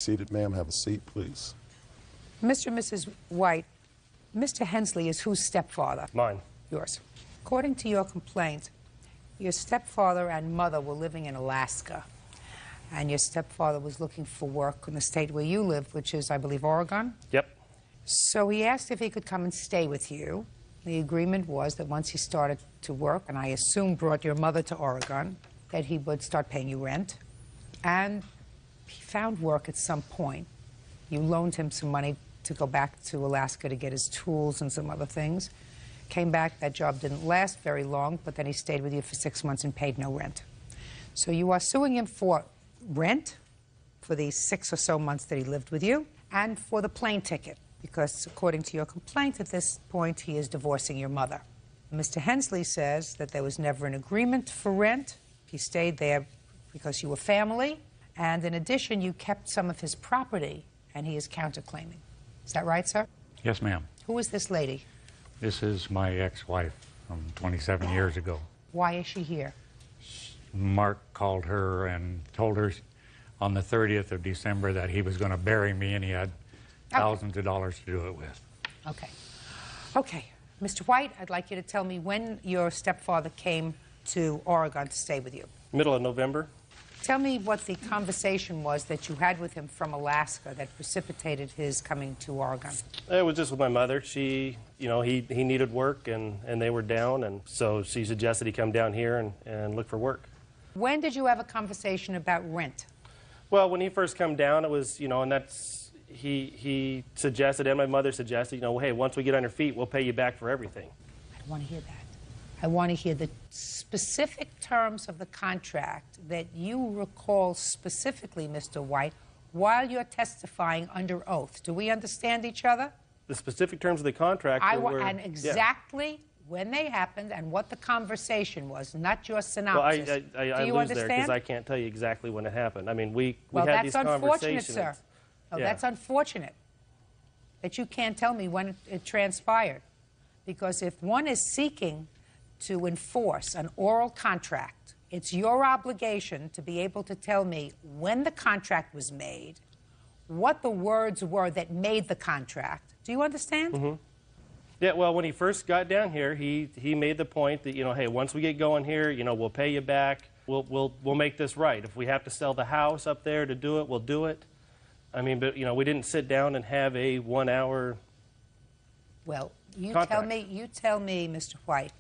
Seated, ma'am. Have a seat, please. Mr. and Mrs. White, Mr. Hensley is whose stepfather? Mine. Yours. According to your complaint, your stepfather and mother were living in Alaska, and your stepfather was looking for work in the state where you live, which is, I believe, Oregon? Yep. So he asked if he could come and stay with you. The agreement was that once he started to work, and I assume brought your mother to Oregon, that he would start paying you rent. And he found work at some point. You loaned him some money to go back to Alaska to get his tools and some other things. Came back, that job didn't last very long, but then he stayed with you for 6 months and paid no rent. So you are suing him for rent for the 6 or so months that he lived with you, and for the plane ticket, because according to your complaint, at this point, he is divorcing your mother. Mr. Hensley says that there was never an agreement for rent. He stayed there because you were family, and in addition, you kept some of his property, and he is counterclaiming. Is that right, sir? Yes, ma'am. Who is this lady? This is my ex-wife from 27 years ago. Why is she here? Mark called her and told her on the 30th of December that he was going to bury me, and he had thousands of dollars to do it with. Okay. Okay. Mr. White, I'd like you to tell me when your stepfather came to Oregon to stay with you. Middle of November. Tell me what the conversation was that you had with him from Alaska that precipitated his coming to Oregon. It was just with my mother. She, you know, he needed work, and they were down, and so she suggested he come down here and look for work. When did you have a conversation about rent? Well, when he first come down, it was, you know, and that's, he suggested, and my mother suggested, you know, hey, once we get on our feet, we'll pay you back for everything. I want to hear that. I want to hear the specific terms of the contract that you recall specifically, Mr. White, while you're testifying under oath. Do we understand each other? The specific terms of the contract were... And exactly when they happened and what the conversation was, not your synopsis. Well, I lose there because I can't tell you exactly when it happened. I mean, we had these conversations. Well, that's unfortunate, sir. Oh, that's unfortunate that you can't tell me when it transpired. Because if one is seeking to enforce an oral contract, it's your obligation to be able to tell me when the contract was made, what the words were that made the contract. Do you understand? Mm-hmm. Yeah, well, when he first got down here, he made the point that, you know, hey, once we get going here, you know, we'll pay you back. We'll make this right. If we have to sell the house up there to do it, we'll do it. I mean, but, you know, we didn't sit down and have a 1 hour Well, you contract. tell me, Mr. White,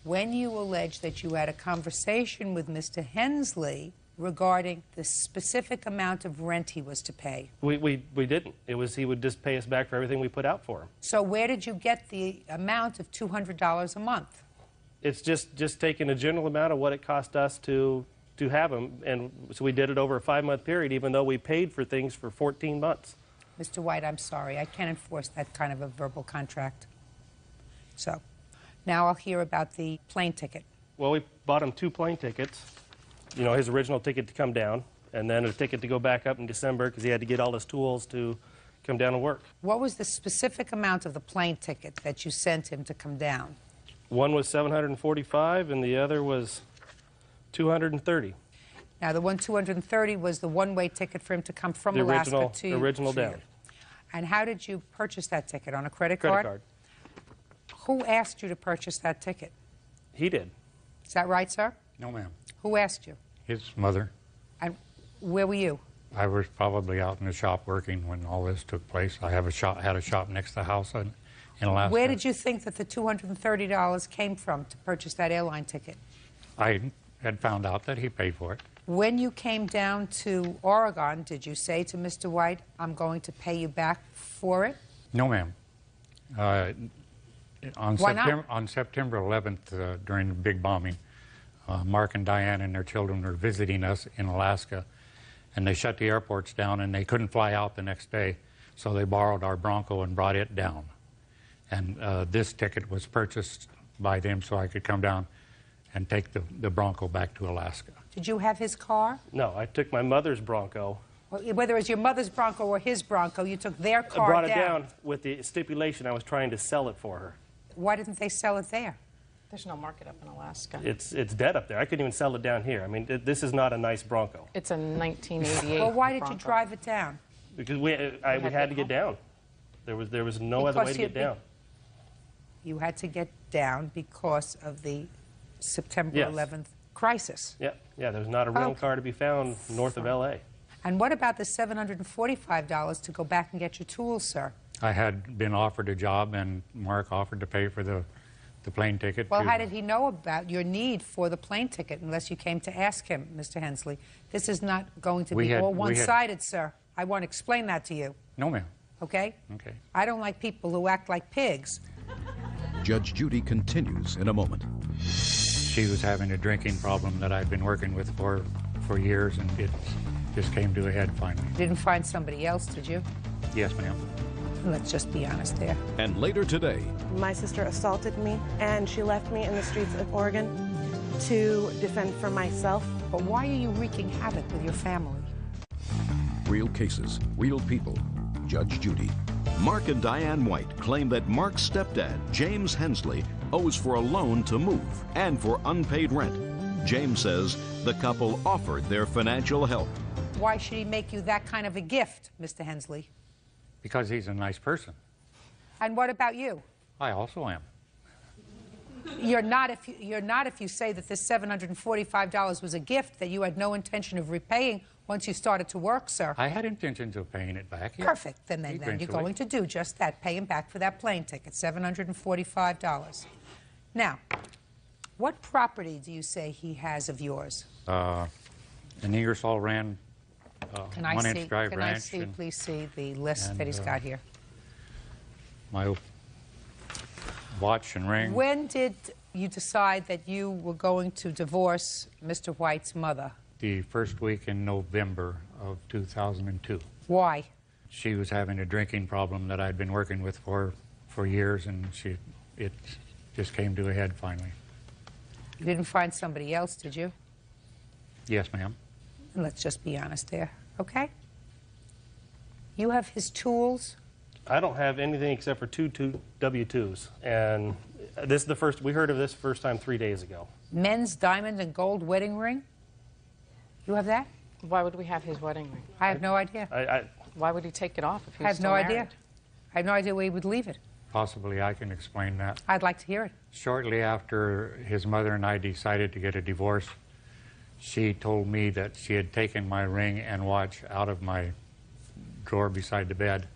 when you allege that you had a conversation with Mr. Hensley regarding the specific amount of rent he was to pay. We didn't. It was he would just pay us back for everything we put out for him. So where did you get the amount of $200 a month? It's just taking a general amount of what it cost us to have him, and so we did it over a 5-month period, even though we paid for things for 14 months. Mr. White, I'm sorry. I can't enforce that kind of a verbal contract. So now I'll hear about the plane ticket. Well, we bought him 2 plane tickets. You know, his original ticket to come down, and then a ticket to go back up in December because he had to get all his tools to come down and work. What was the specific amount of the plane ticket that you sent him to come down? One was $745, and the other was $230. Now, the one $230 was the one-way ticket for him to come from Alaska to the original down. And how did you purchase that ticket? On a credit card? Credit card. Who asked you to purchase that ticket? He did. Is that right, sir? No, ma'am. Who asked you? His mother. And where were you? I was probably out in the shop working when all this took place. I had a shop next to the house in Alaska. Where did you think that the $230 came from to purchase that airline ticket? I had found out that he paid for it. When you came down to Oregon, did you say to Mr. White, I'm going to pay you back for it? No, ma'am. On September 11th, during the big bombing, Mark and Diane and their children were visiting us in Alaska, and they shut the airports down, and they couldn't fly out the next day, so they borrowed our Bronco and brought it down. And this ticket was purchased by them so I could come down and take the Bronco back to Alaska. Did you have his car? No, I took my mother's Bronco. Whether it was your mother's Bronco or his Bronco, you took their car down. I brought it down with the stipulation I was trying to sell it for her. Why didn't they sell it there? There's no market up in Alaska. It's dead up there. I couldn't even sell it down here. I mean, this is not a nice Bronco. It's a 1988 Well, why did Bronco. you drive it down? Because we had to get down. There was no other way to get down. You had to get down because of the September Yes. 11th crisis. Yeah, there's not a rental Okay. car to be found north of L.A. And what about the $745 to go back and get your tools, sir? I had been offered a job, and Mark offered to pay for the plane ticket. Well, to- how did he know about your need for the plane ticket unless you came to ask him, Mr. Hensley? This is not going to be all one-sided, sir. I want to explain that to you, No, ma'am. okay? Okay. I don't like people who act like pigs. Judge Judy continues in a moment. She was having a drinking problem that I'd been working with for years, and it just came to a head finally. You didn't find somebody else, did you? Yes, ma'am. Let's just be honest there. And later today, My sister assaulted me, and she left me in the streets of Oregon to defend for myself. But why are you wreaking havoc with your family? real cases, real people. Judge Judy. Mark and Diane White claim that Mark's stepdad, James Hensley, owes for a loan to move and for unpaid rent. James says the couple offered their financial help. Why should he make you that kind of a gift, Mr. Hensley? Because he's a nice person. And what about you? I also am. You're not if you say that this $745 was a gift that you had no intention of repaying once you started to work, sir. I had intentions of paying it back. Yeah. Perfect. Then you're Eventually. going to do just that, pay him back for that plane ticket, $745. Now, what property do you say he has of yours? An Ingersoll Rand Can I one-inch see, drive can ranch. I see, and please see the list that he's got here? my watch and ring. When did you decide that you were going to divorce Mr. White's mother? The first week in November of 2002. Why? She was having a drinking problem that I'd been working with for years, and it just came to a head finally. You didn't find somebody else, did you? Yes, ma'am. And let's just be honest there, okay? You have his tools. I don't have anything except for two W-2s, and this is the first we heard of this first time 3 days ago. Men's diamond and gold wedding ring. You have that? Why would we have his wedding ring? I have no idea. Why would he take it off if he I was have no still idea. married? I have no idea where he would leave it. Possibly I can explain that. I'd like to hear it. Shortly after his mother and I decided to get a divorce, she told me that she had taken my ring and watch out of my drawer beside the bed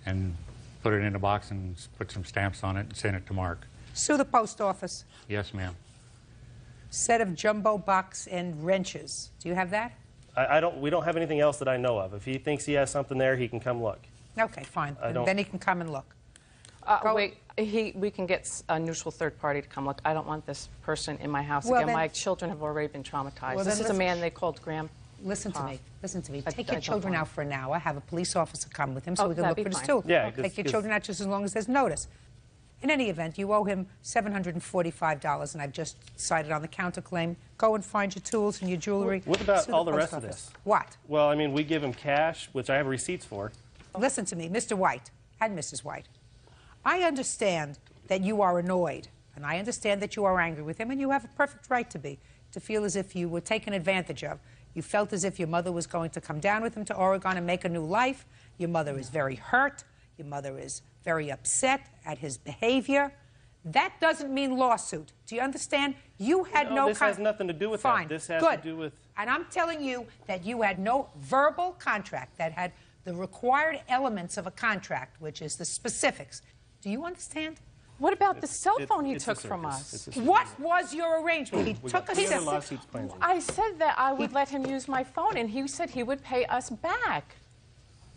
and put it in a box and put some stamps on it and sent it to Mark. Sue the post office. Yes, ma'am. Set of jumbo box and wrenches. Do you have that? We don't have anything else that I know of. If he thinks he has something there, he can come look. Okay, fine. I don't- Then he can come and look. Go- Wait, we can get a neutral third party to come look. I don't want this person in my house Well, again. then- My children have already been traumatized. Well, This then is a let's- man they called Graham. Listen to me. Listen to me. I Take your don't children want out for an hour. Have a police officer come with him so Oh, we can that'd look be for his fine. tool. Yeah, Take your just- children out just as long as there's notice. In any event, you owe him $745, and I've just cited on the counterclaim. Go and find your tools and your jewelry. What about Sue all the post rest of office. this? What? Well, I mean, we give him cash, which I have receipts for. Listen to me, Mr. White and Mrs. White. I understand that you are annoyed, and I understand that you are angry with him, and you have a perfect right to be, to feel as if you were taken advantage of. You felt as if your mother was going to come down with him to Oregon and make a new life. Your mother is very hurt. Your mother is very upset at his behavior. That doesn't mean lawsuit. Do you understand? You had No, no... this has nothing to do with that. Fine. This has Good. to do with- And I'm telling you that you had no verbal contract that had the required elements of a contract, which is the specifics. Do you understand? What about the cell phone he It's a took from circus. us? It's a What was your arrangement? He took a He had cell lawsuits planned. I said that I would let him use my phone, and he said he would pay us back.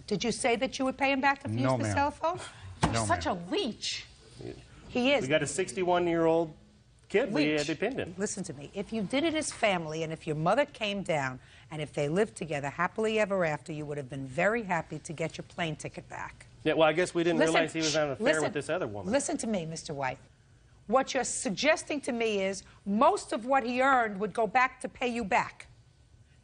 Did you say that you would pay him back if he No, used the ma'am. cell phone? You're No, such ma'am. a leech. He is. We got a 61-year-old kid we Leech. had dependent. Listen to me. If you did it as family, and if your mother came down, and if they lived together happily ever after, you would have been very happy to get your plane ticket back. Yeah, well, I guess we didn't realize he was shh, on an affair listen, with this other woman. Listen to me, Mr. White. What you're suggesting to me is most of what he earned would go back to pay you back.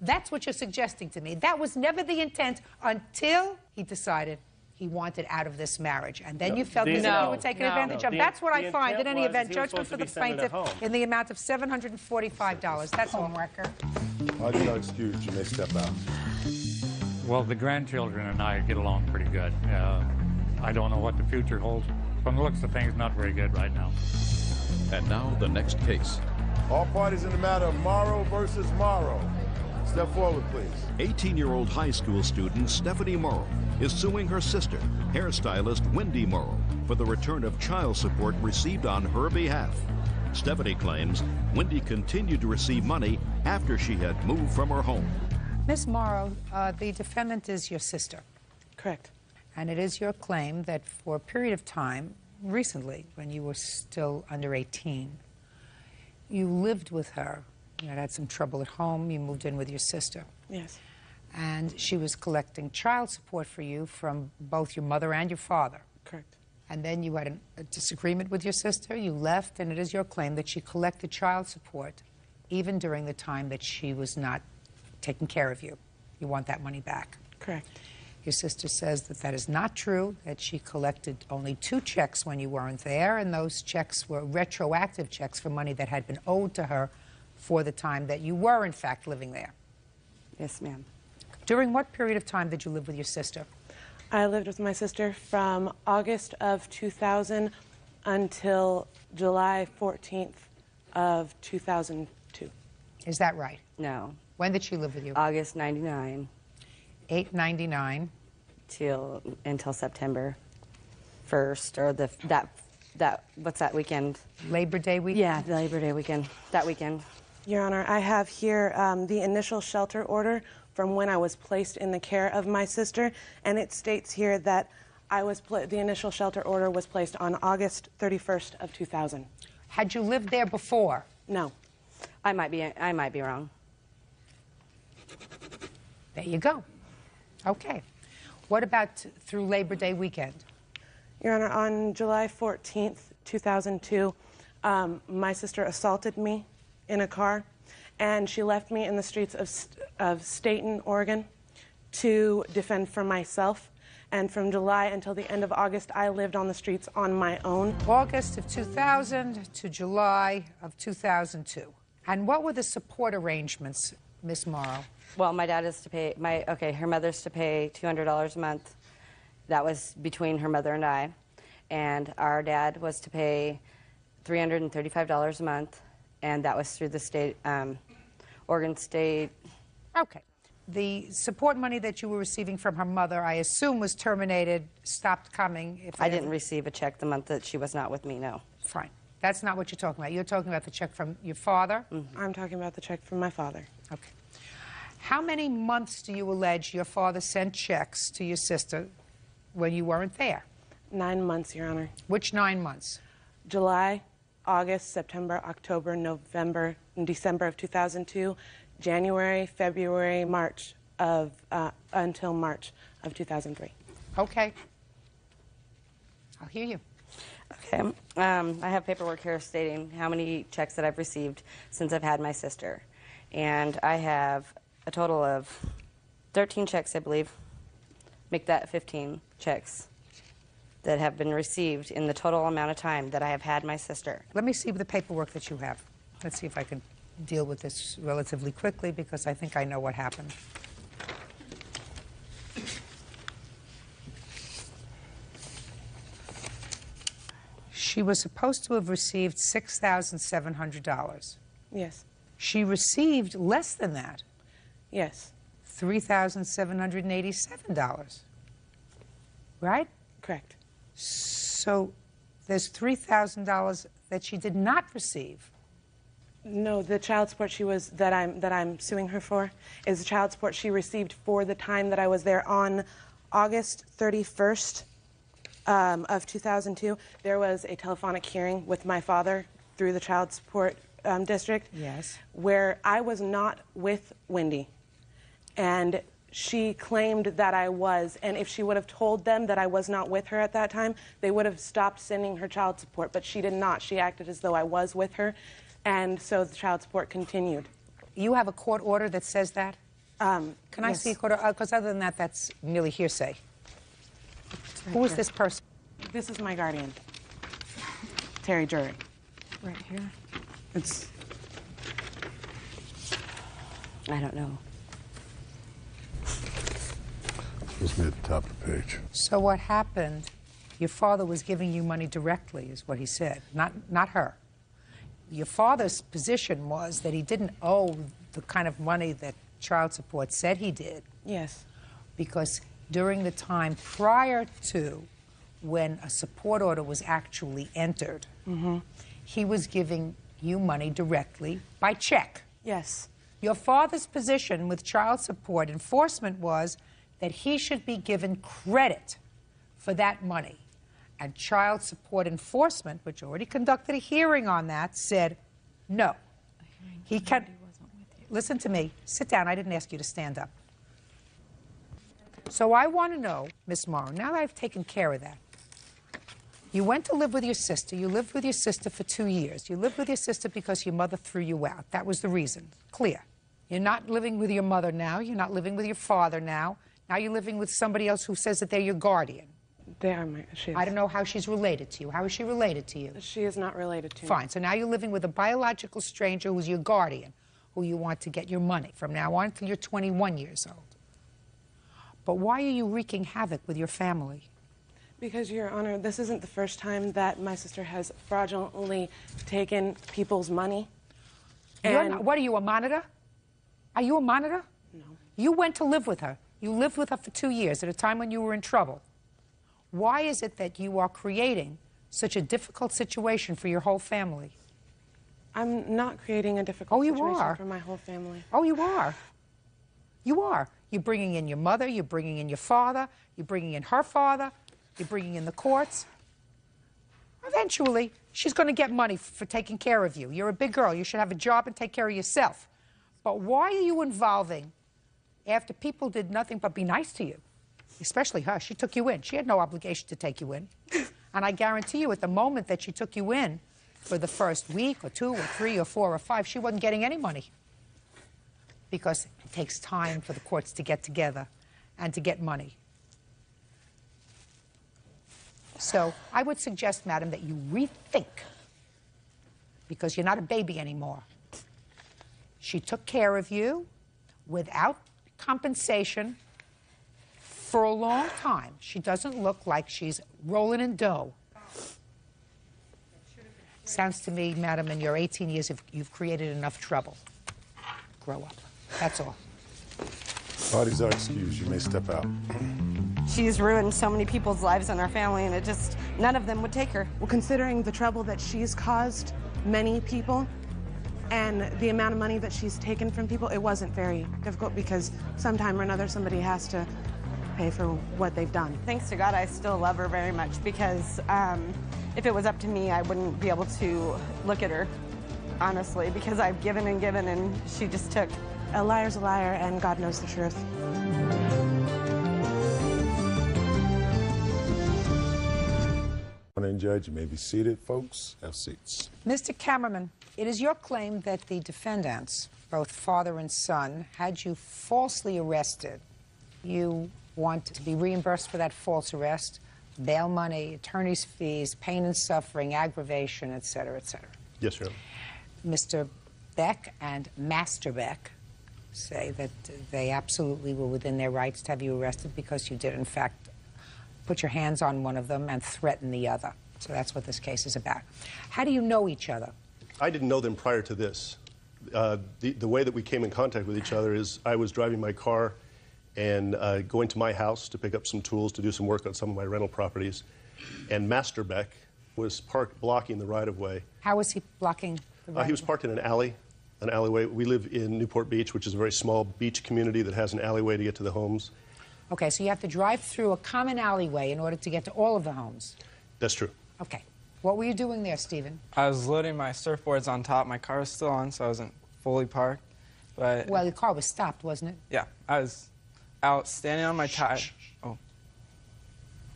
That's what you're suggesting to me. That was never the intent until he decided he wanted out of this marriage. And then you felt as if you were taken advantage of. The- That's what the I find. In intent any was event, he was judgment supposed for to the be sending it plaintiff home. in the amount of $745. That's all. I do not excuse. You may step out. Well, the grandchildren and I get along pretty good. I don't know what the future holds. From the looks of things, not very good right now. And now the next case. All parties in the matter of Morrow versus Morrow. Step forward, please. 18-year-old high school student Stephanie Morrow is suing her sister, hairstylist Wendy Morrow, for the return of child support received on her behalf. Stephanie claims Wendy continued to receive money after she had moved from her home. Ms. Morrow, the defendant is your sister. Correct. And it is your claim that for a period of time, recently, when you were still under 18, you lived with her. You had some trouble at home. You moved in with your sister. Yes. And she was collecting child support for you from both your mother and your father. Correct. And then you had a disagreement with your sister. You left, and it is your claim that she collected child support even during the time that she was not taking care of you. You want that money back. Correct. Your sister says that that is not true, that she collected only 2 checks when you weren't there, and those checks were retroactive checks for money that had been owed to her for the time that you were, in fact, living there. Yes, ma'am. During what period of time did you live with your sister? I lived with my sister from August of 2000 until July 14th of 2002. Is that right? No. When did she live with you? August 99 8/99 until September 1st, or what's that weekend? Labor Day weekend? Yeah, the Labor Day weekend. That weekend. Your Honor, I have here the initial shelter order from when I was placed in the care of my sister, and it states here that the initial shelter order was placed on August 31st of 2000. Had you lived there before? No. I might be wrong. There you go. Okay. What about through Labor Day weekend? Your Honor, on July 14th, 2002, my sister assaulted me in a car, and she left me in the streets of Staten, Oregon, to defend for myself. And from July until the end of August, I lived on the streets on my own. August of 2000 to July of 2002. And what were the support arrangements, Miss Morrow? Well, my dad is to pay, her mother's to pay $200 a month. That was between her mother and I. And our dad was to pay $335 a month, and that was through the state, Oregon State. Okay. The support money that you were receiving from her mother, I assume, was terminated, stopped coming. I didn't receive a check the month that she was not with me, no. Fine. That's not what you're talking about. You're talking about the check from your father? Mm-hmm. I'm talking about the check from my father. Okay. How many months do you allege your father sent checks to your sister when you weren't there? 9 months, Your Honor. Which 9 months? July, August, September, October, November, and December of 2002, January, February, March until March of 2003. Okay. I'll hear you. Okay. I have paperwork here stating how many checks that I've received since I've had my sister. And I have a total of 13 checks, I believe. Make that 15 checks that have been received in the total amount of time that I have had my sister. Let me see the paperwork that you have. Let's see if I can deal with this relatively quickly, because I think I know what happened. She was supposed to have received $6,700. Yes. She received less than that. Yes. $3,787. Right? Correct. So there's $3,000 that she did not receive. No, the child support that I'm suing her for is the child support she received for the time that I was there. On August 31st of 2002, there was a telephonic hearing with my father through the child support district. Yes. Where I was not with Wendy, and she claimed that I was, and if she would have told them that I was not with her at that time, they would have stopped sending her child support, but she did not. She acted as though I was with her, and so the child support continued. You have a court order that says that? Can I yes. see a court order? Because other than that, that's merely hearsay. Who is this person? This is my guardian, Terry Jury. Right here. It's... I don't know. Supposed to be at the top of the page. So what happened, your father was giving you money directly, is what he said, not her. Your father's position was that he didn't owe the kind of money that child support said he did. Yes. Because during the time prior to when a support order was actually entered, he was giving you money directly by check. Yes. Your father's position with child support enforcement was that he should be given credit for that money. And child support enforcement, which already conducted a hearing on that, said no. He can. Listen to me. Sit down. I didn't ask you to stand up. So I want to know, Miss Morrow, now that I've taken care of that, you went to live with your sister. You lived with your sister for 2 years. You lived with your sister because your mother threw you out. That was the reason. Clear. You're not living with your mother now. You're not living with your father now. Now you're living with somebody else who says that they're your guardian. They are I don't know how she's related to you. How is she related to you? She is not related to me. Fine. So now you're living with a biological stranger who's your guardian, who you want to get your money from now on until you're 21 years old. But why are you wreaking havoc with your family? Because, Your Honor, this isn't the first time that my sister has fraudulently taken people's money. What are you, a monitor? Are you a monitor? No. You went to live with her. You lived with her for 2 years at a time when you were in trouble. Why is it that you are creating such a difficult situation for your whole family? I'm not creating a difficult situation for my whole family. Oh, you are. You are. You're bringing in your mother, you're bringing in your father, you're bringing in her father, you're bringing in the courts. Eventually, she's going to get money for taking care of you. You're a big girl. You should have a job and take care of yourself. But why are you involving after people did nothing but be nice to you? Especially her. She took you in. She had no obligation to take you in. And I guarantee you, at the moment that she took you in, for the first week or 2 or 3 or 4 or 5, she wasn't getting any money. Because it takes time for the courts to get together and to get money. So I would suggest, madam, that you rethink, because you're not a baby anymore. She took care of you without compensation for a long time. She doesn't look like she's rolling in dough. Sounds to me, madam, in your 18 years, you've created enough trouble. Grow up. That's all. Parties are excused. You may step out. She's ruined so many people's lives in our family, and none of them would take her. Well, considering the trouble that she's caused many people and the amount of money that she's taken from people, it wasn't very difficult, because sometime or another somebody has to pay for what they've done. Thanks to God, I still love her very much, because if it was up to me, I wouldn't be able to look at her, honestly, because I've given and given, and she just took. A liar's a liar, and God knows the truth. Morning, Judge. You may be seated, folks. Have seats. Mr. Cameraman, it is your claim that the defendants, both father and son, had you falsely arrested. You want to be reimbursed for that false arrest, bail money, attorney's fees, pain and suffering, aggravation, et cetera, et cetera. Yes, Your Honor. Mr. Beck and Master Beck say that they absolutely were within their rights to have you arrested because you did, in fact, put your hands on one of them and threaten the other. So that's what this case is about. How do you know each other? I didn't know them prior to this. The way that we came in contact with each other is I was driving my car and going to my house to pick up some tools to do some work on some of my rental properties. And Master Beck was parked blocking the right-of-way. How was he blocking the right-of-way? He was parked in an alleyway. We live in Newport Beach, which is a very small beach community that has an alleyway to get to the homes. Okay, so you have to drive through a common alleyway in order to get to all of the homes. That's true. Okay. What were you doing there, Stephen? I was loading my surfboards on top. My car was still on, so I wasn't fully parked. But well, the car was stopped, wasn't it? Yeah, I was out standing on my tire. Oh.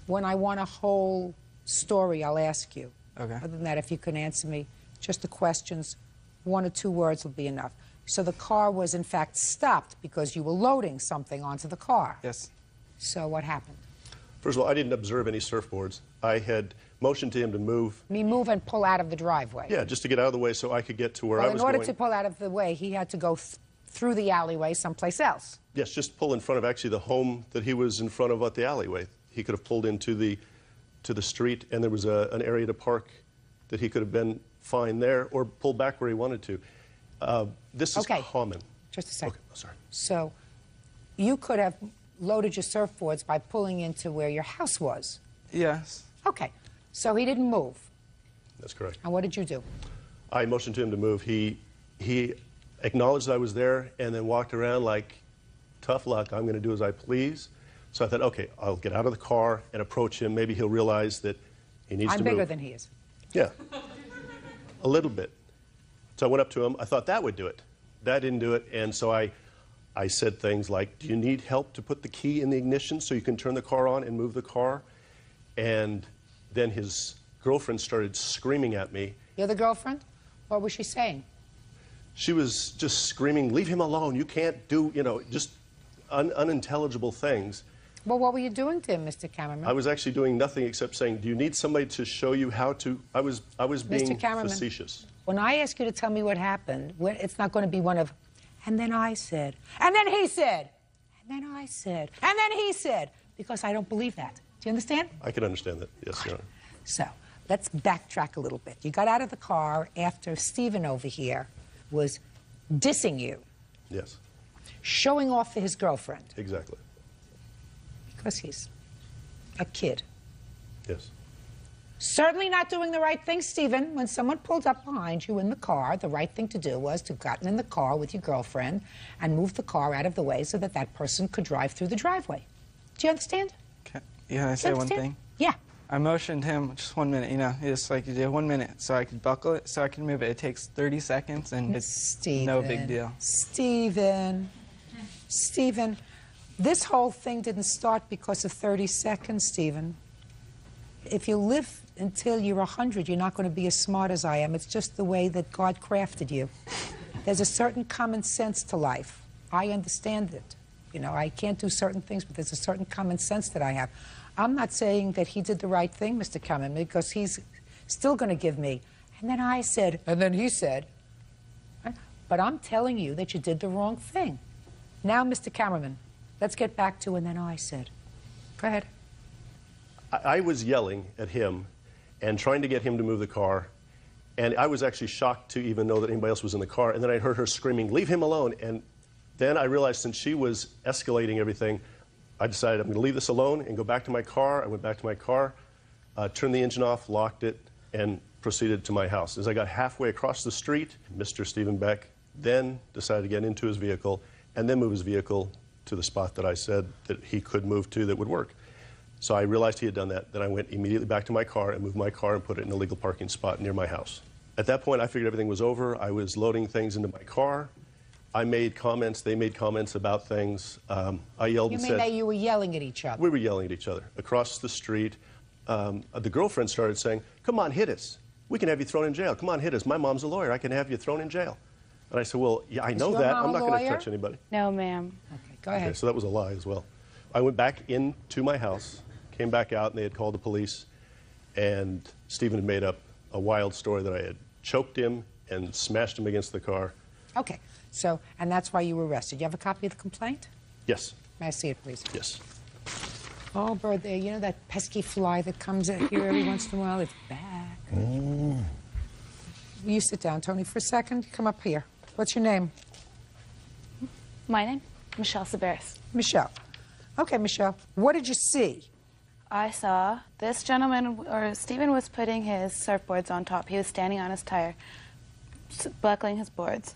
When I want a whole story, I'll ask you. Okay. Other than that, if you can answer me just the questions, 1 or 2 words will be enough. So the car was, in fact, stopped because you were loading something onto the car. Yes. So what happened? First of all, I didn't observe any surfboards. I had motioned to him to move. Move and pull out of the driveway. Yeah, just to get out of the way so I could get to where I was going. In order to pull out of the way, he had to go through the alleyway someplace else. Yes, just pull in front of actually the home that he was in front of at the alleyway. He could have pulled into the street, and there was an area to park that he could have been fine there, or pull back where he wanted to. This is common. Just a second. Okay, sorry. So you could have loaded your surfboards by pulling into where your house was. Yes. Okay. So he didn't move. That's correct. And what did you do? I motioned to him to move. He acknowledged I was there and then walked around like, tough luck, I'm going to do as I please. So I thought, okay, I'll get out of the car and approach him. Maybe he'll realize that he needs to move. I'm bigger than he is. Yeah, a little bit. So I went up to him. I thought that would do it. That didn't do it. And so I said things like, do you need help to put the key in the ignition so you can turn the car on and move the car? And then his girlfriend started screaming at me. You're the girlfriend? What was she saying? She was just screaming, leave him alone. You can't do, just unintelligible things. Well, what were you doing to him, Mr. Cameraman? I was actually doing nothing except saying, do you need somebody to show you how to? I was being facetious. When I ask you to tell me what happened, it's not going to be one of, and then I said, and then he said, and then I said, and then he said, because I don't believe that. Do you understand? I can understand that, yes, Your Honor. So let's backtrack a little bit. You got out of the car after Stephen over here was dissing you. Yes. Showing off for his girlfriend. Exactly. Because he's a kid. Yes. Certainly not doing the right thing, Stephen. When someone pulled up behind you in the car, the right thing to do was to have gotten in the car with your girlfriend and move the car out of the way so that that person could drive through the driveway. Do you understand? Can I say one thing? Yeah. I motioned him just 1 minute, just like you did, 1 minute, so I could buckle it, so I can move it. It takes 30 seconds, and it's no big deal. Stephen, this whole thing didn't start because of 30 seconds, Stephen. If you live until you're 100, you're not going to be as smart as I am. It's just the way that God crafted you. There's a certain common sense to life. I understand it. I can't do certain things, but there's a certain common sense that I have. I'm not saying that he did the right thing, Mr. Cameron, because he's still going to give me, and then I said, and then he said. But I'm telling you that you did the wrong thing. Now, Mr. Cameraman, let's get back to and then I said. Go ahead. I was yelling at him and trying to get him to move the car, and I was actually shocked to even know that anybody else was in the car, and then I heard her screaming, leave him alone, and then I realized since she was escalating everything, I decided I'm going to leave this alone and go back to my car. I went back to my car, turned the engine off, locked it, and proceeded to my house. As I got halfway across the street, Mr. Stephen Beck then decided to get into his vehicle and then move his vehicle to the spot that I said that he could move to that would work. So I realized he had done that. Then I went immediately back to my car and moved my car and put it in a legal parking spot near my house. At that point, I figured everything was over. I was loading things into my car. I made comments. They made comments about things. I yelled and said... You mean that you were yelling at each other? We were yelling at each other. Across the street, the girlfriend started saying, come on, hit us. We can have you thrown in jail. Come on, hit us. My mom's a lawyer. I can have you thrown in jail. And I said, well, yeah, I know that. I'm not going to touch anybody. No, ma'am. Okay, go ahead. Okay, so that was a lie as well. I went back into my house, came back out, and they had called the police. And Stephen had made up a wild story that I had choked him and smashed him against the car. Okay. So, and that's why you were arrested. You have a copy of the complaint? Yes. May I see it, please? Yes. Oh, Bird, there. You know that pesky fly that comes in here every once in a while? It's back. Will you sit down, Tony, for a second? Come up here. What's your name? My name? Michelle Sabaris. Michelle. Okay, Michelle. What did you see? I saw this gentleman, or Stephen was putting his surfboards on top. He was standing on his tire, buckling his boards.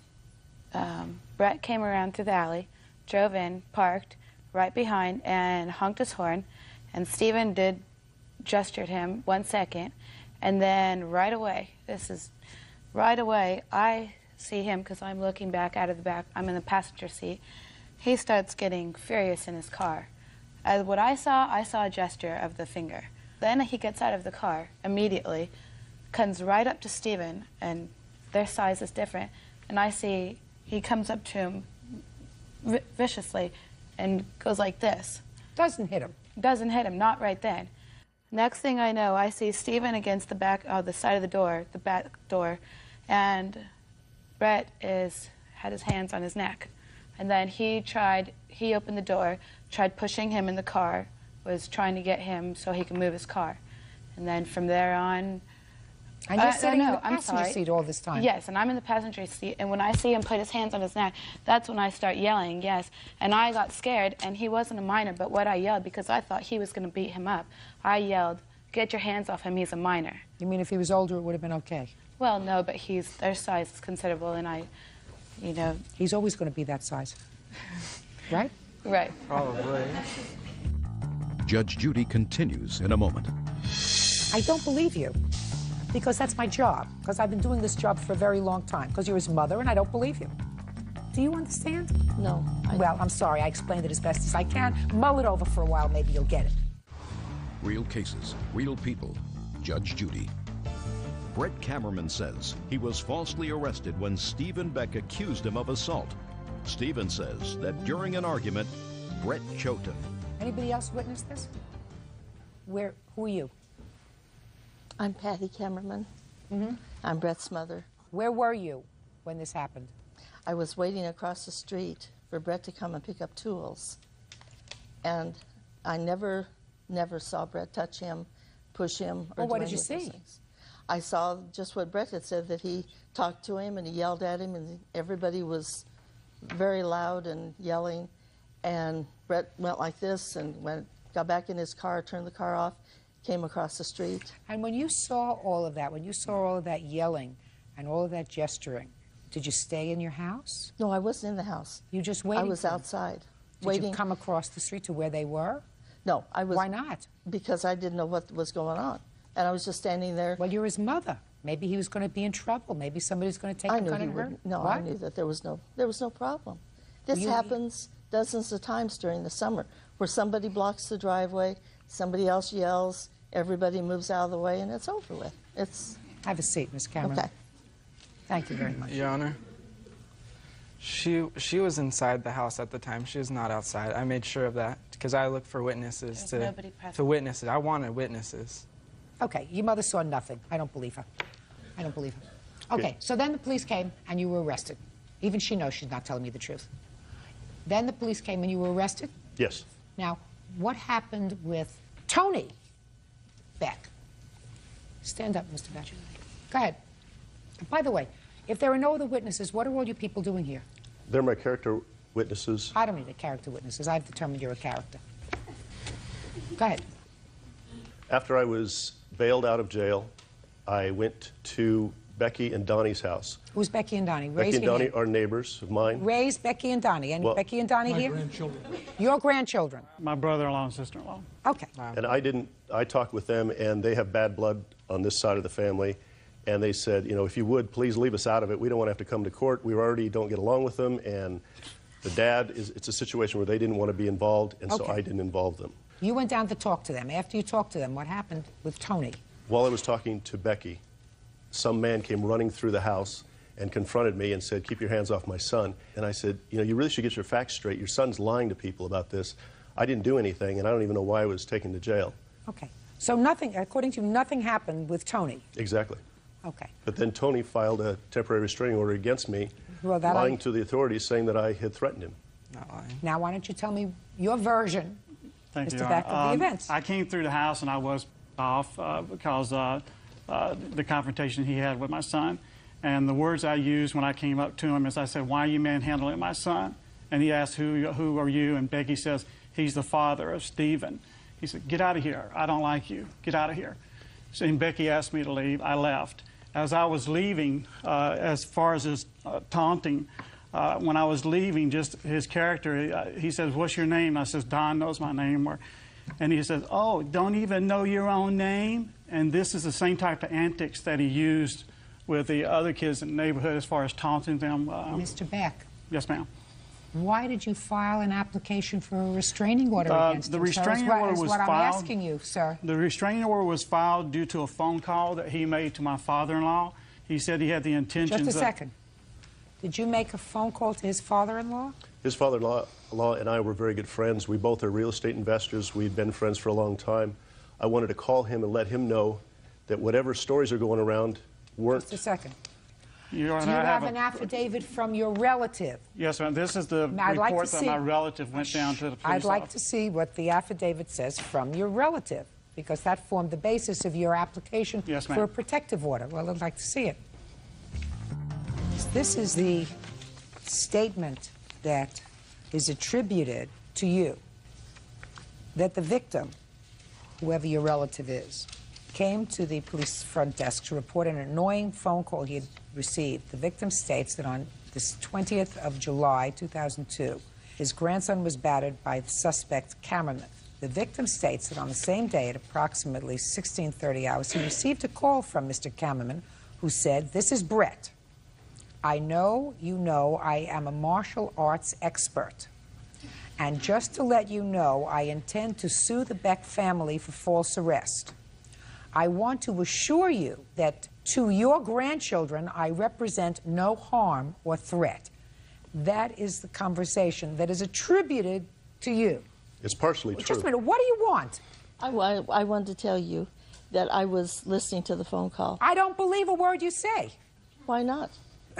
Brett came around through the alley, drove in, parked right behind, and honked his horn. And Stephen gestured him 1 second, and then right away, I see him because I'm looking back out of the back. I'm in the passenger seat. He starts getting furious in his car. As what I saw a gesture of the finger. Then he gets out of the car immediately, comes right up to Stephen, and their size is different, and I see he comes up to him viciously and goes like this. Doesn't hit him. Doesn't hit him, not right then. Next thing I know, I see Stephen against the back, the side of the door, the back door, and Brett had his hands on his neck. And then he opened the door, tried pushing him in the car, was trying to get him so he could move his car. And then from there on... And you're sitting in the passenger seat all this time? Yes, and I'm in the passenger seat, and when I see him put his hands on his neck, that's when I start yelling, yes. And I got scared, and he wasn't a minor, but what I yelled, because I thought he was going to beat him up, I yelled, "Get your hands off him, he's a minor." You mean if he was older, it would have been okay? Well, no, but their size is considerable, and you know... He's always going to be that size, right? Right. Probably. Judge Judy continues in a moment. I don't believe you, because that's my job, because I've been doing this job for a very long time, because you're his mother, and I don't believe you. Do you understand? No. Well, I'm sorry, I explained it as best as I can. Mull it over for a while, maybe you'll get it. Real cases, real people. Judge Judy. Brett Kammerman says he was falsely arrested when Stephen Beck accused him of assault. Stephen says that during an argument, Brett choked him. Anybody else witness this? Who are you? I'm Patty Kammerman. I'm Brett's mother. Where were you when this happened? I was waiting across the street for Brett to come and pick up tools. And I never saw Brett touch him, push him, or what do did you any of those see? things. I saw just what Brett had said, that he talked to him and he yelled at him, and everybody was very loud and yelling. And Brett went like this and got back in his car, turned the car off, came across the street. And when you saw all of that, when you saw all of that yelling and all of that gesturing, did you stay in your house? No, I wasn't in the house. You just waited? I was outside. Did you come across the street to where they were? No, I was. Why not? Because I didn't know what was going on. And I was just standing there. Well, you're his mother. Maybe he was going to be in trouble. Maybe somebody's going to take a gun and hurt him. No, what? I knew that there was no problem. This happens dozens of times during the summer, where somebody blocks the driveway, somebody else yells, everybody moves out of the way, and it's over with. Have a seat, Ms. Cameron. Okay. Thank you very much. Your Honor, she was inside the house at the time. She was not outside. I made sure of that because I looked for witnesses to witness it. I wanted witnesses. Okay, your mother saw nothing. I don't believe her. I don't believe her. Okay, so then the police came and you were arrested. Even she knows she's not telling me the truth. Then the police came and you were arrested? Yes. Now, what happened with Tony Beck? Stand up, Mr. Beck. Go ahead. And by the way, if there are no other witnesses, what are all you people doing here? They're my character witnesses. I don't need the character witnesses. I've determined you're a character. Go ahead. After I was bailed out of jail, I went to Becky and Donnie's house. Who's Becky and Donnie? Becky and Donnie are neighbors of mine. Raise Becky and Donnie. And Becky and Donnie here? My grandchildren. Your grandchildren? My brother-in-law and sister-in-law. Okay. And I talked with them, and they have bad blood on this side of the family. And they said, you know, if you would, please leave us out of it. We don't want to have to come to court. We already don't get along with them. And the dad, it's a situation where they didn't want to be involved, and so I didn't involve them. You went down to talk to them. After you talked to them, what happened with Tony? While I was talking to Becky, some man came running through the house and confronted me and said, keep your hands off my son. And I said, you know, you really should get your facts straight. Your son's lying to people about this. I didn't do anything, and I don't even know why I was taken to jail. Okay. So nothing, according to you, nothing happened with Tony? Exactly. Okay. But then Tony filed a temporary restraining order against me, lying to the authorities, saying that I had threatened him. Not lying. Now, why don't you tell me your version, Thank you, Mr. Beck, of the events? I came through the house and I was off because the confrontation he had with my son. And the words I used when I came up to him is I said, why are you manhandling my son? And he asked, who are you? And Becky says, he's the father of Stephen. He said, get out of here. I don't like you. Get out of here. So, and Becky asked me to leave. I left. As I was leaving, as far as his taunting, when I was leaving, just his character, he says, what's your name? I says, Don knows my name. And he says, oh, don't even know your own name? And this is the same type of antics that he used with the other kids in the neighborhood as far as taunting them. Mr. Beck. Yes, ma'am. Why did you file an application for a restraining order against him? The restraining order was filed. I'm asking you, sir. The restraining order was filed due to a phone call that he made to my father-in-law. He said he had the intentions. Just a second. Did you make a phone call to his father-in-law? His father-in-law and I were very good friends. We both are real estate investors. We'd been friends for a long time. I wanted to call him and let him know that whatever stories are going around weren't. Just a second. Do you have an affidavit from your relative? Yes, ma'am. This is the report that my relative went down to the police I'd like office. to see what the affidavit says from your relative, because that formed the basis of your application for a protective order. Well, I'd like to see it. This is the statement that is attributed to you, that the victim, whoever your relative is, came to the police front desk to report an annoying phone call he had received. The victim states that on this 20th of July, 2002, his grandson was battered by the suspect cameraman. The victim states that on the same day at approximately 16:30 hours, he received a call from Mr. Cameraman who said, "This is Brett. I know you know I am a martial arts expert. And just to let you know, I intend to sue the Beck family for false arrest. I want to assure you that to your grandchildren, I represent no harm or threat." That is the conversation that is attributed to you. It's partially true. Just a minute, what do you want? I wanted to tell you that I was listening to the phone call. I don't believe a word you say. Why not?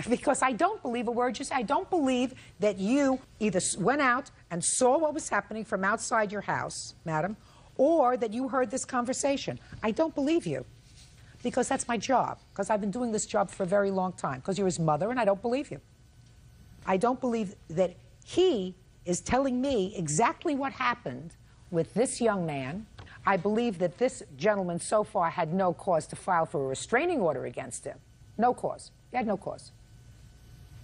Because I don't believe a word you say. I don't believe that you either went out and saw what was happening from outside your house, madam, or that you heard this conversation. I don't believe you, because that's my job, because I've been doing this job for a very long time, because you're his mother, and I don't believe you. I don't believe that he is telling me exactly what happened with this young man. I believe that this gentleman so far had no cause to file for a restraining order against him. No cause. He had no cause.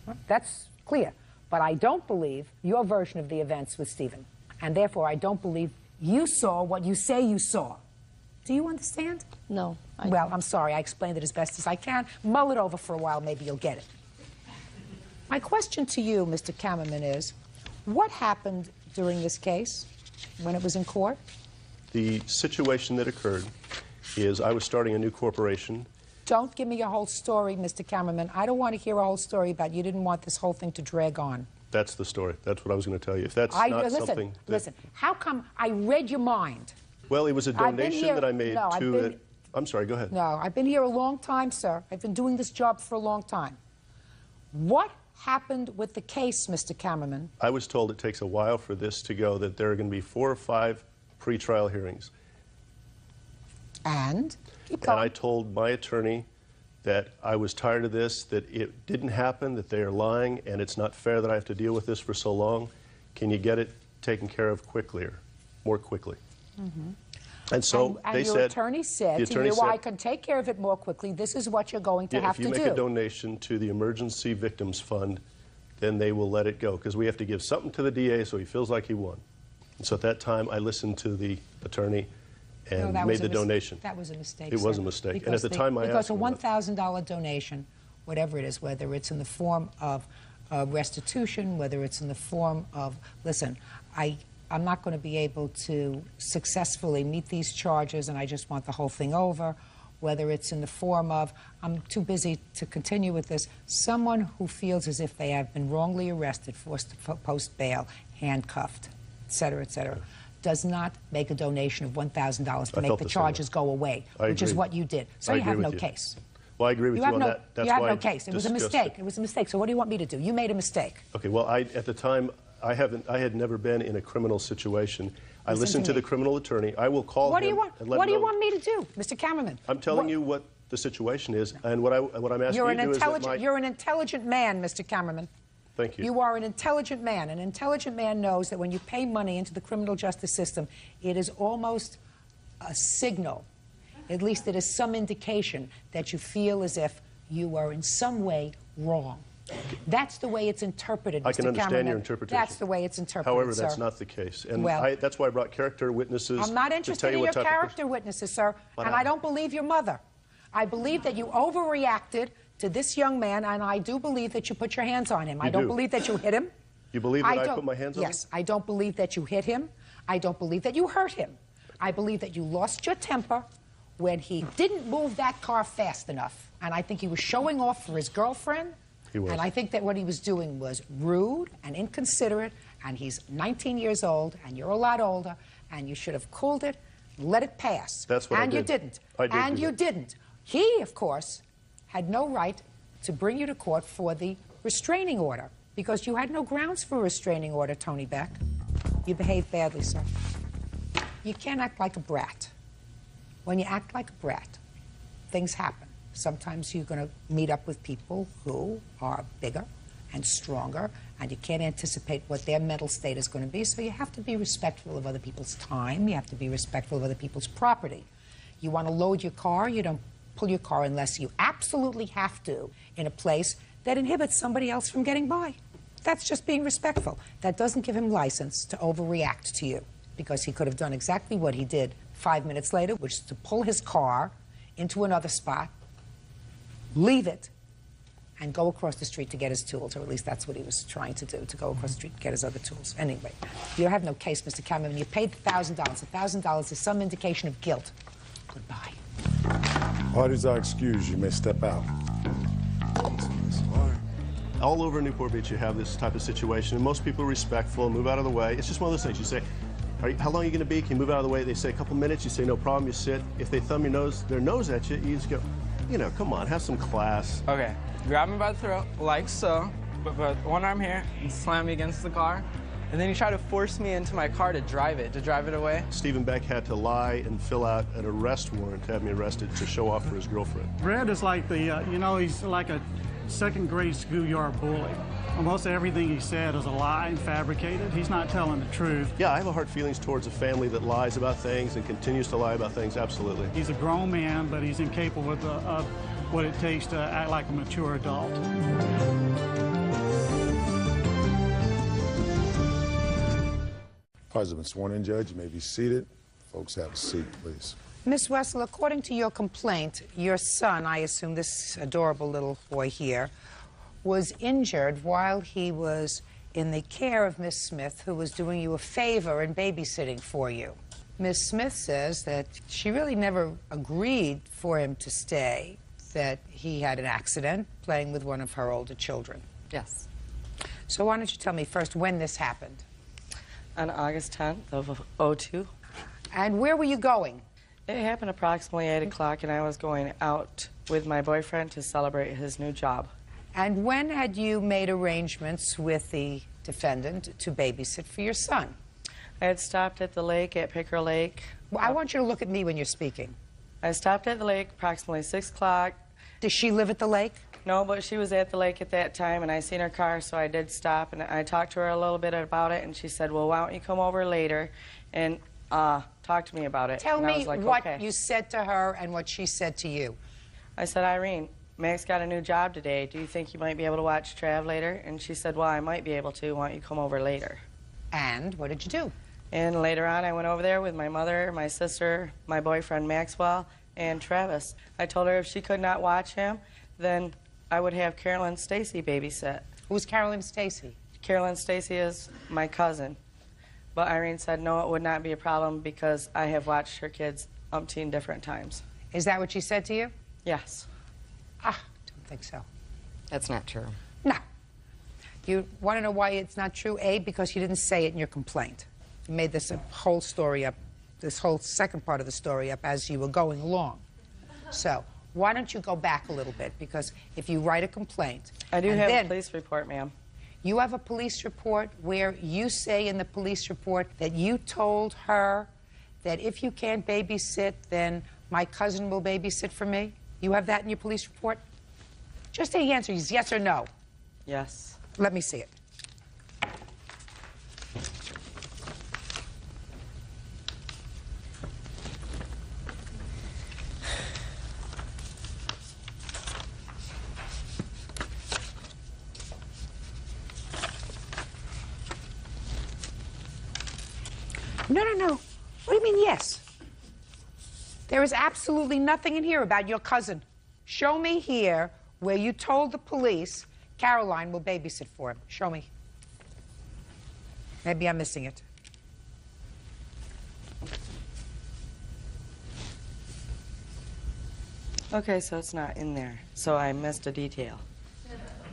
Well, that's clear. But I don't believe your version of the events with Stephen. And therefore, I don't believe you saw what you say you saw. Do you understand? No. Well, I'm sorry. I explained it as best as I can. Mull it over for a while. Maybe you'll get it. My question to you, Mr. Cameraman, is what happened during this case when it was in court? The situation that occurred is I was starting a new corporation. Don't give me your whole story, Mr. Cameraman. I don't want to hear a whole story about you didn't want this whole thing to drag on. That's the story. That's what I was going to tell you. If that's not something... Listen, how come I read your mind? Well, it was a donation that I made to... I'm sorry, go ahead. No, I've been here a long time, sir. I've been doing this job for a long time. What happened with the case, Mr. Cameraman? I was told it takes a while for this to go, that there are going to be 4 or 5 pretrial hearings. And? And I told my attorney that I was tired of this, that it didn't happen, that they are lying, and it's not fair that I have to deal with this for so long. Can you get it taken care of quickly, more quickly? Mm-hmm. And so and they your said... attorney said to you, I can take care of it more quickly. This is what you're going to have to do. If you make a donation to the Emergency Victims Fund, then they will let it go, because we have to give something to the DA so he feels like he won. And so at that time, I listened to the attorney and made the donation. That was a mistake, It sir. was a mistake. Because and at the time, I asked him... Because a $1,000 donation, whatever it is, whether it's in the form of restitution, whether it's in the form of... Listen, I'm not going to be able to successfully meet these charges, and I just want the whole thing over, whether it's in the form of, I'm too busy to continue with this, someone who feels as if they have been wrongly arrested, forced to post bail, handcuffed, et cetera, does not make a donation of $1,000 to make the charges go away, which is what you did. So you have no case. Well, I agree with you on that. You have no case. It was a mistake. It was a mistake. So what do you want me to do? You made a mistake. Okay, well, at the time, I had never been in a criminal situation. I listened to the criminal attorney. I will call him. What do you want? What do you want me to do, Mr. Cameraman? I'm telling you what the situation is, and what I'm asking you to do is that You're an intelligent man, Mr. Cameraman. Thank you. You are an intelligent man. An intelligent man knows that when you pay money into the criminal justice system, it is almost a signal, at least it is some indication that you feel as if you are in some way wrong. That's the way it's interpreted, Mr. I can understand Cameraman. your interpretation. That's the way it's interpreted, However, sir. that's not the case. And well, that's why I brought character witnesses. I'm not interested in your character witnesses, sir. And I don't believe your mother. I believe that you overreacted to this young man, and I do believe that you put your hands on him. I don't believe that you hit him. You believe that I put my hands on him? Yes. I don't believe that you hit him. I don't believe that you hurt him. I believe that you lost your temper when he didn't move that car fast enough. And I think he was showing off for his girlfriend. He was. And I think that what he was doing was rude and inconsiderate, and he's 19 years old, and you're a lot older, and you should have cooled it, let it pass. That's what I did. And you didn't. I did and you didn't. He, of course, had no right to bring you to court for the restraining order because you had no grounds for a restraining order, Tony Beck. You behaved badly, sir. You can't act like a brat. When you act like a brat, things happen. Sometimes you're going to meet up with people who are bigger and stronger, and you can't anticipate what their mental state is going to be, so you have to be respectful of other people's time. You have to be respectful of other people's property. You want to load your car, you don't pull your car unless you absolutely have to in a place that inhibits somebody else from getting by. That's just being respectful. That doesn't give him license to overreact to you, because he could have done exactly what he did 5 minutes later, which is to pull his car into another spot, leave it, and go across the street to get his tools, or at least that's what he was trying to do, to go across the street to get his other tools. Anyway, you have no case, Mr. Cameron. You paid $1,000. $1,000 is some indication of guilt. Goodbye. Parties are excused. You may step out. All over Newport Beach, you have this type of situation, and most people are respectful, move out of the way. It's just one of those things. You say, how long are you going to be? Can you move out of the way? They say a couple minutes. You say, no problem. You sit. If they thumb their nose at you, you just go, you know, come on, have some class. Okay, grab me by the throat, like so, but one arm here, and slam me against the car. And then you try to force me into my car to drive it away. Stephen Beck had to lie and fill out an arrest warrant to have me arrested to show off for his girlfriend. Brett is like the, you know, he's like a second-grade schoolyard bully. Almost everything he said is a lie and fabricated. He's not telling the truth. Yeah, I have hard feelings towards a family that lies about things and continues to lie about things, absolutely. He's a grown man, but he's incapable of what it takes to act like a mature adult. Parties have been sworn in, Judge. You may be seated. Folks, have a seat, please. Miss Wessel, according to your complaint, your son, I assume this adorable little boy here, was injured while he was in the care of Miss Smith, who was doing you a favor and babysitting for you. Miss Smith says that she really never agreed for him to stay, that he had an accident playing with one of her older children. Yes. So why don't you tell me first when this happened? On August 10th of '02. And where were you going? It happened approximately 8 o'clock, and I was going out with my boyfriend to celebrate his new job. And when had you made arrangements with the defendant to babysit for your son? I had stopped at the lake at Picker Lake. Well, I want you to look at me when you're speaking. I stopped at the lake approximately 6 o'clock. Does she live at the lake? No, but she was at the lake at that time, and I seen her car, so I did stop, and I talked to her a little bit about it, and she said, well, why don't you come over later and talk to me about it. Tell and me I was like, what okay. you said to her and what she said to you. I said, Irene, Meg's got a new job today. Do you think you might be able to watch Trav later? And she said, well, I might be able to. Why don't you come over later? And what did you do? And later on, I went over there with my mother, my sister, my boyfriend Maxwell, and Travis. I told her if she could not watch him, then I would have Carolyn Stacy babysit. Who's Carolyn Stacy? Carolyn Stacy is my cousin. But Irene said, no, it would not be a problem because I have watched her kids umpteen different times. Is that what she said to you? Yes. Don't think so. That's not true. No. You want to know why it's not true? A, because you didn't say it in your complaint. You made this whole story up, this whole second part of the story up as you were going along. So why don't you go back a little bit? Because if you write a complaint... I do have a police report, ma'am. You have a police report where you say in the police report that you told her that if you can't babysit, then my cousin will babysit for me? You have that in your police report? Just the answer is yes or no. Yes. Let me see it. No, no, no. What do you mean, yes? There is absolutely nothing in here about your cousin. Show me here where you told the police Caroline will babysit for him. Show me. Maybe I'm missing it. Okay, so it's not in there. So I missed a detail.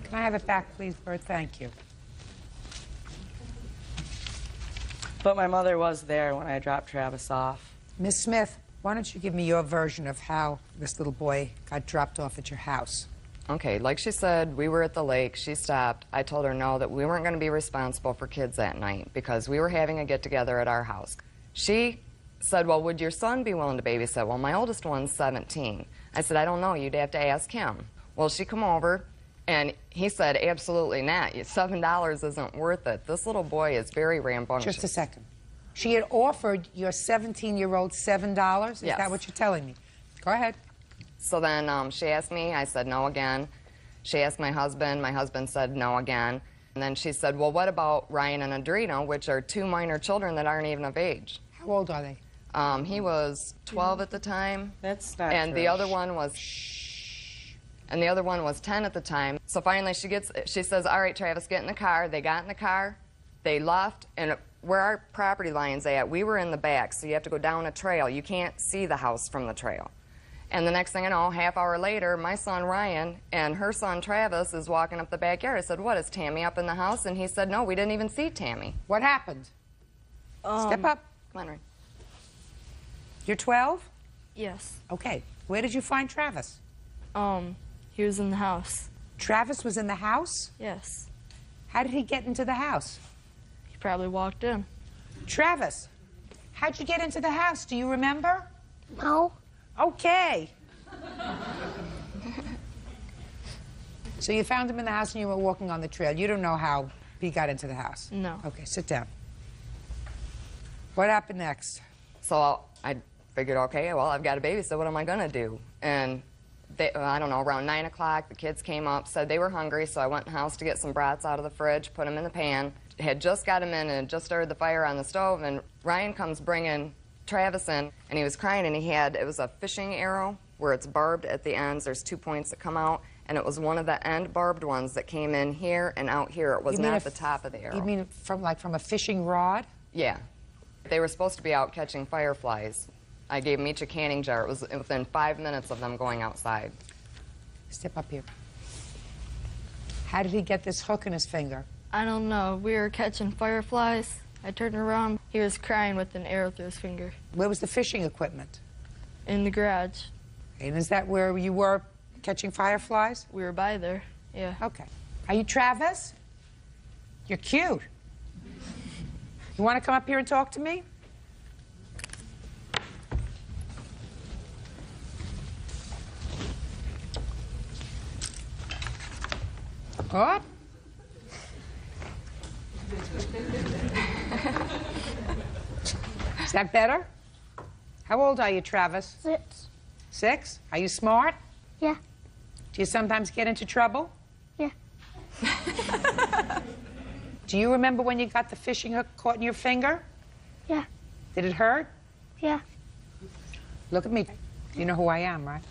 Can I have it back, please, Bert? Thank you. But my mother was there when I dropped Travis off. Miss Smith, why don't you give me your version of how this little boy got dropped off at your house? Okay, like she said, we were at the lake. She stopped. I told her no, that we weren't going to be responsible for kids that night because we were having a get-together at our house. She said, well, would your son be willing to babysit? Well, my oldest one's 17. I said, I don't know. You'd have to ask him. Well, she come over, and he said, absolutely not. $7 isn't worth it. This little boy is very rambunctious. Just a second. She had offered your 17-year-old $7? Is Yes. that what you're telling me? Go ahead. So then she asked me, I said no again. She asked my husband said no again. And then she said, well, what about Ryan and Adrena, which are two minor children that aren't even of age? How old are they? He was 12 at the time. That's not And true. the other one was... And the other one was 10 at the time. So finally she says, all right, Travis, get in the car. They got in the car, they left, and where our property line's at, we were in the back, so you have to go down a trail. You can't see the house from the trail. And the next thing I know, half hour later, my son Ryan and her son Travis is walking up the backyard. I said, what, is Tammy up in the house? And he said, no, we didn't even see Tammy. What happened? Step up. Come on, Ryan. You're 12? Yes. Okay. Where did you find Travis? He was in the house. Travis was in the house? Yes. How did he get into the house? He probably walked in. Travis, how'd you get into the house? Do you remember? No. Okay. So you found him in the house and you were walking on the trail. You don't know how he got into the house? No. Okay, sit down. What happened next? So I figured, okay, well, I've got a baby, so what am I going to do? And I don't know, around 9 o'clock, the kids came up, said they were hungry, so I went in the house to get some brats out of the fridge, put them in the pan. Had just got them in and had just started the fire on the stove, and Ryan comes bringing Travis in, and he was crying, and it was a fishing arrow where it's barbed at the ends. There's 2 points that come out, and it was one of the end barbed ones that came in here and out here. It was not the top of the arrow. You mean from a fishing rod? Yeah. They were supposed to be out catching fireflies. I gave them each a canning jar. It was within 5 minutes of them going outside. Step up here. How did he get this hook in his finger? I don't know. We were catching fireflies. I turned around. He was crying with an arrow through his finger. Where was the fishing equipment? In the garage. And is that where you were catching fireflies? We were by there, yeah. Okay. Are you Travis? You're cute. You want to come up here and talk to me? What? Is that better? How old are you, Travis? 6. 6? Are you smart? Yeah. Do you sometimes get into trouble? Yeah. Do you remember when you got the fishing hook caught in your finger? Yeah. Did it hurt? Yeah. Look at me. You know who I am, right?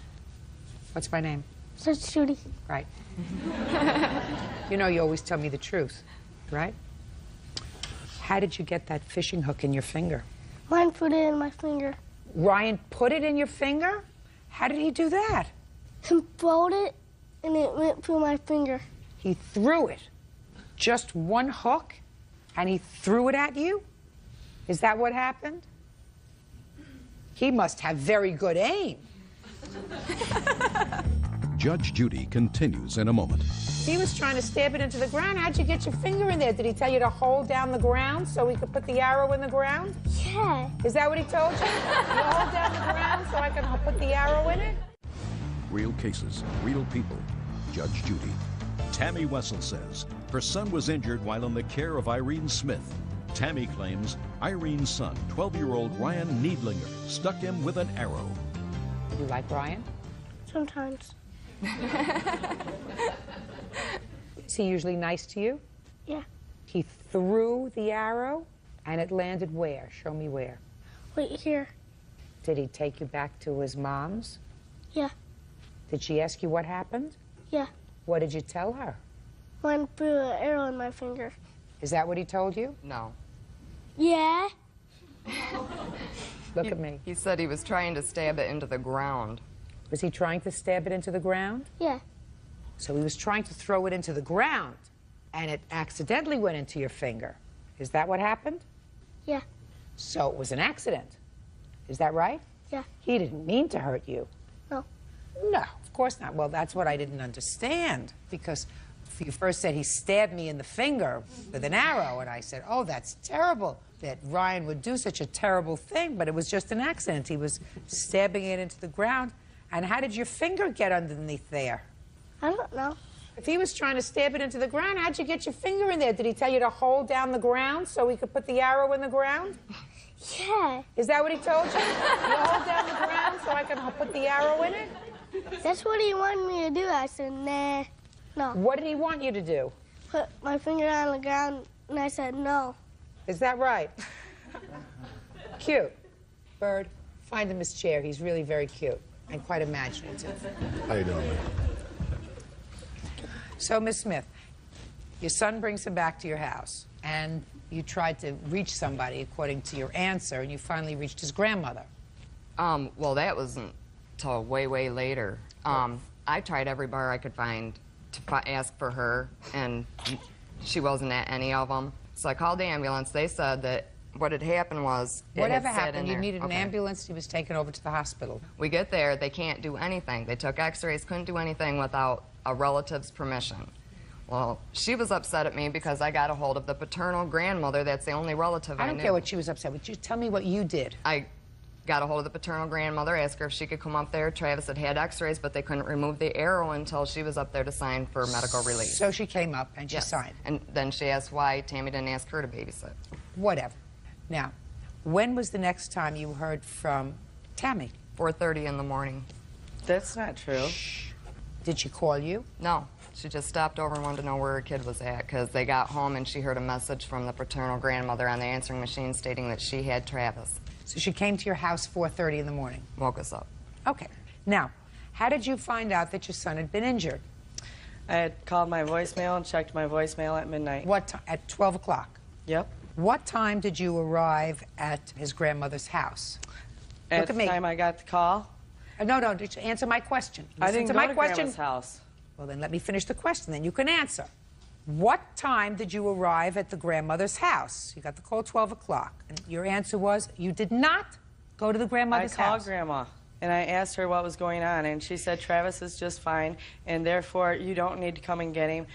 What's my name? Judge Judy. Right. You know you always tell me the truth, right? How did you get that fishing hook in your finger? Ryan put it in my finger. Ryan put it in your finger? How did he do that? He throwed it, and it went through my finger. He threw it. Just one hook, and he threw it at you? Is that what happened? He must have very good aim. Judge Judy continues in a moment. He was trying to stab it into the ground. How'd you get your finger in there? Did he tell you to hold down the ground so he could put the arrow in the ground? Yeah. Is that what he told you? You hold down the ground so I can put the arrow in it? Real cases, real people. Judge Judy. Tammy Wessel says her son was injured while in the care of Irene Smith. Tammy claims Irene's son, 12-year-old Ryan Needlinger, stuck him with an arrow. You like Ryan? Sometimes. Is he usually nice to you? Yeah. He threw the arrow, and it landed where? Show me where. Wait here. Did he take you back to his mom's? Yeah. Did she ask you what happened? Yeah. What did you tell her? Ryan threw an arrow in my finger. Is that what he told you? No. Yeah. Look at me. He said he was trying to stab it into the ground. Was he trying to stab it into the ground? Yeah. So he was trying to throw it into the ground, and it accidentally went into your finger. Is that what happened? Yeah. So it was an accident. Is that right? Yeah. He didn't mean to hurt you. No. No. Of course not. Well, that's what I didn't understand, because you first said he stabbed me in the finger with an arrow, and I said, oh, that's terrible that Ryan would do such a terrible thing, but it was just an accident. He was stabbing it into the ground. And how did your finger get underneath there? I don't know. If he was trying to stab it into the ground, how'd you get your finger in there? Did he tell you to hold down the ground so he could put the arrow in the ground? Yeah. Is that what he told you? You hold down the ground so I can put the arrow in it? That's what he wanted me to do. I said, nah, no. What did he want you to do? Put my finger on the ground, and I said, no. Is that right? Cute. Bird, find him his chair. He's really very cute and quite imaginative. How you doing, man? So, Miss Smith, your son brings him back to your house, and you tried to reach somebody according to your answer, and you finally reached his grandmother. Well, that wasn't till way, way later. I tried every bar I could find to ask for her, and she wasn't at any of them. So I called the ambulance. They said that what had happened was... Whatever happened, you needed an ambulance, he was taken over to the hospital. We get there, they can't do anything. They took x-rays, couldn't do anything without a relative's permission. Well, she was upset at me because I got a hold of the paternal grandmother. That's the only relative I knew. I don't care what she was upset with. You tell me what you did. I got a hold of the paternal grandmother, asked her if she could come up there. Travis had x-rays, but they couldn't remove the arrow until she was up there to sign for medical release. So she came up and she signed. And then she asked why Tammy didn't ask her to babysit. Whatever. Now, when was the next time you heard from Tammy? 4:30 in the morning. That's not true. Shh. Did she call you? No. She just stopped over and wanted to know where her kid was at, because they got home and she heard a message from the paternal grandmother on the answering machine stating that she had Travis. So she came to your house 4:30 in the morning? Woke us up. Okay. Now, how did you find out that your son had been injured? I had called my voicemail and checked my voicemail at midnight. What time? At 12 o'clock? Yep. What time did you arrive at his grandmother's house? At the time I got the call? No, just answer my question. I didn't go to Grandma's house. Well, then let me finish the question, then you can answer. What time did you arrive at the grandmother's house? You got the call 12 o'clock. And your answer was you did not go to the grandmother's house. I called Grandma, and I asked her what was going on, and she said Travis is just fine, and therefore you don't need to come and get him.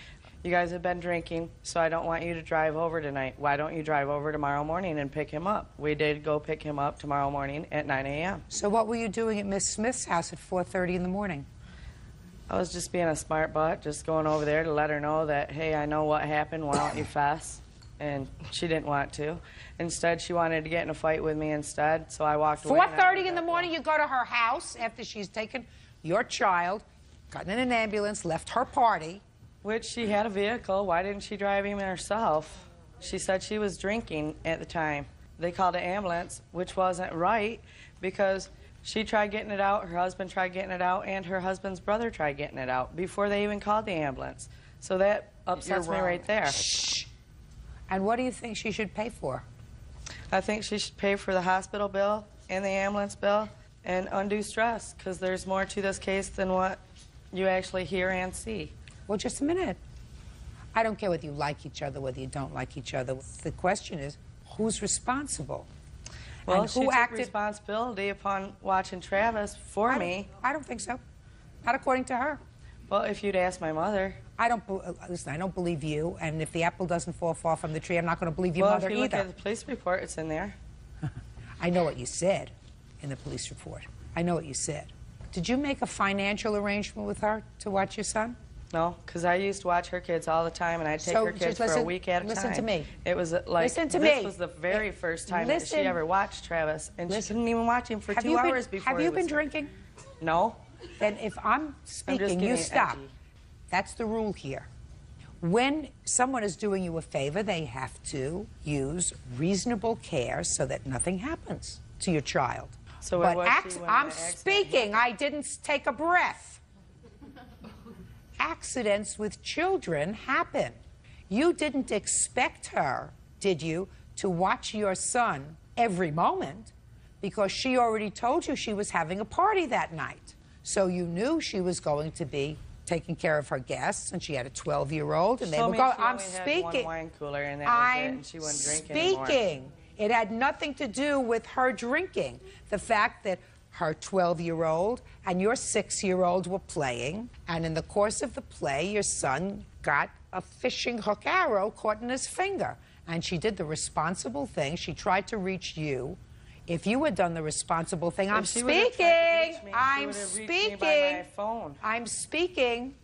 You guys have been drinking, so I don't want you to drive over tonight. Why don't you drive over tomorrow morning and pick him up? We did go pick him up tomorrow morning at 9 a.m. So what were you doing at Miss Smith's house at 4:30 in the morning? I was just being a smart butt, just going over there to let her know that, hey, I know what happened, why don't you fess? And she didn't want to. Instead, she wanted to get in a fight with me instead, so I walked away. 4:30 in the morning, you go to her house after she's taken your child, gotten in an ambulance, left her party. Which she had a vehicle. Why didn't she drive him herself? She said she was drinking at the time. They called an ambulance, which wasn't right, because she tried getting it out, her husband tried getting it out, and her husband's brother tried getting it out before they even called the ambulance. So that upsets me right there. Shh. And what do you think she should pay for? I think she should pay for the hospital bill and the ambulance bill and undue stress, because there's more to this case than what you actually hear and see. Well, just a minute. I don't care whether you like each other, whether you don't like each other. The question is, who's responsible? Well, and she who took acted responsibility upon watching Travis for me. I don't think so. Not according to her. Well, if you'd ask my mother. Listen, I don't believe you, and if the apple doesn't fall far from the tree, I'm not going to believe your Well, mother if you look either. at the police report, it's in there. I know what you said in the police report. I know what you said. Did you make a financial arrangement with her to watch your son? No, because I used to watch her kids all the time, and I'd take her kids for a week at a time. Listen to me. It was like, this was the very first time that she ever watched Travis, and she didn't even watch him for 2 hours before Have you been drinking? No. Then if I'm speaking, you stop. That's the rule here. When someone is doing you a favor, they have to use reasonable care so that nothing happens to your child. So but I'm speaking. I didn't take a breath. Accidents with children happen. You didn't expect her, did you, to watch your son every moment because she already told you she was having a party that night. So you knew she was going to be taking care of her guests, and she had a 12-year-old, and they would go. I'm speaking. One wine cooler, and that was it, and she wouldn't drink anymore. It had nothing to do with her drinking. The fact that her 12-year-old and your 6-year-old were playing, and in the course of the play, your son got a fishing hook arrow caught in his finger. And she did the responsible thing. She tried to reach you. If you had done the responsible thing, I'm speaking. I'm speaking. I'm speaking.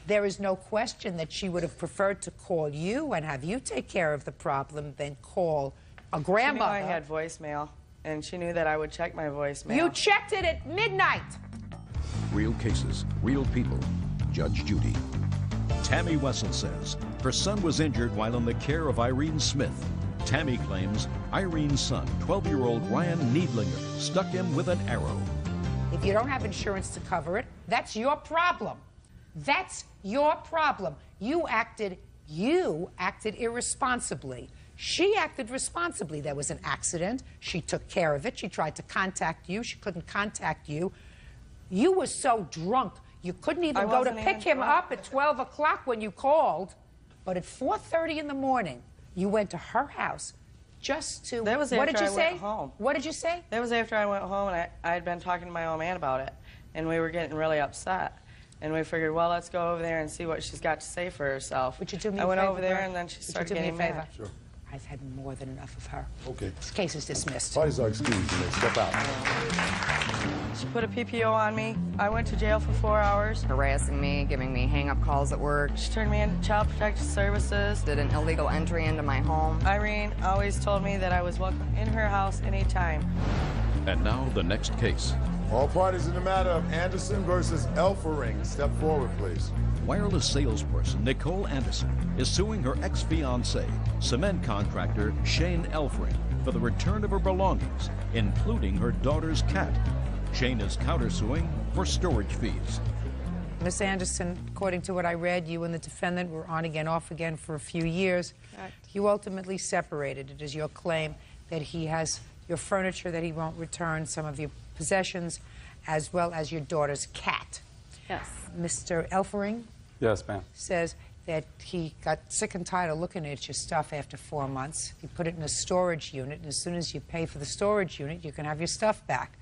There is no question that she would have preferred to call you and have you take care of the problem than call a grandmother. She knew I had voicemail, and she knew that I would check my voicemail. You checked it at midnight. Real cases, real people. Judge Judy. Tammy Wessel says her son was injured while in the care of Irene Smith. Tammy claims Irene's son, 12-year-old Ryan Needlinger, stuck him with an arrow. If you don't have insurance to cover it, that's your problem. That's your problem. You acted irresponsibly. She acted responsibly. There was an accident. She took care of it. She tried to contact you. She couldn't contact you. You were so drunk, you couldn't even go to pick him up at 12 o'clock when you called. But at 4:30 in the morning, you went to her house just to... That was what after did you I say? went home. What did you say? That was after I went home, and I had been talking to my old man about it, and we were getting really upset. And we figured, well, let's go over there and see what she's got to say for herself. Would you do me a I went favor, over there, Bert? and then she Would you started do me getting a favor? mad. Sure. I've had more than enough of her. Okay. This case is dismissed. Parties are excused. You may step out. She put a PPO on me. I went to jail for 4 hours. Harassing me, giving me hang-up calls at work. She turned me into Child Protective Services. Did an illegal entry into my home. Irene always told me that I was welcome in her house anytime. And now the next case. All parties in the matter of Anderson versus Elfering. Step forward, please. Wireless salesperson Nicole Anderson is suing her ex-fiancé, cement contractor Shane Elfring, for the return of her belongings, including her daughter's cat. Shane is countersuing for storage fees. Miss Anderson, according to what I read, you and the defendant were on again, off again for a few years. Correct. You ultimately separated. It is your claim that he has your furniture that he won't return, some of your possessions, as well as your daughter's cat. Yes. Mr. Elfering? Yes, ma'am. Says that he got sick and tired of looking at your stuff after 4 months. He put it in a storage unit, and as soon as you pay for the storage unit, you can have your stuff back.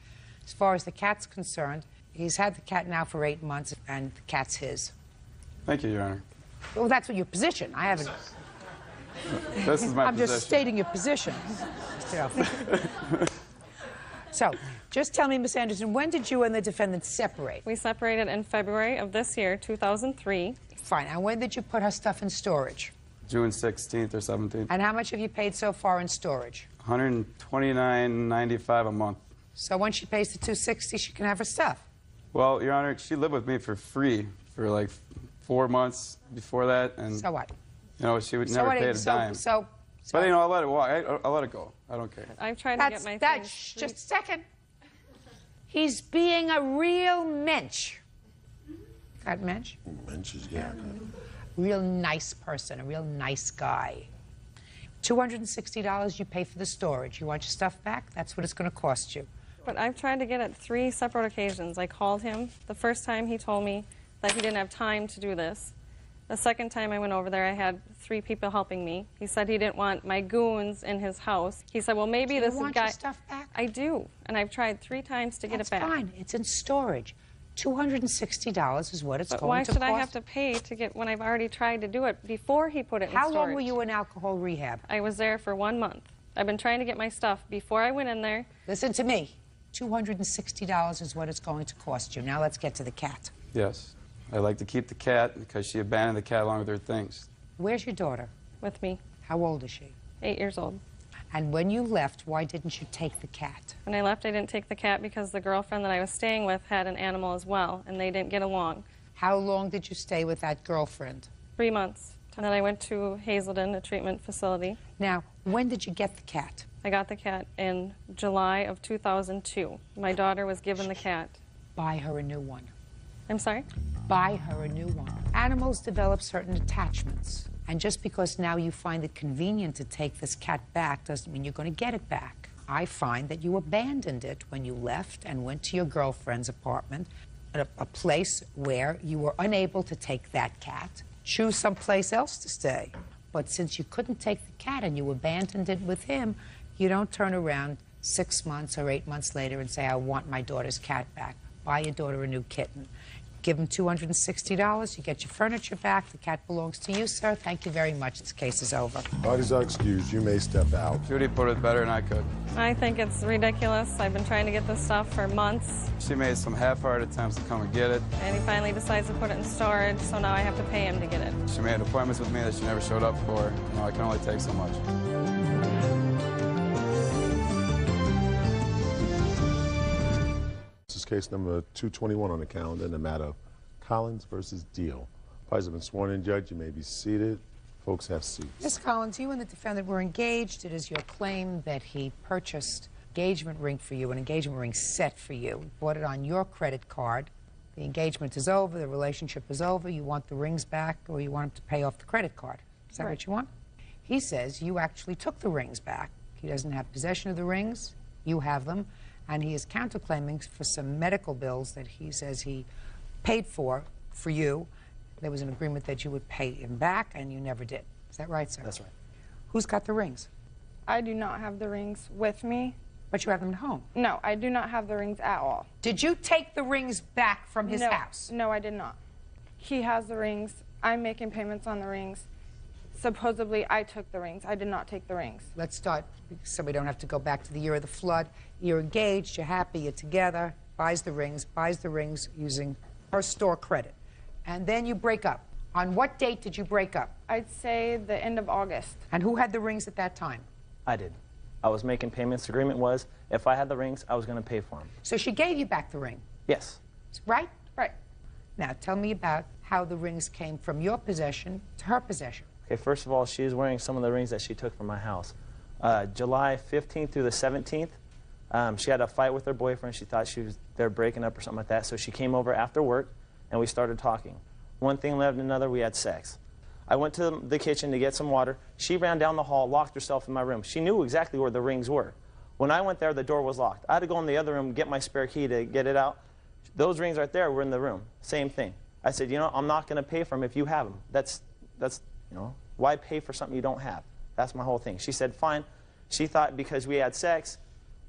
As far as the cat's concerned, he's had the cat now for 8 months, and the cat's his. Thank you, Your Honor. Well, that's what your position. I haven't... This is my I'm position. just stating your position, Mr. Elfring. So, just tell me, Miss Anderson, when did you and the defendant separate? We separated in February of this year, 2003. Fine. And when did you put her stuff in storage? June 16th or 17th. And how much have you paid so far in storage? $129.95 a month. So once she pays the $260, she can have her stuff. Well, Your Honor, she lived with me for free for like 4 months before that, and so what? You know, she would So never what? pay a dime. But you know, I'll let it walk. I'll let it go. I don't care. I'm trying to get my things. Just a second. He's being a real mensch. Got mensch? Mensch, yeah. Real nice person, a real nice guy. $260 you pay for the storage. You want your stuff back? That's what it's going to cost you. But I've tried to get it 3 separate occasions. I called him. The first time he told me that he didn't have time to do this. The second time I went over there, I had 3 people helping me. He said he didn't want my goons in his house. He said, well, maybe this want guy... your stuff back? I do, and I've tried 3 times to get it back. That's fine. It's in storage. $260 is what it's But going why to should cost. I have to pay to get when I've already tried to do it before he put it in storage? How long were you in alcohol rehab? I was there for 1 month. I've been trying to get my stuff before I went in there. Listen to me. $260 is what it's going to cost you. Now let's get to the cat. Yes. I like to keep the cat because she abandoned the cat along with her things. Where's your daughter? With me. How old is she? 8 years old. And when you left, why didn't you take the cat? When I left, I didn't take the cat because the girlfriend that I was staying with had an animal as well, and they didn't get along. How long did you stay with that girlfriend? 3 months. And then I went to Hazelden, a treatment facility. Now, when did you get the cat? I got the cat in July of 2002. My daughter was given the cat. Buy her a new one. I'm sorry? Buy her a new one. Animals develop certain attachments. And just because now you find it convenient to take this cat back doesn't mean you're going to get it back. I find that you abandoned it when you left and went to your girlfriend's apartment, a place where you were unable to take that cat. Choose someplace else to stay. But since you couldn't take the cat and you abandoned it with him, you don't turn around 6 months or 8 months later and say, I want my daughter's cat back. Buy your daughter a new kitten. Give him $260, you get your furniture back, the cat belongs to you, sir. Thank you very much, this case is over. Parties are excused, you may step out. Judy put it better than I could. I think it's ridiculous. I've been trying to get this stuff for months, She made some half-hearted attempts to come and get it. and he finally decides to put it in storage, so now I have to pay him to get it. She made appointments with me that she never showed up for. You know, I can only take so much. This is case number 221 on the calendar in the matter of Collins versus Deal. Parties have been sworn in, Judge. You may be seated. Folks have seats. Ms. Collins, you and the defendant were engaged. It is your claim that he purchased an engagement ring for you, an engagement ring set for you, bought it on your credit card. The engagement is over, the relationship is over, you want the rings back, or you want him to pay off the credit card. Is that Right. what you want? He says you actually took the rings back. He doesn't have possession of the rings, you have them, and he is counterclaiming for some medical bills that he says he paid for you. There was an agreement that you would pay him back, and you never did. Is that right, sir? That's right. Who's got the rings? I do not have the rings with me. But you have them at home. No, I do not have the rings at all. Did you take the rings back from his house? No, I did not. He has the rings. I'm making payments on the rings. Supposedly, I took the rings. I did not take the rings. Let's start so we don't have to go back to the year of the flood. You're engaged, you're happy, you're together, buys the rings using her store credit. And then you break up. On what date did you break up? I'd say the end of August. And who had the rings at that time? I did. I was making payments. The agreement was if I had the rings, I was going to pay for them. So she gave you back the ring, Yes. right? Right. Now tell me about how the rings came from your possession to her possession. Okay, first of all, she was wearing some of the rings that she took from my house. July 15th through the 17th, she had a fight with her boyfriend. She thought they were breaking up or something like that. So she came over after work, and we started talking. One thing led to another, we had sex. I went to the kitchen to get some water. She ran down the hall, locked herself in my room. She knew exactly where the rings were. When I went there, the door was locked. I had to go in the other room, get my spare key to get it out. Those rings right there were in the room. Same thing. I said, you know, I'm not going to pay for them if you have them. That's, you know, why pay for something you don't have? That's my whole thing. She said, fine. She thought because we had sex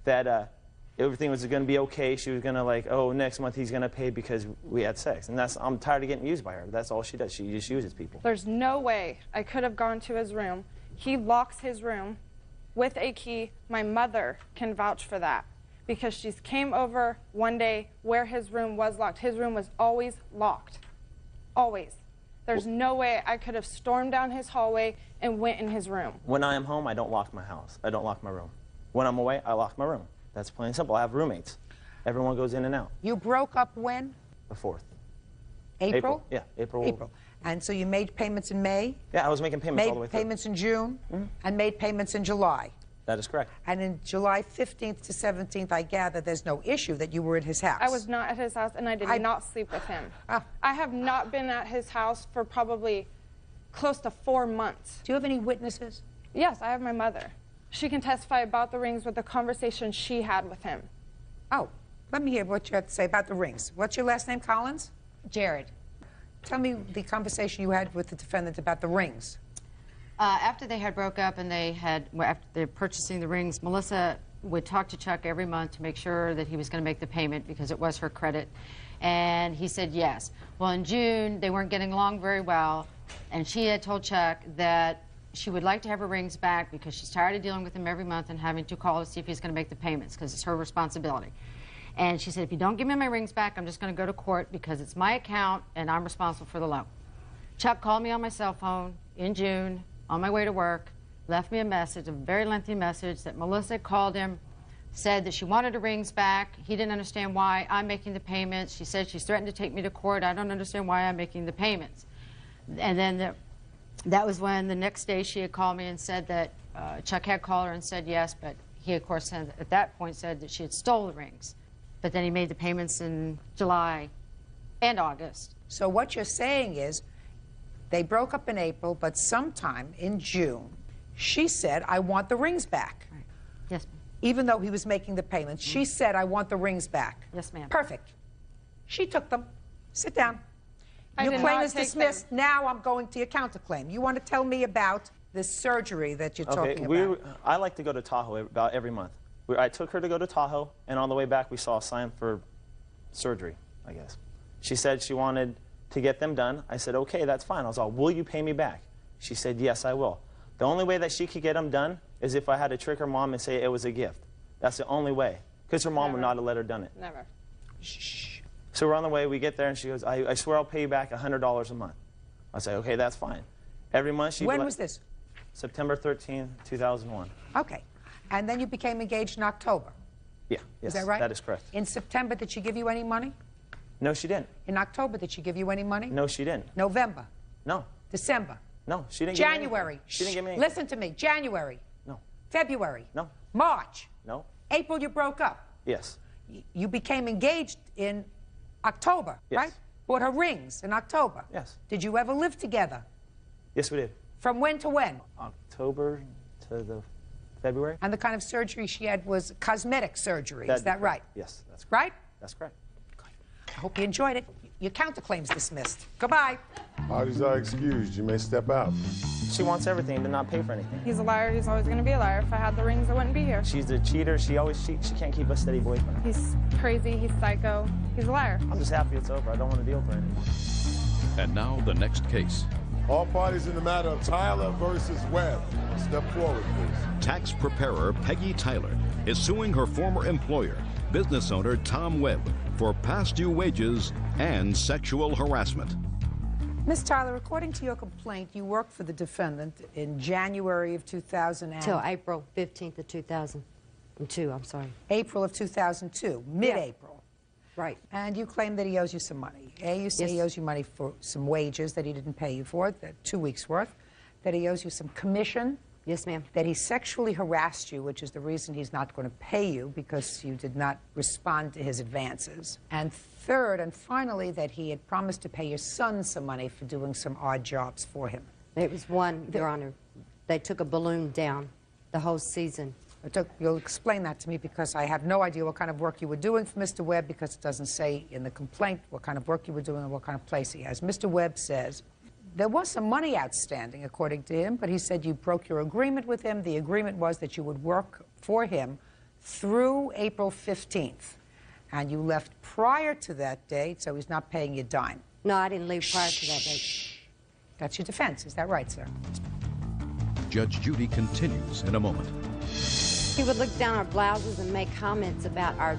that everything was going to be okay. She was going to like, oh, next month he's going to pay because we had sex. And I'm tired of getting used by her. That's all she does. She just uses people. There's no way I could have gone to his room. He locks his room with a key. My mother can vouch for that because she came over one day where his room was locked. His room was always locked. Always. There's no way I could have stormed down his hallway and went in his room. When I am home, I don't lock my house. I don't lock my room. When I'm away, I lock my room. That's plain and simple. I have roommates. Everyone goes in and out. You broke up when? The 4th. April? Yeah, April. April. And so you made payments in May? Yeah, I was making payments all the way Made through. payments in June? And made payments in July? That is correct. And in July 15th to 17th, I gather there's no issue that you were at his house. I was not at his house, and I did not sleep with him. I have not been at his house for probably close to 4 months. Do you have any witnesses? Yes, I have my mother. She can testify about the rings with the conversation she had with him. Oh, let me hear what you have to say about the rings. What's your last name, Collins? Jared. Tell me the conversation you had with the defendant about the rings. After they had broke up and after they're purchasing the rings, Melissa would talk to Chuck every month to make sure that he was going to make the payment because it was her credit. And he said yes. Well, in June, they weren't getting along very well, and she had told Chuck that she would like to have her rings back because she's tired of dealing with him every month and having to call to see if he's going to make the payments because it's her responsibility. And she said, if you don't give me my rings back, I'm just going to go to court because it's my account and I'm responsible for the loan. Chuck called me on my cell phone in June on my way to work, left me a message, a very lengthy message that Melissa called him, said that she wanted her rings back. He didn't understand why I'm making the payments. She said she's threatened to take me to court. I don't understand why I'm making the payments. And then that was when the next day she had called me and said that Chuck had called her and said yes, but he, of course, at that point said that she had stole the rings. But then he made the payments in July and August. So what you're saying is they broke up in April, but sometime in June, she said, I want the rings back. Right. Yes, ma'am. Even though he was making the payments, she said, I want the rings back. Yes, ma'am. Perfect. She took them. Sit down. I Your did claim not is take dismissed. Now I'm going to your counterclaim. You want to tell me about this surgery that you're talking about? I like to go to Tahoe about every month. I took her to go to Tahoe, and on the way back we saw a sign for surgery, I guess. She said she wanted to get them done. I said, okay, that's fine. I was all, will you pay me back? She said, yes, I will. The only way that she could get them done is if I had to trick her mom and say it was a gift. That's the only way, because her mom would not have let her done it. Never. Shh. So we're on the way, we get there, and she goes, I swear I'll pay you back $100 a month. I say, okay, that's fine. Every month she... When was this? September 13, 2001. Okay. And then you became engaged in October. Yeah, yes, Is that right? that is correct. In September, did she give you any money? No, she didn't. In October, did she give you any money? No, she didn't. November? No. December? No, she didn't give me January? anything. She didn't give me anything. Listen to me. January? No. February? No. March? No. April, you broke up? Yes. You became engaged in October, Yes. right? Bought her rings in October? Yes. Did you ever live together? Yes, we did. From when to when? October to the February. And the kind of surgery she had was cosmetic surgery, is that right? Yes, that's correct. Right? That's correct. I hope you enjoyed it. Your counterclaim's dismissed. Goodbye. Parties are excused. You may step out. She wants everything, but not pay for anything. He's a liar. He's always going to be a liar. If I had the rings, I wouldn't be here. She's a cheater. She always cheats. She can't keep a steady boyfriend. He's crazy. He's psycho. He's a liar. I'm just happy it's over. I don't want to deal with her anymore. And now the next case. All parties in the matter of Tyler versus Webb. Step forward, please. Tax preparer Peggy Tyler is suing her former employer, business owner Tom Webb, for past due wages and sexual harassment. Ms. Tyler, according to your complaint, you worked for the defendant in January of 2000 Till April 15th of 2002, I'm sorry. April of 2002, mid-April. Right. And you claim that he owes you some money. You say he owes you money for some wages that he didn't pay you for, that 2 weeks' worth, that he owes you some commission. Yes, ma'am. That he sexually harassed you, which is the reason he's not going to pay you because you did not respond to his advances. And third and finally, that he had promised to pay your son some money for doing some odd jobs for him. It was one, Your Honor. They took a balloon down the whole season. You'll explain that to me because I have no idea what kind of work you were doing for Mr. Webb because it doesn't say in the complaint what kind of work you were doing and what kind of place he has. Mr. Webb says there was some money outstanding, according to him, but he said you broke your agreement with him. The agreement was that you would work for him through April 15th, and you left prior to that date, so he's not paying you a dime. No, I didn't leave prior to that date. That's your defense. Is that right, sir? Judge Judy continues in a moment. He would look down our blouses and make comments about our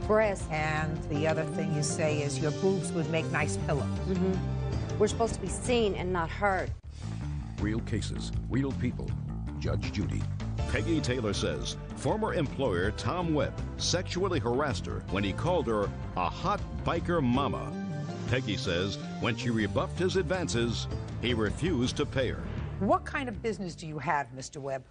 breasts. And the other thing you say is your boobs would make nice pillows. Mm-hmm. We're supposed to be seen and not heard. Real cases, real people. Judge Judy. Peggy Taylor says former employer Tom Webb sexually harassed her when he called her a hot biker mama. Peggy says when she rebuffed his advances, he refused to pay her. What kind of business do you have, Mr. Webb?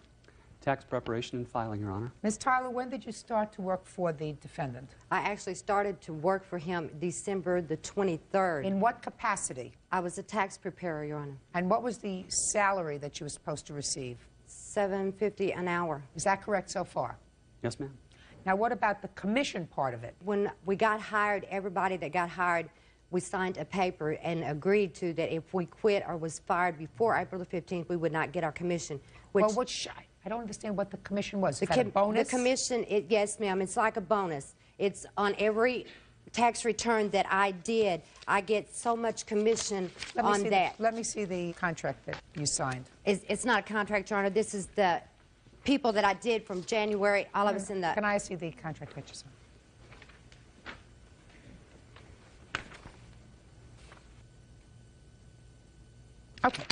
Tax preparation and filing, Your Honor. Ms. Tyler, when did you start to work for the defendant? I actually started to work for him December the 23rd. In what capacity? I was a tax preparer, Your Honor. And what was the salary that you were supposed to receive? $7.50 an hour. Is that correct so far? Yes, ma'am. Now, what about the commission part of it? When we got hired, everybody that got hired, we signed a paper and agreed to that if we quit or was fired before April the 15th, we would not get our commission. Which, well, I don't understand what the commission was. Is that a bonus? The commission, yes, ma'am, it's like a bonus. It's on every tax return that I did. I get so much commission on that. Let me see the contract that you signed. It's not a contract, Your Honor. This is the people that I did from January, all of us in the... Can I see the contract that you signed? Okay.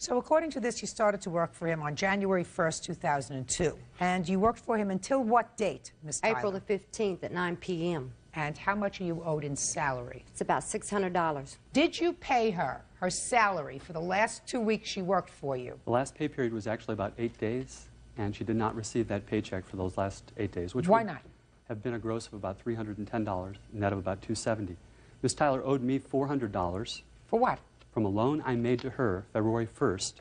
So according to this, you started to work for him on January 1st, 2002. And you worked for him until what date, Ms. Tyler? April the 15th at 9 p.m. And how much are you owed in salary? It's about $600. Did you pay her salary for the last 2 weeks she worked for you? The last pay period was actually about 8 days, and she did not receive that paycheck for those last 8 days, which Why would not? have been a gross of about $310, net of about $270. Ms. Tyler owed me $400. For what? From a loan I made to her February 1st.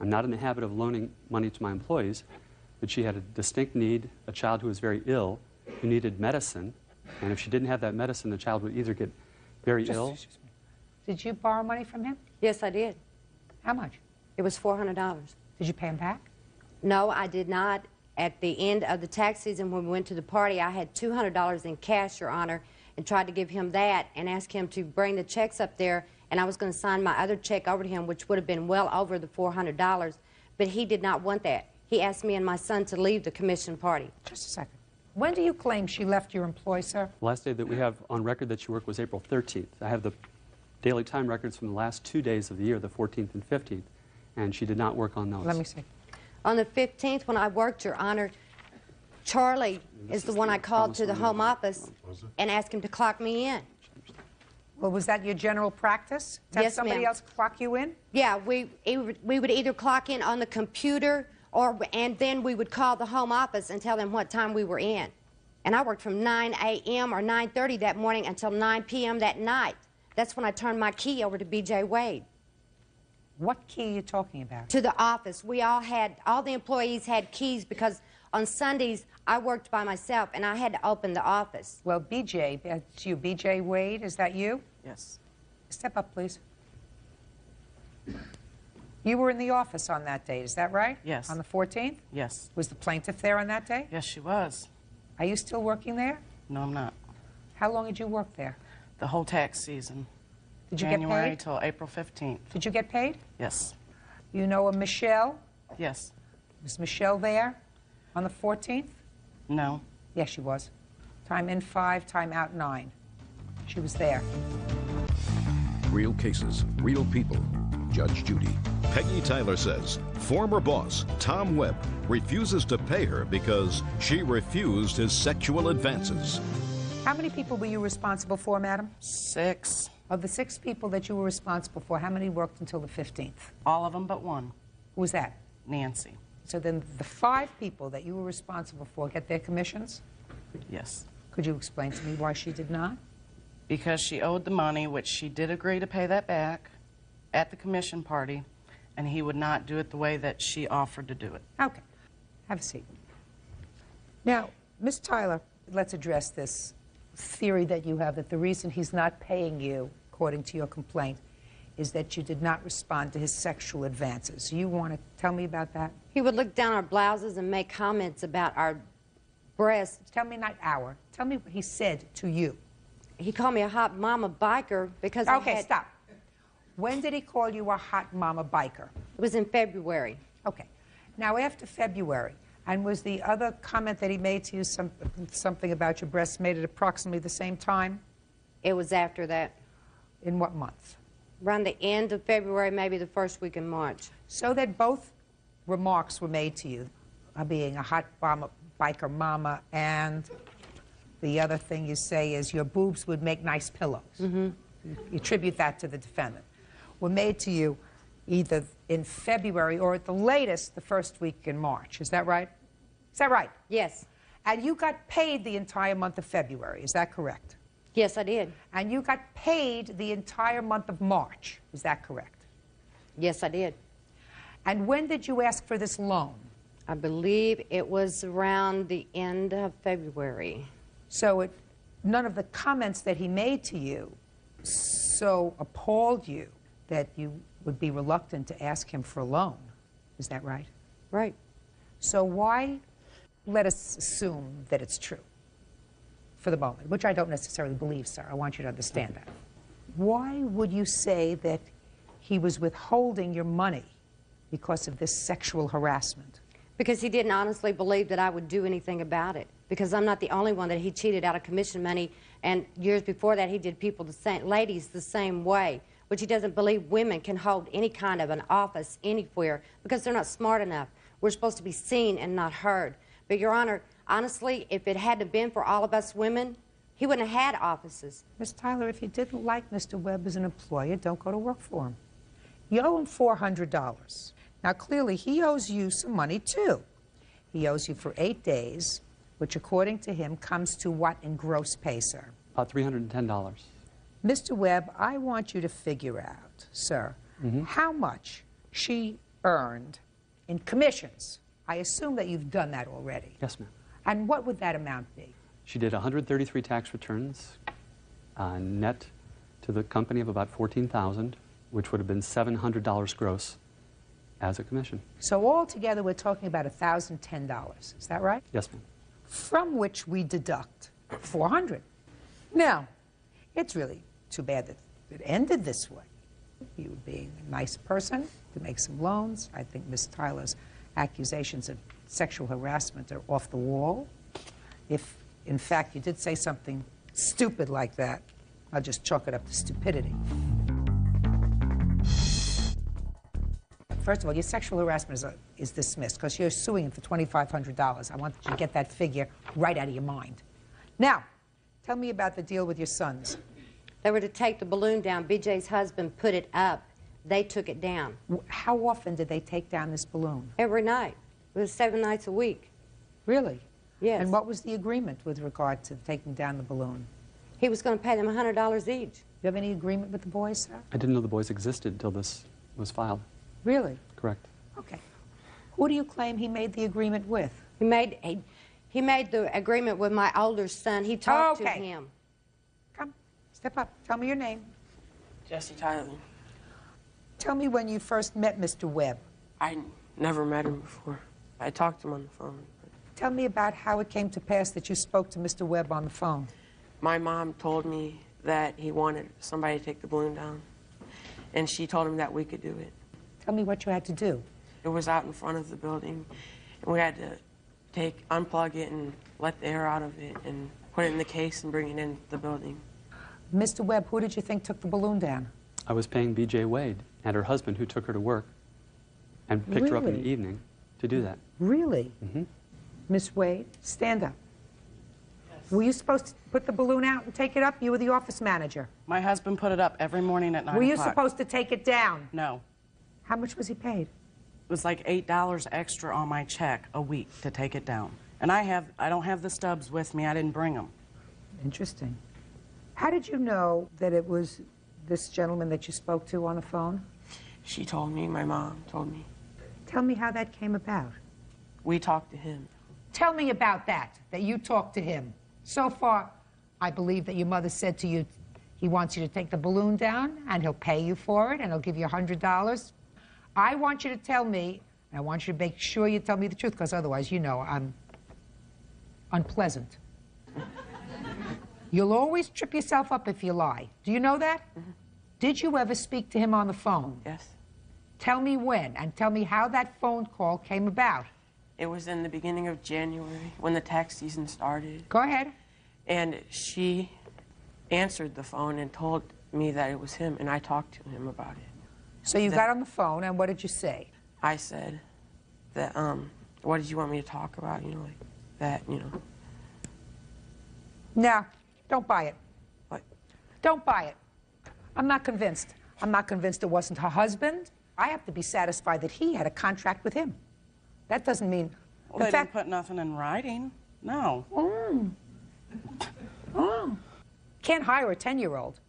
I'm not in the habit of loaning money to my employees, but she had a distinct need, a child who was very ill, who needed medicine, and if she didn't have that medicine, the child would either get very ill. Did you borrow money from him? Yes, I did. How much? It was $400. Did you pay him back? No, I did not. at the end of the tax season when we went to the party, I had $200 in cash, Your Honor, and tried to give him that and ask him to bring the checks up there, and I was going to sign my other check over to him, which would have been well over the $400, but he did not want that. He asked me and my son to leave the commission party. Just a second. When do you claim she left your employ, sir? The last day that we have on record that she worked was April 13th. I have the daily time records from the last 2 days of the year, the 14th and 15th, and she did not work on those. Let me see. On the 15th, when I worked, Your Honor, Charlie is the one I called to the home office and asked him to clock me in. Well, was that your general practice? To have Yes, somebody ma'am. else clock you in? Yeah, we would either clock in on the computer and then we would call the home office and tell them what time we were in. And I worked from 9 a.m. or 9:30 that morning until 9 p.m. that night. That's when I turned my key over to B.J. Wade. What key are you talking about? To the office. All the employees had keys because on Sundays I worked by myself and I had to open the office. Well, B.J., that's you. B.J. Wade, is that you? Yes. Step up, please. You were in the office on that day, is that right? Yes. On the 14th? Yes. Was the plaintiff there on that day? Yes, she was. Are you still working there? No, I'm not. How long did you work there? The whole tax season. Did you get January paid? till April 15th. Did you get paid? Yes. You know a Michelle? Yes. Was Michelle there on the 14th? No. Yes, she was. Time in 5, time out 9. She was there. Real cases, real people. Judge Judy. Peggy Tyler says former boss Tom Webb refuses to pay her because she refused his sexual advances. How many people were you responsible for, madam? 6. Of the 6 people that you were responsible for, how many worked until the 15th? All of them but one. Who was that? Nancy. So then the 5 people that you were responsible for get their commissions? Yes. Could you explain to me why she did not? Because she owed the money, which she did agree to pay that back at the commission party, and he would not do it the way that she offered to do it. Okay. Have a seat. Now, Ms. Tyler, let's address this theory that you have that the reason he's not paying you, according to your complaint, is that you did not respond to his sexual advances. You want to tell me about that? He would look down our blouses and make comments about our breasts. Tell me not our. Tell me what he said to you. He called me a hot mama biker because Okay, stop. When did he call you a hot mama biker? It was in February. Okay. Now, after February, and was the other comment that he made to you something about your breasts made at approximately the same time? It was after that. In what month? Around the end of February, maybe the first week in March. So that both remarks were made to you, being a hot mama, biker mama, and the other thing you say is your boobs would make nice pillows. Mm-hmm. You attribute that to the defendant. Were made to you either in February or at the latest the first week in March. Is that right? Is that right? Yes. And you got paid the entire month of February. Is that correct? Yes, I did. And you got paid the entire month of March. Is that correct? Yes, I did. And when did you ask for this loan? I believe it was around the end of February. So none of the comments that he made to you so appalled you that you would be reluctant to ask him for a loan. Is that right? Right. So why let us assume that it's true for the moment, which I don't necessarily believe, sir. I want you to understand that. Why would you say that he was withholding your money because of this sexual harassment? Because he didn't honestly believe that I would do anything about it. Because I'm not the only one that he cheated out of commission money, and years before that he did ladies the same way, which he doesn't believe women can hold any kind of an office anywhere because they're not smart enough. We're supposed to be seen and not heard. But, Your Honor, honestly, if it hadn't been for all of us women, he wouldn't have had offices. Miss Tyler, if you didn't like Mr. Webb as an employer, don't go to work for him. You owe him $400. Now, clearly, he owes you some money, too. He owes you for 8 days, which, according to him, comes to what in gross pay, sir? About $310. Mr. Webb, I want you to figure out, sir, how much she earned in commissions. I assume that you've done that already. Yes, ma'am. And what would that amount be? She did 133 tax returns, net to the company of about $14,000, which would have been $700 gross. as a commission. So altogether, we're talking about $1,010. Is that right? Yes, ma'am. From which we deduct $400. Now, it's really too bad that it ended this way. You being a nice person to make some loans. I think Ms. Tyler's accusations of sexual harassment are off the wall. If, in fact, you did say something stupid like that, I'll just chalk it up to stupidity. First of all, your sexual harassment is dismissed because you're suing him for $2,500. I want you to get that figure right out of your mind. Now, tell me about the deal with your sons. They were to take the balloon down. BJ's husband put it up. They took it down. How often did they take down this balloon? Every night. It was 7 nights a week. Really? Yes. And what was the agreement with regard to taking down the balloon? He was going to pay them $100 each. Do you have any agreement with the boys, sir? I didn't know the boys existed until this was filed. Really? Correct. Okay. Who do you claim he made the agreement with? He made the agreement with my older son. He talked to him. Come, step up. Tell me your name. Jesse Tyler. Tell me when you first met Mr. Webb. I never met him before. I talked to him on the phone. Tell me about how it came to pass that you spoke to Mr. Webb on the phone. My mom told me that he wanted somebody to take the balloon down, and she told him that we could do it. Tell me what you had to do. It was out in front of the building, and we had to unplug it and let the air out of it and put it in the case and bring it in the building. Mr. Webb, who did you think took the balloon down? I was paying B.J. Wade and her husband, who took her to work and picked her up in the evening to do that. Really? Mm-hmm. Miss Wade, stand up. Yes. Were you supposed to put the balloon out and take it up? You were the office manager. My husband put it up every morning at 9 o'clock. Were you o'clock. supposed to take it down? No. How much was he paid? It was like $8 extra on my check a week to take it down. And I don't have the stubs with me. I didn't bring them. Interesting. How did you know that it was this gentleman that you spoke to on the phone? She told me, my mom told me. Tell me how that came about. We talked to him. Tell me about that you talked to him. So far, I believe that your mother said to you, he wants you to take the balloon down, and he'll pay you for it, and he'll give you $100. I want you to tell me, and I want you to make sure you tell me the truth, because otherwise, you know, I'm unpleasant. You'll always trip yourself up if you lie. Do you know that? Mm-hmm. Did you ever speak to him on the phone? Yes. Tell me when, and tell me how that phone call came about. It was in the beginning of January, when the tax season started. Go ahead. And she answered the phone and told me that it was him, and I talked to him about it. So you got on the phone, and what did you say? I said that, what did you want me to talk about? You know, like that, you know. No, don't buy it. What? Don't buy it. I'm not convinced. I'm not convinced it wasn't her husband. I have to be satisfied that he had a contract with him. That doesn't mean... Well, they didn't put nothing in writing. No. Can't hire a 10-year-old.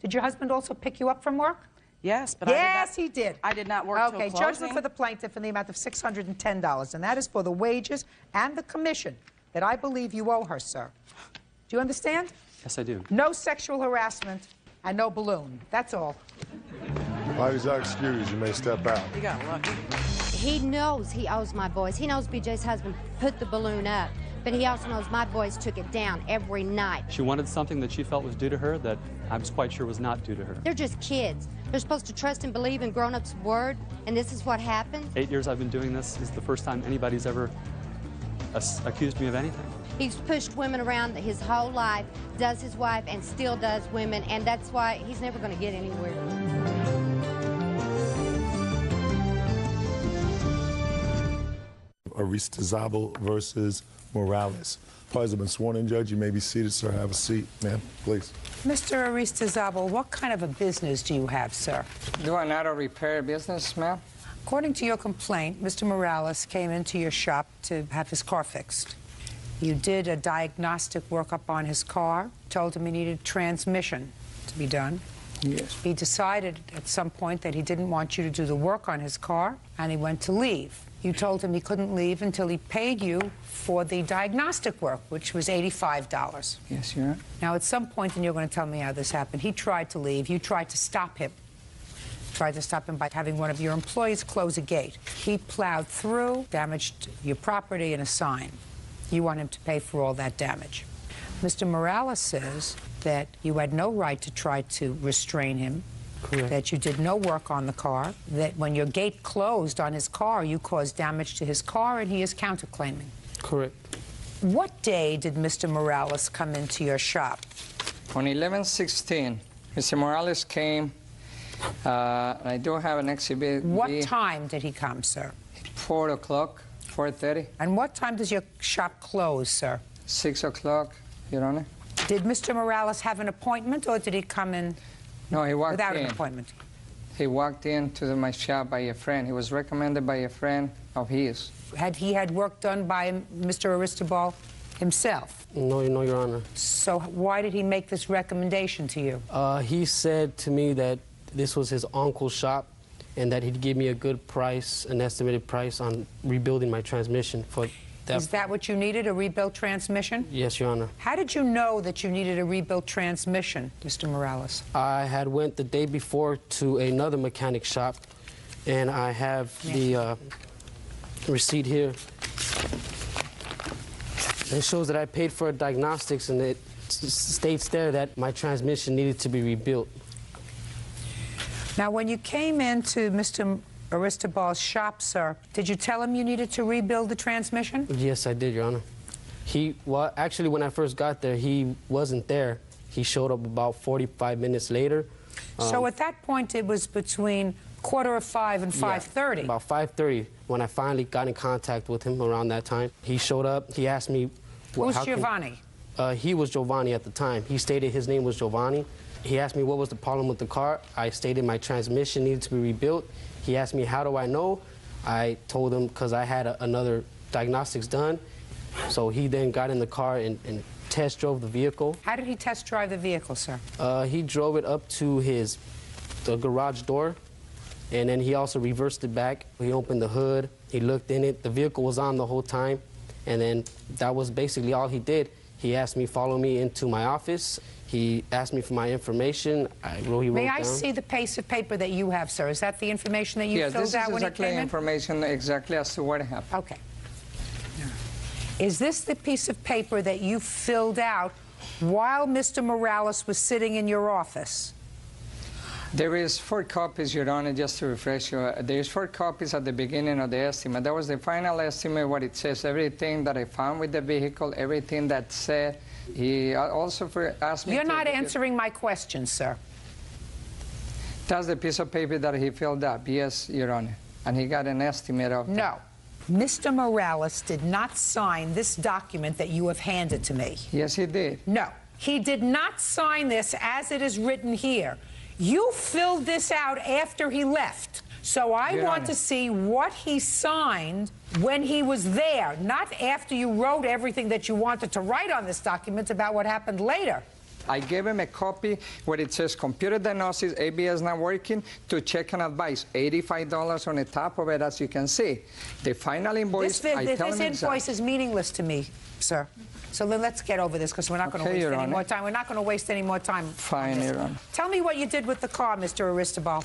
Did your husband also pick you up from work? Yes, but yes, he did. I did not work till Okay, closing. judgment for the plaintiff in the amount of $610, and that is for the wages and the commission that I believe you owe her, sir. Do you understand? Yes, I do. No sexual harassment and no balloon. That's all. Parties are excused. You may step out. You got lucky. He knows he owes my boys. He knows BJ's husband put the balloon up, but he also knows my boys took it down every night. She wanted something that she felt was due to her that I was quite sure was not due to her. They're just kids. They're supposed to trust and believe in grown-ups' word, and this is what happens. 8 years I've been doing this. This is the first time anybody's ever accused me of anything. He's pushed women around his whole life, does his wife, and still does women, and that's why he's never going to get anywhere. Aristizabal versus Morales. Parties have been sworn in, Judge. You may be seated, sir. Have a seat, ma'am, please. Mr. Aristizabal, what kind of a business do you have, sir? Do an auto repair business, ma'am? According to your complaint, Mr. Morales came into your shop to have his car fixed. You did a diagnostic workup on his car, told him he needed transmission to be done. Yes. He decided at some point that he didn't want you to do the work on his car, and he went to leave. You told him he couldn't leave until he paid you for the diagnostic work, which was $85. Yes, Your Honor. Now, at some point, and you're going to tell me how this happened, he tried to leave. You tried to stop him. tried to stop him by having one of your employees close a gate. He plowed through, damaged your property and a sign. You want him to pay for all that damage. Mr. Morales says that you had no right to try to restrain him, that you did no work on the car, that when your gate closed on his car, you caused damage to his car, and he is counterclaiming. Correct. What day did Mr. Morales come into your shop? On 11/16, Mr. Morales came. I do have an exhibit. What time did he come, sir? 4 o'clock, 4:30. And what time does your shop close, sir? 6 o'clock, Your Honor. Did Mr. Morales have an appointment, or did he come in No, he walked without in. an appointment? He walked into my shop by a friend. He was recommended by a friend of his. Had he had work done by Mr. Aristobal himself? No, Your Honor. So why did he make this recommendation to you? He said to me that this was his uncle's shop and that he'd give me a good price, an estimated price on rebuilding my transmission for that. Is that what you needed, a rebuilt transmission? Yes, Your Honor. How did you know that you needed a rebuilt transmission, Mr. Morales? I had went the day before to another mechanic shop, and I have the receipt here. It shows that I paid for diagnostics, and it states there that my transmission needed to be rebuilt. Now, when you came into Mr. Aristobal's shop, sir, did you tell him you needed to rebuild the transmission? Yes, I did, Your Honor. Well, actually, when I first got there, he wasn't there. He showed up about 45 minutes later. So at that point, it was between 4:45 and 5:30. About 5:30, when I finally got in contact with him around that time. He showed up. He asked me... Who's Giovanni? He was Giovanni at the time. He stated his name was Giovanni. He asked me what was the problem with the car. I stated my transmission needed to be rebuilt. He asked me, how do I know? I told him because I had another diagnostics done. So he then got in the car and test drove the vehicle. How did he test drive the vehicle, sir? He drove it up to the garage door, and then he also reversed it back. He opened the hood. He looked in it. The vehicle was on the whole time, and then that was basically all he did. He asked me, follow me into my office. He asked me for my information. May I see the piece of paper that you have, sir? Is that the information that you filled out when you came in? Yes, this is exactly information exactly as to what happened. Okay. Is this the piece of paper that you filled out while Mr. Morales was sitting in your office? There is 4 copies, Your Honor, just to refresh you. There is 4 copies at the beginning of the estimate. That was the final estimate, what it says, everything that I found with the vehicle, everything that said. He also asked me You're not answering my question, sir. That's the piece of paper that he filled up, yes, Your Honor. And he got an estimate of No. Mr. Morales did not sign this document that you have handed to me. Yes, he did. No. He did not sign this as it is written here. You filled this out after he left. So I want to see what he signed when he was there, not after you wrote everything that you wanted to write on this document about what happened later. I gave him a copy where it says computer diagnosis, ABS not working, to check and advise. $85 on the top of it, as you can see. The final invoice, This invoice is meaningless to me, sir. So then let's get over this, because we're not going to waste any more time. We're not going to waste any more time. Fine, Your Honor. Tell me what you did with the car, Mr. Aristobal.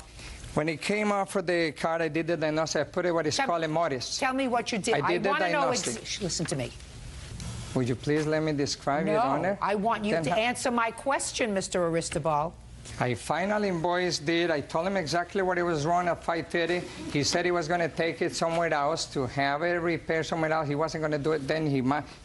When it came off of the car, I did the diagnosis. I put it what is called a modest. Tell me what you did. I did the want to know. diagnostic. Listen to me. Would you please let me describe, Your Honor? No, I want you to answer my question, Mr. Aristobal. I final invoice did. I told him exactly what it was wrong at 5:30. He said he was going to take it somewhere else to have it repaired somewhere else. He wasn't going to do it then.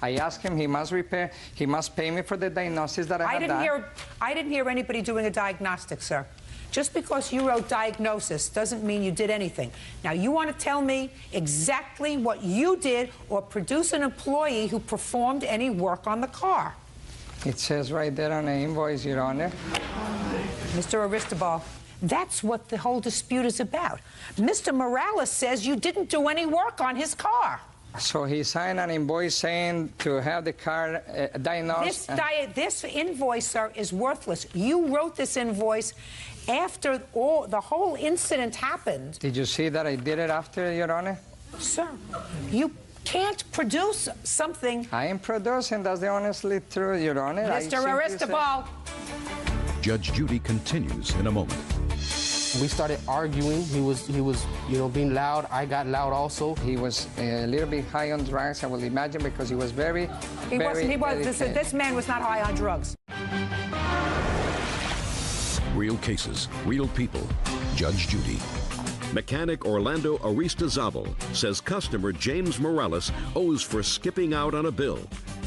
I asked him he must repair. He must pay me for the diagnosis that I had done. I didn't hear anybody doing a diagnostic, sir. Just because you wrote diagnosis doesn't mean you did anything. Now, you want to tell me exactly what you did or produce an employee who performed any work on the car. It says right there on the invoice, Your Honor. Mr. Aristobal, that's what the whole dispute is about. Mr. Morales says you didn't do any work on his car. So he signed an invoice saying to have the car diagnosed. This invoice, sir, is worthless. You wrote this invoice after the whole incident happened. Did you see that I did it after, Your Honor? Sir, you can't produce something. I am producing. That's the honestly true, Your Honor. Mr. Aristobal. Judge Judy continues in a moment. We started arguing. He was, being loud. I got loud also. He was a little bit high on drugs, I will imagine, because he was very, He wasn't. This man was not high on drugs. Real cases, real people. Judge Judy. Mechanic Orlando Aristizabal says customer James Morales owes for skipping out on a bill.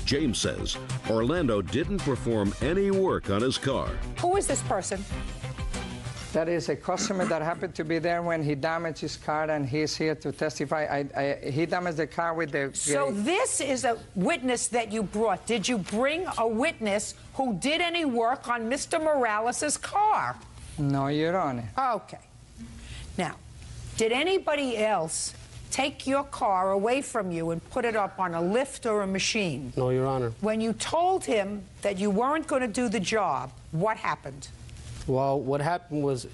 James says Orlando didn't perform any work on his car. Who is this person? That is a customer that happened to be there when he damaged his car, and he's here to testify. He damaged the car with the... So this is a witness that you brought. Did you bring a witness who did any work on Mr. Morales' car? No, Your Honor. Okay. Now, did anybody else take your car away from you and put it up on a lift or a machine? No, Your Honor. When you told him that you weren't going to do the job, what happened? Well, what happened was,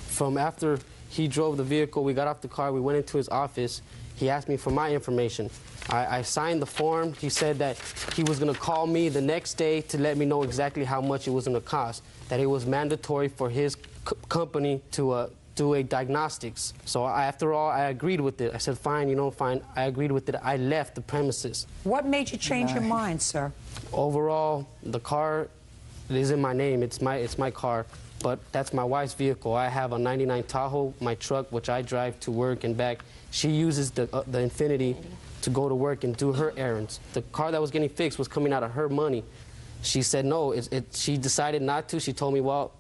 from after he drove the vehicle, we got off the car, we went into his office. He asked me for my information. I signed the form. He said that he was going to call me the next day to let me know exactly how much it was going to cost, that it was mandatory for his company to do a diagnostics. So after all, I agreed with it. I said, fine, fine. I agreed with it. I left the premises. What made you change your mind, sir? Overall, the car is in my name. It's my car, but that's my wife's vehicle. I have a 99 Tahoe, my truck, which I drive to work and back. She uses the Infiniti to go to work and do her errands. The car that was getting fixed was coming out of her money. She said no. She decided not to. She told me, well,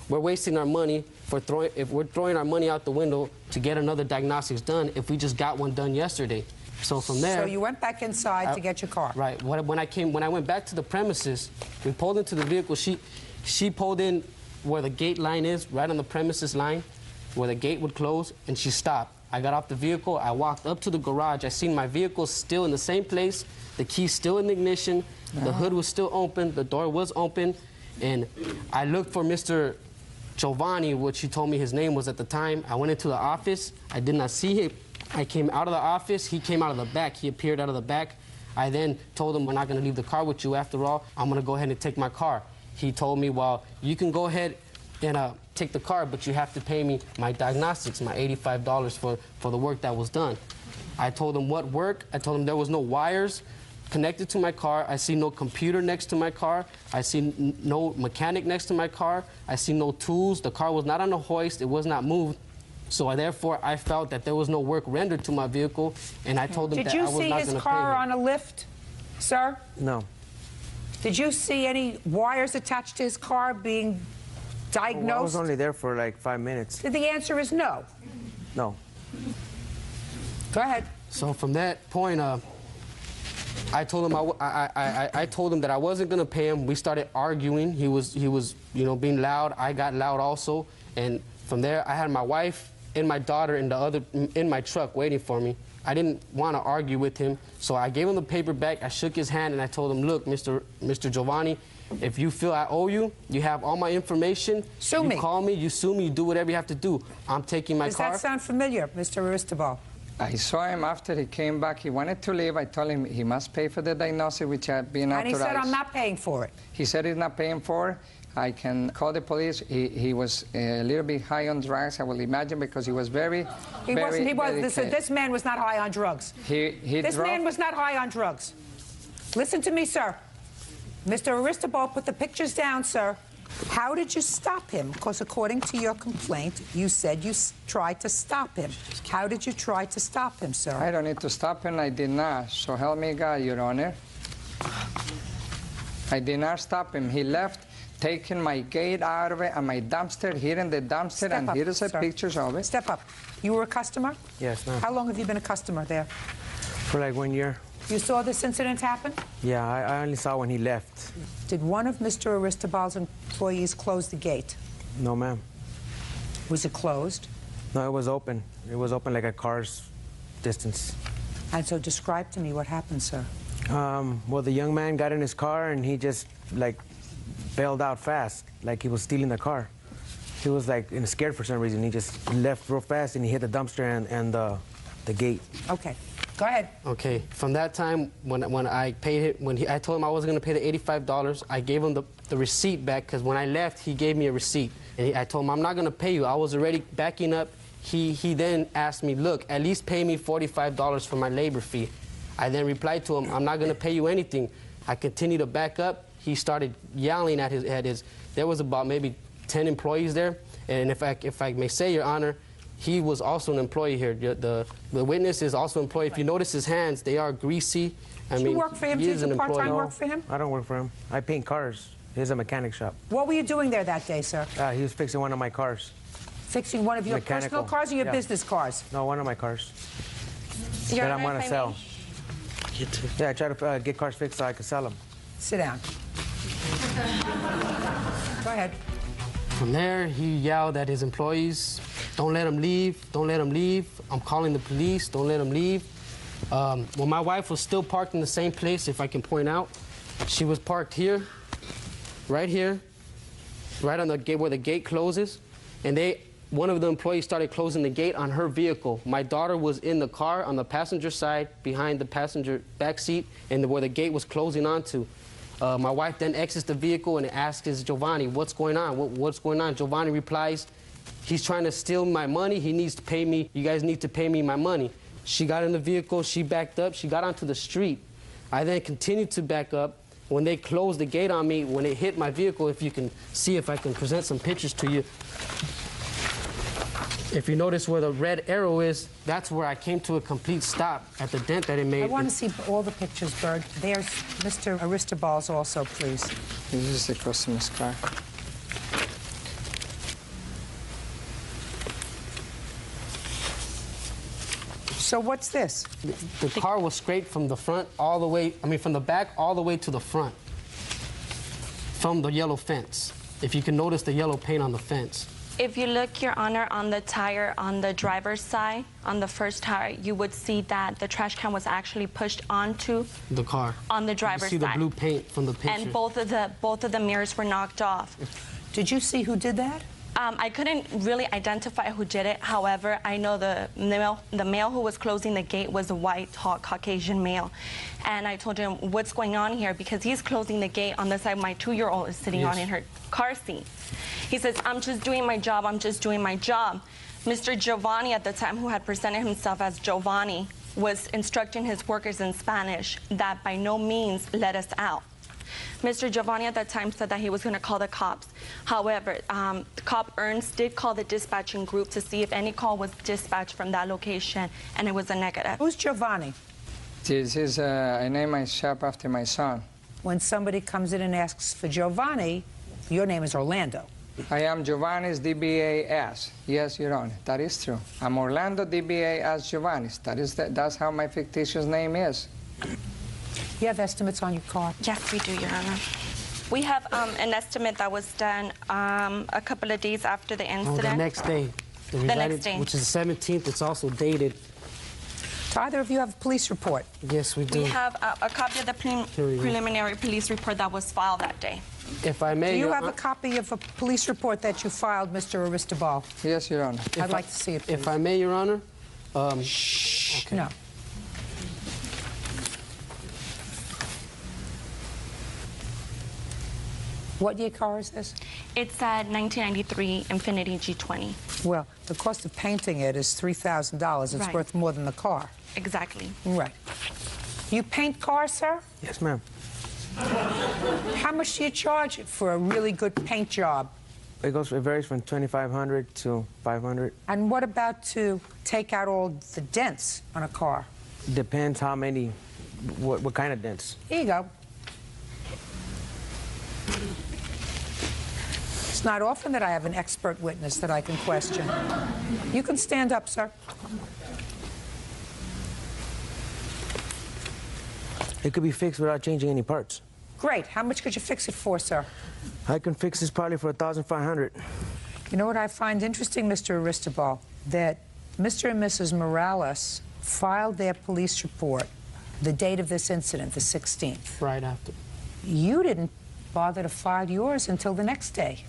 we're wasting our money if we're throwing our money out the window to get another diagnostics done if we just got one done yesterday. So from there... So you went back inside to get your car? Right. When I went back to the premises, we pulled into the vehicle. She pulled in where the gate line is, right on the premises line, where the gate would close, and she stopped. I got off the vehicle. I walked up to the garage. I seen my vehicle still in the same place, the key still in the ignition, the hood was still open, the door was open, and I looked for Mr. Giovanni, which she told me his name was at the time. I went into the office. I did not see him. I came out of the office. He came out of the back. He appeared out of the back. I then told him, we're not going to leave the car with you. After all, I'm going to go ahead and take my car. He told me, well, you can go ahead and take the car, but you have to pay me my diagnostics, my $85 for the work that was done. I told him what work. I told him there was no wires connected to my car. I see no computer next to my car. I see no mechanic next to my car. I see no tools. The car was not on a hoist. It was not moved. So therefore, I felt that there was no work rendered to my vehicle, and I told him that I was not going to pay him. Did you see his car on a lift, sir? No. Did you see any wires attached to his car being diagnosed? Well, I was only there for like 5 minutes. The answer is no. No. Go ahead. So from that point, I told him I told him that I wasn't going to pay him. We started arguing. He was being loud. I got loud also, and from there I had my wife and my daughter in my truck waiting for me. I didn't want to argue with him, so I gave him the paper back. I shook his hand and I told him, look, Mr. Giovanni, if you feel I owe you, you have all my information. Sue me. You call me, you sue me, you do whatever you have to do. I'm taking my car. Does that sound familiar, Mr. Aristobal? I saw him after he came back. He wanted to leave. I told him he must pay for the diagnosis, which had been authorized. And he said, I'm not paying for it. He said he's not paying for it. I can call the police. He was a little bit high on drugs, I will imagine, because he was very, This man was not high on drugs. This man was not high on drugs. Listen to me, sir. Mr. Aristobal, put the pictures down, sir. How did you stop him? Because according to your complaint, you said you tried to stop him. How did you try to stop him, sir? I don't need to stop him. I did not. So help me God, Your Honor. I did not stop him. He left, taking my gate out of it and my dumpster, here in the dumpster, and here is the pictures of it. Step up. You were a customer? Yes, ma'am. How long have you been a customer there? For like 1 year. You saw this incident happen? Yeah, I only saw when he left. Did one of Mr. Aristobal's employees close the gate? No, ma'am. Was it closed? No, it was open. It was open like a car's distance. And so describe to me what happened, sir. Well, the young man got in his car and he just like bailed out fast, like he was stealing the car. He was like scared for some reason. He just left real fast and he hit the dumpster and the gate. Okay. Go ahead. Okay, from that time, when I paid it, I told him I wasn't going to pay the $85, I gave him the receipt back, because when I left, he gave me a receipt. And I told him, I'm not going to pay you. I was already backing up. He then asked me, look, at least pay me $45 for my labor fee. I then replied to him, I'm not going to pay you anything. I continued to back up. He started yelling at his, there was about maybe 10 employees there. And if I may say, Your Honor, he was also an employee here. The witness is also an employee. If you notice his hands, they are greasy. Do you work for him? Do you do part-time work for him? I don't work for him. I paint cars. He's a mechanic shop. What were you doing there that day, sir? He was fixing one of my cars. Fixing one of your personal cars or your business cars? No, one of my cars. Your that Honor, I'm going to sell. Yeah, I try to get cars fixed so I can sell them. Sit down. Go ahead. From there, he yelled at his employees, don't let him leave, don't let him leave. I'm calling the police, don't let him leave. When my wife was still parked in the same place, if I can point out, she was parked here, right on the gate where the gate closes, and one of the employees started closing the gate on her vehicle. My daughter was in the car on the passenger side, behind the passenger back seat, and where the gate was closing onto. My wife then exits the vehicle and asks Giovanni, what's going on? What's going on? Giovanni replies, he's trying to steal my money. He needs to pay me. You guys need to pay me my money. She got in the vehicle. She backed up. She got onto the street. I then continued to back up. When they closed the gate on me, when it hit my vehicle, if you can see, if I can present some pictures to you. If you notice where the red arrow is, that's where I came to a complete stop at the dent that it made. I want to see all the pictures, Bird. There's Mr. Aristobal's also, please. This is the customer's car. So what's this? The car was scraped from the front all the way, from the back all the way to the front from the yellow fence. If you can notice the yellow paint on the fence. If you look, Your Honor, on the tire on the driver's side, on the first tire, you would see that the trash can was actually pushed onto the car. On the driver's side. You see the blue paint from the picture. And both of the mirrors were knocked off. Did you see who did that? I couldn't really identify who did it. However, I know the male who was closing the gate was a white, tall, Caucasian male. And I told him, what's going on here? Because he's closing the gate on the side my 2-year-old is sitting on in her car seat. He says, I'm just doing my job. I'm just doing my job. Mr. Giovanni at the time, who had presented himself as Giovanni, was instructing his workers in Spanish that by no means let us out. Mr. Giovanni at that time said that he was going to call the cops. However, Cop Ernst did call the dispatching group to see if any call was dispatched from that location, and it was a negative. Who's Giovanni? This is, I named my shop after my son. When somebody comes in and asks for Giovanni, your name is Orlando. I am Giovanni's DBA-S. Yes, Your Honor, that is true. I'm Orlando DBA-S Giovanni's. That's how my fictitious name is. You have estimates on your car? Yes, we do, Your Honor. We have an estimate that was done a couple of days after the incident. The next day. The next day. Which is the 17th. It's also dated. Do either of you have a police report? Yes, we do. We have a copy of the preliminary police report that was filed that day. If I may... Do you have a copy of a police report that you filed, Mr. Aristobal? Yes, Your Honor. I'd like to see it, please. If I may, Your Honor. Shh. Okay. No. What year car is this? It's a 1993 Infiniti G20. Well, the cost of painting it is $3,000. It's worth more than the car. Exactly. Right. You paint cars, sir? Yes, ma'am. How much do you charge for a really good paint job? It varies from $2,500 to $500. And what about to take out all the dents on a car? Depends how many, what kind of dents. Here you go. It's not often that I have an expert witness that I can question. You can stand up, sir. It could be fixed without changing any parts. Great. How much could you fix it for, sir? I can fix this probably for $1,500. You know what I find interesting, Mr. Aristobal? That Mr. and Mrs. Morales filed their police report the date of this incident, the 16th. Right after. You didn't bother to file yours until the next day.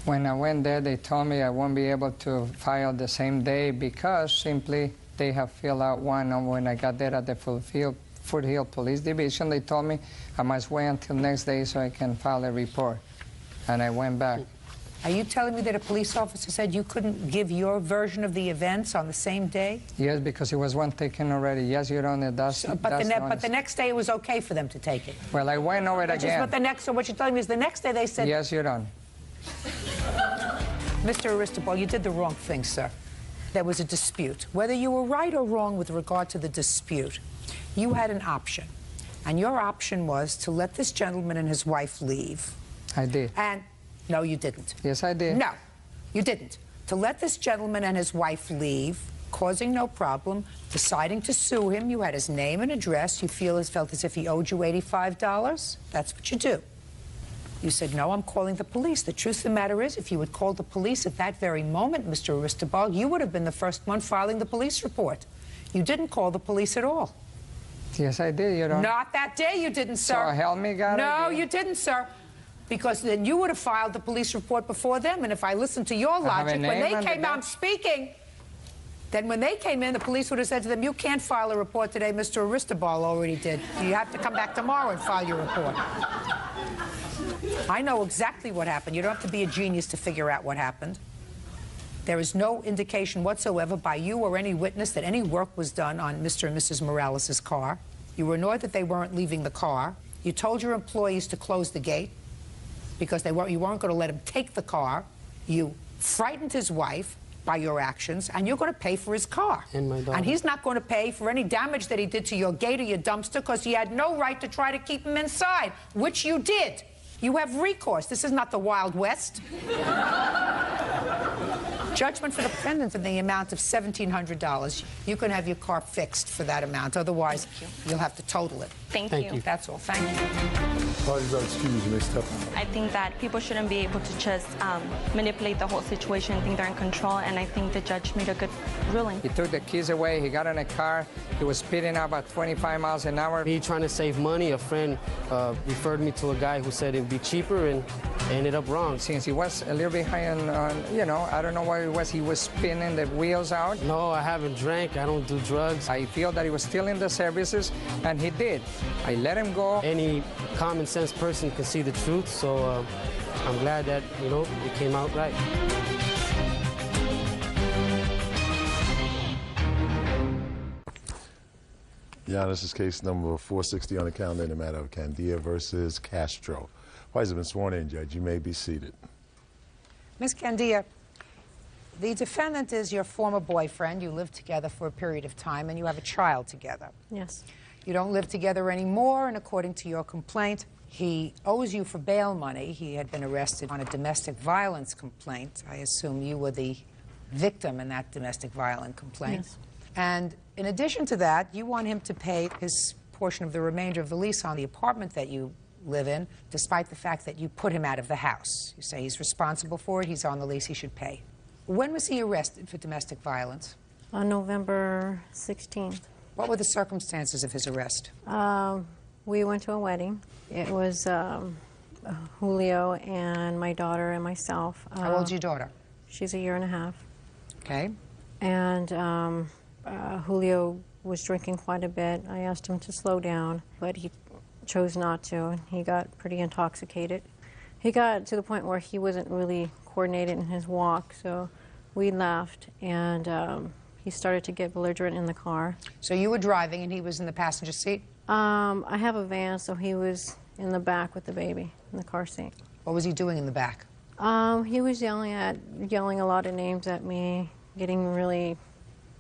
When I went there, they told me I won't be able to file the same day because simply they have filled out one, and when I got there at the Foothill Police Division, they told me I must wait until next day so I can file a report. And I went back. Are you telling me that a police officer said you couldn't give your version of the events on the same day? Yes, because it was one taken already. Yes, Your Honor, that's But the next day it was okay for them to take it. Well, I went over it again. So what you're telling me is the next day they said... Yes, Your Honor. Mr. Aristobal, you did the wrong thing, sir. There was a dispute. Whether you were right or wrong with regard to the dispute, you had an option. And your option was to let this gentleman and his wife leave. I did. And no, you didn't. Yes, I did. No, you didn't. To let this gentleman and his wife leave, causing no problem, deciding to sue him, you had his name and address, you felt as if he owed you $85, that's what you do. You said, no, I'm calling the police. The truth of the matter is, if you had called the police at that very moment, Mr. Aristobal, you would have been the first one filing the police report. You didn't call the police at all. Yes, I did, Your Honor. Not that day you didn't, sir. So help me God. No, you didn't, sir. Because then you would have filed the police report before them, and if I listened to your logic, when they came out speaking, then when they came in, the police would have said to them, you can't file a report today, Mr. Aristobal already did. You have to come back tomorrow and file your report. I know exactly what happened. You don't have to be a genius to figure out what happened. There is no indication whatsoever by you or any witness that any work was done on Mr. and Mrs. Morales' car. You were annoyed that they weren't leaving the car. You told your employees to close the gate because you weren't going to let him take the car. You frightened his wife by your actions, and you're going to pay for his car. And my daughter. And he's not going to pay for any damage that he did to your gate or your dumpster because he had no right to try to keep him inside, which you did. You have recourse. This is not the Wild West. Judgment for the defendant in the amount of $1,700. You can have your car fixed for that amount. Otherwise, you'll have to total it. Thank you. That's all. Thank you. Parties are excused. You may step out. I think that people shouldn't be able to just manipulate the whole situation and think they're in control, and I think the judge made a good ruling. He took the keys away, he got in a car, he was speeding out about 25 miles an hour. Me trying to save money, a friend referred me to a guy who said it would be cheaper, and ended up wrong. Since he was a little bit high on, you know, I don't know what it was, he was spinning the wheels out. No, I haven't drank, I don't do drugs. I feel that he was stealing the services, and he did. I let him go. Any common sense person can see the truth, so I'm glad that, you know, it came out right. Yeah, this is case number 460 on the calendar in the matter of Candia versus Castro. Parties have been sworn in, Judge. You may be seated. Ms. Candia, the defendant is your former boyfriend. You lived together for a period of time, and you have a child together. Yes. You don't live together anymore, and according to your complaint, he owes you for bail money. He had been arrested on a domestic violence complaint. I assume you were the victim in that domestic violence complaint. Yes. And in addition to that, you want him to pay his portion of the remainder of the lease on the apartment that you live in, despite the fact that you put him out of the house. You say he's responsible for it, he's on the lease, he should pay. When was he arrested for domestic violence? On November 16th. What were the circumstances of his arrest? We went to a wedding. It was Julio and my daughter and myself. How old's your daughter? She's 1.5 years. Okay. And Julio was drinking quite a bit. I asked him to slow down, but he chose not to. He got pretty intoxicated. He got to the point where he wasn't really coordinated in his walk, so we left, and he started to get belligerent in the car. So you were driving and he was in the passenger seat? I have a van, so he was in the back with the baby in the car seat. What was he doing in the back? He was yelling a lot of names at me, getting really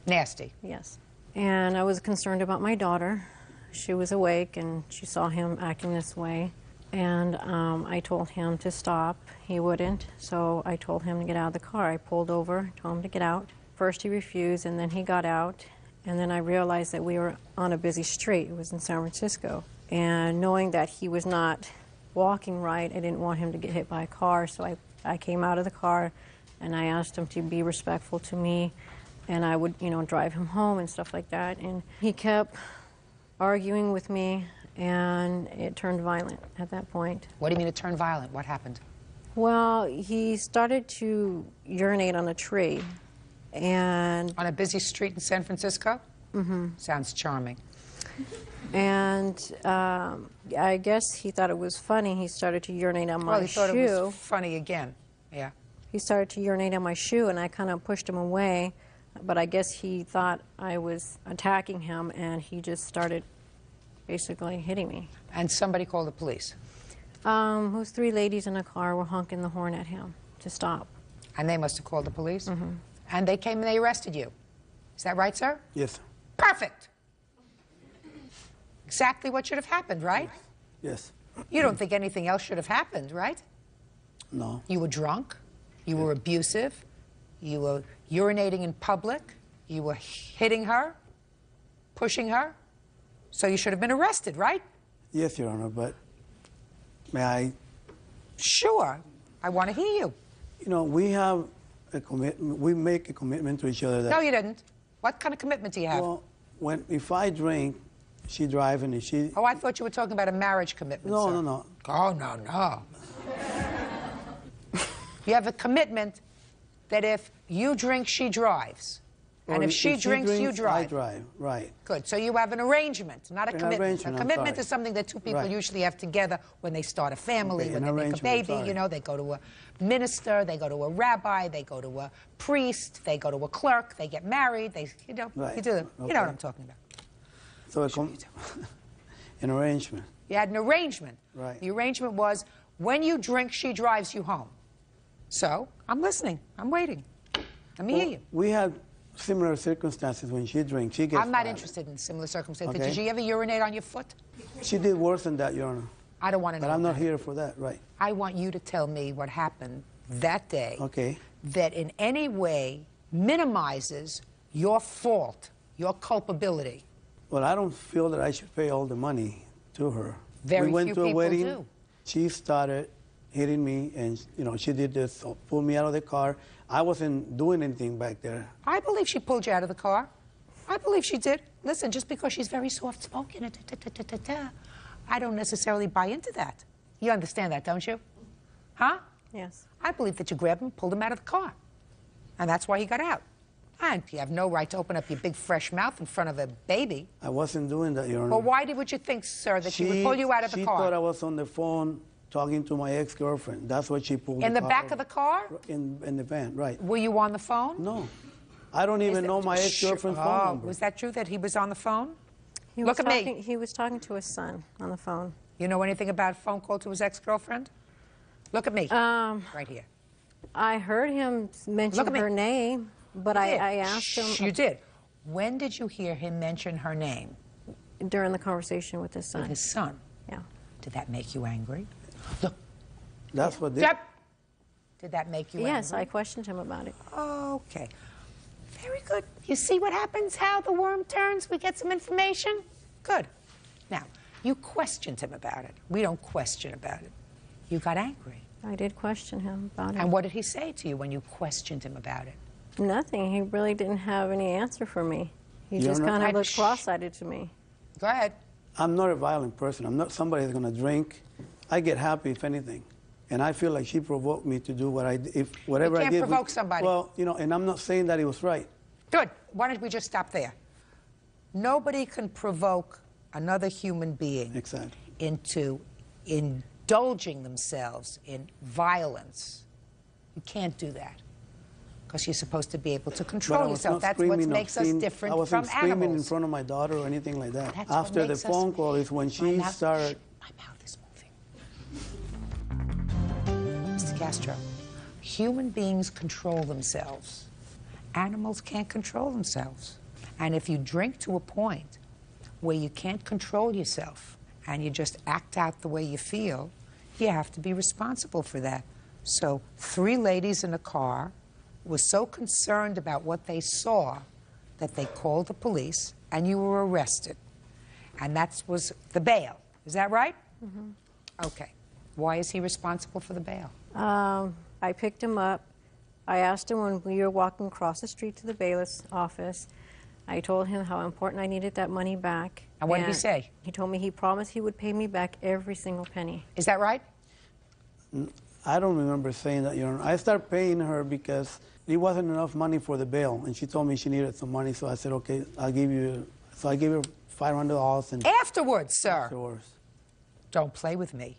nasty. Yes. And I was concerned about my daughter. She was awake and she saw him acting this way. And I told him to stop. He wouldn't, so I told him to get out of the car. I pulled over, told him to get out. First he refused, and then he got out. And then I realized that we were on a busy street. It was in San Francisco. And knowing that he was not walking right, I didn't want him to get hit by a car, so I came out of the car and I asked him to be respectful to me, and I would, drive him home and stuff like that. And he kept arguing with me, and it turned violent at that point. What do you mean it turned violent? What happened? Well, he started to urinate on a tree, On a busy street in San Francisco? Mm-hmm. Sounds charming. And I guess he thought it was funny. He started to urinate on my Well, he shoe. thought it was funny again. Yeah. He started to urinate on my shoe, and I kind of pushed him away. But I guess he thought I was attacking him, and he just started basically hitting me. And somebody called the police? It was 3 ladies in a car were honking the horn at him to stop. And they must have called the police? Mm-hmm. And they came and they arrested you. Is that right, sir? Yes. Perfect! Exactly what should have happened, right? Yes. You don't think anything else should have happened, right? No. You were drunk. You were abusive. You were urinating in public. You were hitting her, pushing her. So you should have been arrested, right? Yes, Your Honor, but may I? Sure. I want to hear you. You know, we have a commitment. We make a commitment to each other. That, No, you didn't. What kind of commitment do you have? Well, if I drink, she driving and she... Oh, I thought you were talking about a marriage commitment, No, sir. no, no. Oh, no, no. You have a commitment that if you drink, she drives. And Or if she drinks, you drive. I drive, right. Good. So you have an arrangement, not a An commitment. arrangement, A I'm commitment sorry. is something that two people Right. usually have together when they start a family, Okay, when an they make a arrangement, I'm baby. sorry. You know, they go to a minister, they go to a rabbi, they go to a priest, they go to a clerk, they get married. They, you know, Right. you do. You Okay. know what I'm talking about. So an arrangement. You had an arrangement. Right. The arrangement was when you drink, she drives you home. So I'm listening. I'm waiting. Let me hear you. We had similar circumstances when she drinks. She gets I'm not violent. interested in similar circumstances. Okay. Did she ever urinate on your foot? She did worse than that, Your Honor. I don't want to know. But I'm not about it. here for that, right? I want you to tell me what happened that day Okay. that in any way minimizes your fault, your culpability. Well, I don't feel that I should pay all the money to her. Very we went few to a people wedding. do. She started hitting me, and you know she did this, pulled me out of the car. I wasn't doing anything back there. I believe she pulled you out of the car. I believe she did. Listen, just because she's very soft-spoken, I don't necessarily buy into that. You understand that, don't you? Huh? Yes. I believe that you grabbed him, pulled him out of the car. And that's why he got out. And you have no right to open up your big, fresh mouth in front of a baby. I wasn't doing that, Your Honor. Well, why would you think, sir, that she would pull you out of the She car? thought I was on the phone talking to my ex-girlfriend. That's what she pulled In the car back over. of the car? In the van, right. Were you on the phone? No. I don't even know my ex-girlfriend's phone number. Was that true that he was on the phone? He Look was at talking, me. He was talking to his son on the phone. You know anything about a phone call to his ex-girlfriend? Look at me. Right here. I heard him mention Look at me. her name, but You did. I asked him You did. When did you hear him mention her name? during the conversation with his son. With his son? Yeah. Did that make you angry? That's what they... Yep. Did that make you Yes, angry? I questioned him about it. Okay. Very good. You see what happens, how the worm turns? We get some information? Good. Now, you questioned him about it. We don't question about it. You got angry. I did question him about it. And what did he say to you when you questioned him about it? Nothing. He really didn't have any answer for me. He You're just not- kind I- of looked cross-eyed to me. Go ahead. I'm not a violent person. I'm not somebody that's going to drink. I get happy, if anything. And I feel like she provoked me to do what I did. Whatever You can't I did. provoke somebody. Well, you know, and I'm not saying that it was right. Good. Why don't we just stop there? Nobody can provoke another human being into indulging themselves in violence. You can't do that because you're supposed to be able to But I control was yourself. not That's what screaming makes us obscene- different I wasn't from screaming in animals. front of my daughter or anything like that. That's what After the makes us- phone call is when she mouth- started. My mouth is moving. Mr. Castro, human beings control themselves. Animals can't control themselves. And if you drink to a point where you can't control yourself and you just act out the way you feel, you have to be responsible for that. So 3 ladies in a car were so concerned about what they saw that they called the police and you were arrested. And that was the bail. Is that right? Mm-hmm. Okay. Why is he responsible for the bail? I picked him up. I asked him when we were walking across the street to the bailiff's office. I told him how important I needed that money back. And what did he say? He told me he promised he would pay me back every single penny. Is that right? I don't remember saying that, Your Honor. I started paying her because it wasn't enough money for the bail, and she told me she needed some money, so I said, okay, I'll give you. So I gave her $500. And Afterwards, sir. Afterwards. Don't play with me.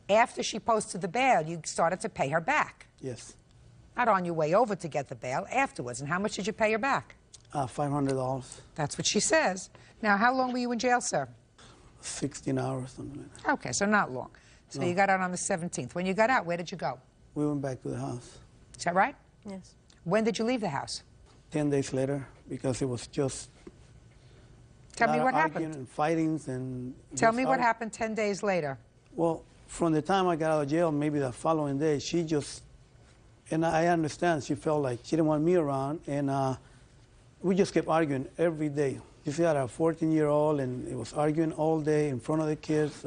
After she posted the bail, you started to pay her back. Yes. Not on your way over to get the bail, afterwards. And how much did you pay her back? $500. That's what she says. Now, how long were you in jail, sir? 16 hours, something like that. Okay, so not long. So No. you got out on the 17th. When you got out, where did you go? We went back to the house. Is that right? Yes. When did you leave the house? 10 days later, because it was just Tell me lot of what arguing happened. and fightings and Tell just me what happened 10 days later. Well, from the time I got out of jail, maybe the following day, she just, and I understand, she felt like she didn't want me around, and we just kept arguing every day. You see, I had a 14-year-old, and it was arguing all day in front of the kids,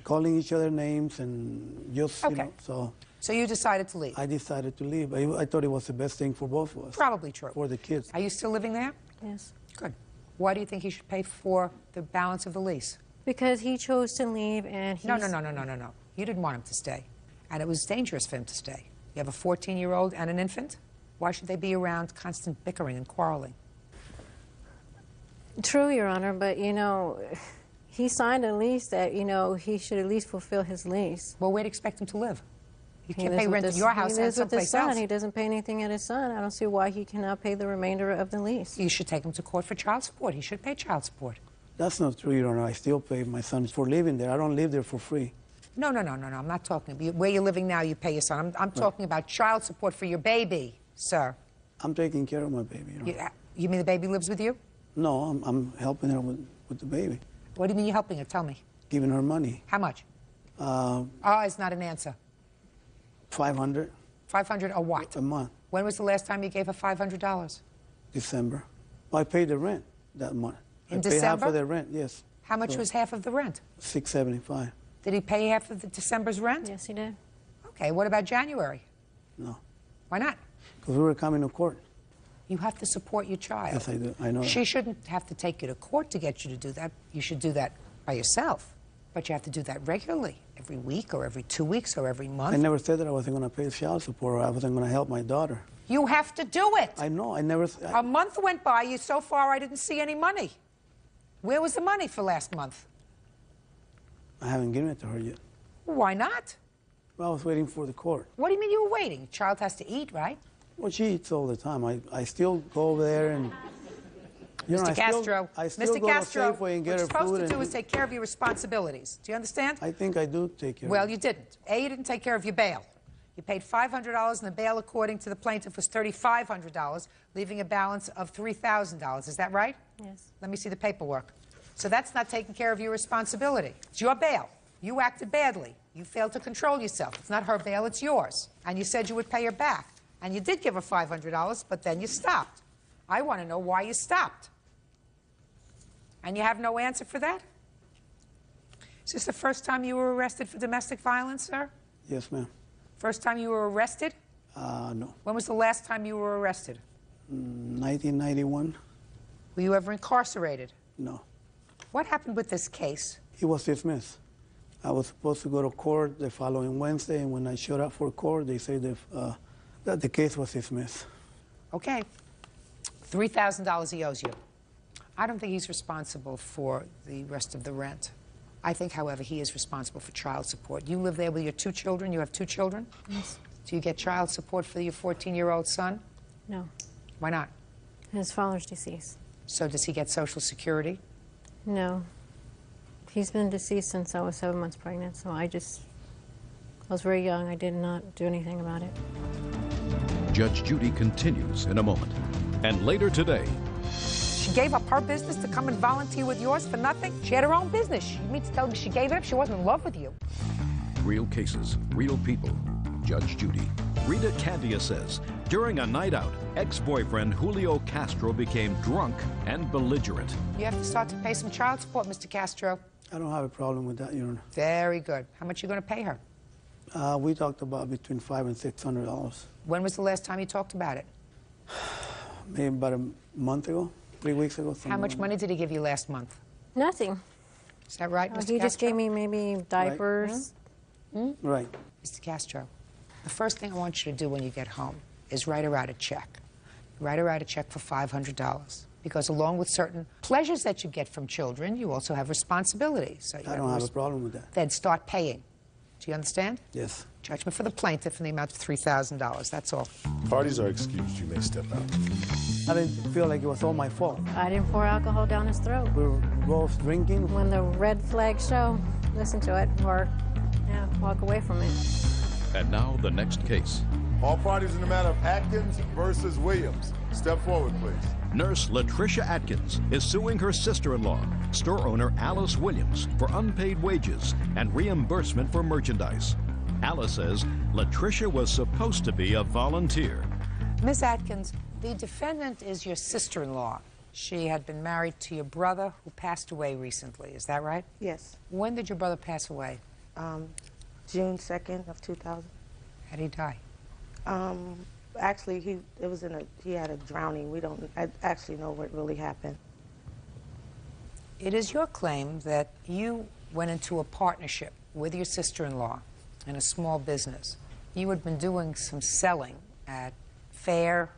calling each other names, and just, you know, so. So you decided to leave? I decided to leave. I thought it was the best thing for both of us. Probably true. For the kids. Are you still living there? Yes. Good. Why do you think he should pay for the balance of the lease? Because he chose to leave, and he's... No. You didn't want him to stay. And it was dangerous for him to stay. You have a 14-year-old and an infant? Why should they be around constant bickering and quarreling? True, Your Honor, but, you know, he signed a lease that, you know, he should at least fulfill his lease. Well, where do you expect him to live? You He can't lives pay with rent at his- your house He and lives with his someplace son. else. He doesn't pay anything at his son. I don't see why he cannot pay the remainder of the lease. You should take him to court for child support. He should pay child support. That's not true, Your Honor. I still pay my son for living there. I don't live there for free. No. I'm not talking about where you're living now, you pay your son. I'm talking about child support for your baby, sir. I'm taking care of my baby. Your Honor. You mean the baby lives with you? No, I'm helping her with the baby. What do you mean you're helping her? Tell me. Giving her money. How much? Uh, It's not an answer. 500 500 a what? a month, When was the last time you gave her $500? December. Well, I paid the rent that month. In I paid half December? of the rent, yes. How much So, was half of the rent? $675. Did he pay half of the December's rent? Yes, he did. Okay, what about January? No. Why not? Because we were coming to court. You have to support your child. Yes, I do. I know that. She shouldn't have to take you to court to get you to do that. You should do that by yourself. But you have to do that regularly, every week or every 2 weeks or every month. I never said that I wasn't going to pay child support or I wasn't going to help my daughter. You have to do it. I know. I never. A month went by. So far, I didn't see any money. Where was the money for last month? I haven't given it to her yet. Why not? Well, I was waiting for the court. What do you mean you were waiting? Child has to eat, right? Well, she eats all the time. I still go over there and. You know, Mr. Castro, I still Mr. go Castro, to Safeway and get what her you're supposed food. to do and is take care of your responsibilities. Do you understand? I think I do take care. Well, you didn't. A, you didn't take care of your bail. You paid $500, and the bail, according to the plaintiff, was $3,500, leaving a balance of $3,000. Is that right? Yes. Let me see the paperwork. So that's not taking care of your responsibility. It's your bail. You acted badly. You failed to control yourself. It's not her bail, it's yours. And you said you would pay her back. And you did give her $500, but then you stopped. I want to know why you stopped. And you have no answer for that? Is this the first time you were arrested for domestic violence, sir? Yes, ma'am. First time you were arrested? No. When was the last time you were arrested? 1991. Were you ever incarcerated? No. What happened with this case? He was dismissed. I was supposed to go to court the following Wednesday, and when I showed up for court, they said that the case was dismissed. Okay. $3,000 he owes you. I don't think he's responsible for the rest of the rent. I think, however, he is responsible for child support. You live there with your 2 children? You have 2 children? Yes. Do you get child support for your 14-year-old son? No. Why not? His father's deceased. So does he get Social Security? No. He's been deceased since I was 7 months pregnant, so I was very young. I did not do anything about it. Judge Judy continues in a moment. And later today, She gave up her business to come and volunteer with yours for nothing? She had her own business. You mean to tell me she gave it up? She wasn't in love with you. real cases, real people. Judge Judy. Rita Candia says during a night out, ex-boyfriend Julio Castro became drunk and belligerent. You have to start to pay some child support, Mr. Castro. I don't have a problem with that, Your Honor. Very good. How much are you going to pay her? We talked about between $500 and $600. When was the last time you talked about it? Maybe about a month ago, 3 weeks ago. How much money did he give you last month? Nothing. Is that right, Mr. He just Castro? gave me maybe diapers. Right. Mr. Castro, the first thing I want you to do when you get home is write her out a check. Write her out a check for $500. Because along with certain pleasures that you get from children, you also have responsibilities. So I don't have a problem with that. Then start paying. Do you understand? Yes. Judgment for the plaintiff in the amount of $3,000. That's all. Parties are excused. You may step out. I didn't feel like it was all my fault. I didn't pour alcohol down his throat. We were both drinking. When the red flags show, listen to it or walk away from it. And now the next case. All parties in the matter of Atkins versus Williams. Step forward, please. Nurse Latricia Atkins is suing her sister-in-law, store owner Alice Williams, for unpaid wages and reimbursement for merchandise. Alice says Latricia was supposed to be a volunteer. Ms. Atkins, the defendant is your sister-in-law. She had been married to your brother who passed away recently. Is that right? Yes. When did your brother pass away? June 2nd of 2000. How did he die? Actually, he had a drowning. We don't actually know what really happened. It is your claim that you went into a partnership with your sister-in-law in a small business. You had been doing some selling at fair,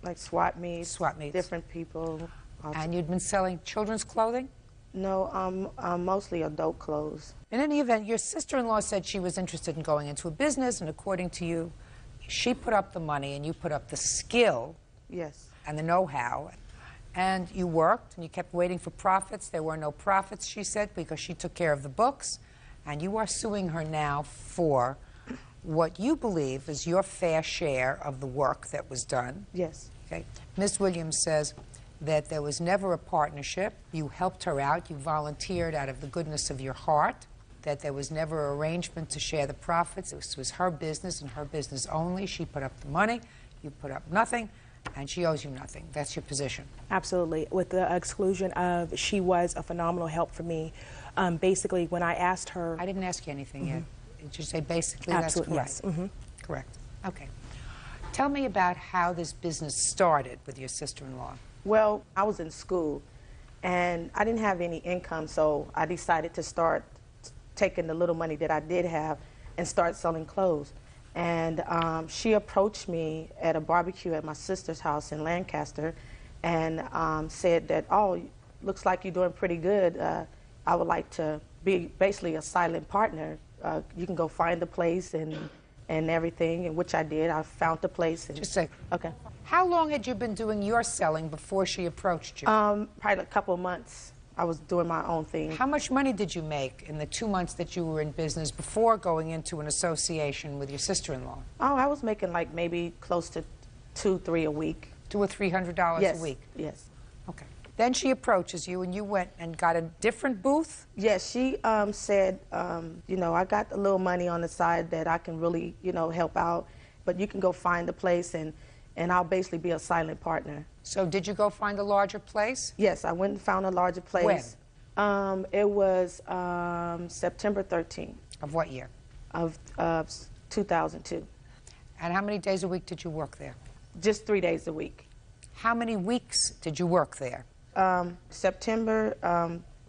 like swap meets, different people. And you'd been selling children's clothing? No, mostly adult clothes. In any event, your sister-in-law said she was interested in going into a business, and according to you, she put up the money and you put up the skill. Yes. And the know-how. And you worked and you kept waiting for profits. There were no profits, she said, because she took care of the books. And you are suing her now for what you believe is your fair share of the work that was done. Yes. Okay. Ms. Williams says that there was never a partnership. You helped her out. You volunteered out of the goodness of your heart. That there was never an arrangement to share the profits. This was her business and her business only. She put up the money, you put up nothing, and she owes you nothing. That's your position. Absolutely. With the exclusion of she was a phenomenal help for me. Basically, when I asked her... I didn't ask you anything yet. Did you say basically Absolutely, that's correct? yes. Correct. Okay. Tell me about how this business started with your sister-in-law. Well, I was in school, and I didn't have any income, so I decided to start taking the little money that I did have and start selling clothes. And she approached me at a barbecue at my sister's house in Lancaster and said that, oh, looks like you're doing pretty good. I would like to be basically a silent partner. You can go find the place and everything, and which I did. I found the place. And, just a second. Okay. How long had you been doing your selling before she approached you? Probably a couple of months. I was doing my own thing. How much money did you make in the 2 months that you were in business before going into an association with your sister-in-law? Oh, I was making like maybe close to $200-300 a week. $200 or $300 yes. a week? Yes. Okay. Then she approaches you and you went and got a different booth? Yes, she said, you know, I got a little money on the side that I can really, you know, help out, but you can go find the place and I'll basically be a silent partner. So did you go find a larger place? Yes, I went and found a larger place. When? It was September 13th. Of what year? Of 2002. And how many days a week did you work there? Just 3 days a week. How many weeks did you work there? September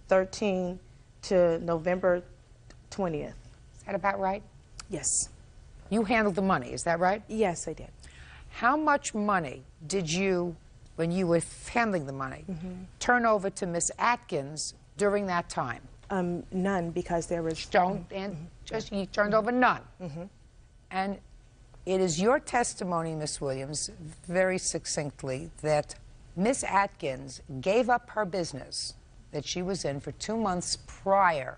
13 to November 20th. Is that about right? Yes. You handled the money, is that right? Yes, I did. How much money did you, when you were handling the money, turn over to Miss Atkins during that time? None, because there was... Just you turned over none. And it is your testimony, Miss Williams, very succinctly, that Miss Atkins gave up her business that she was in for 2 months prior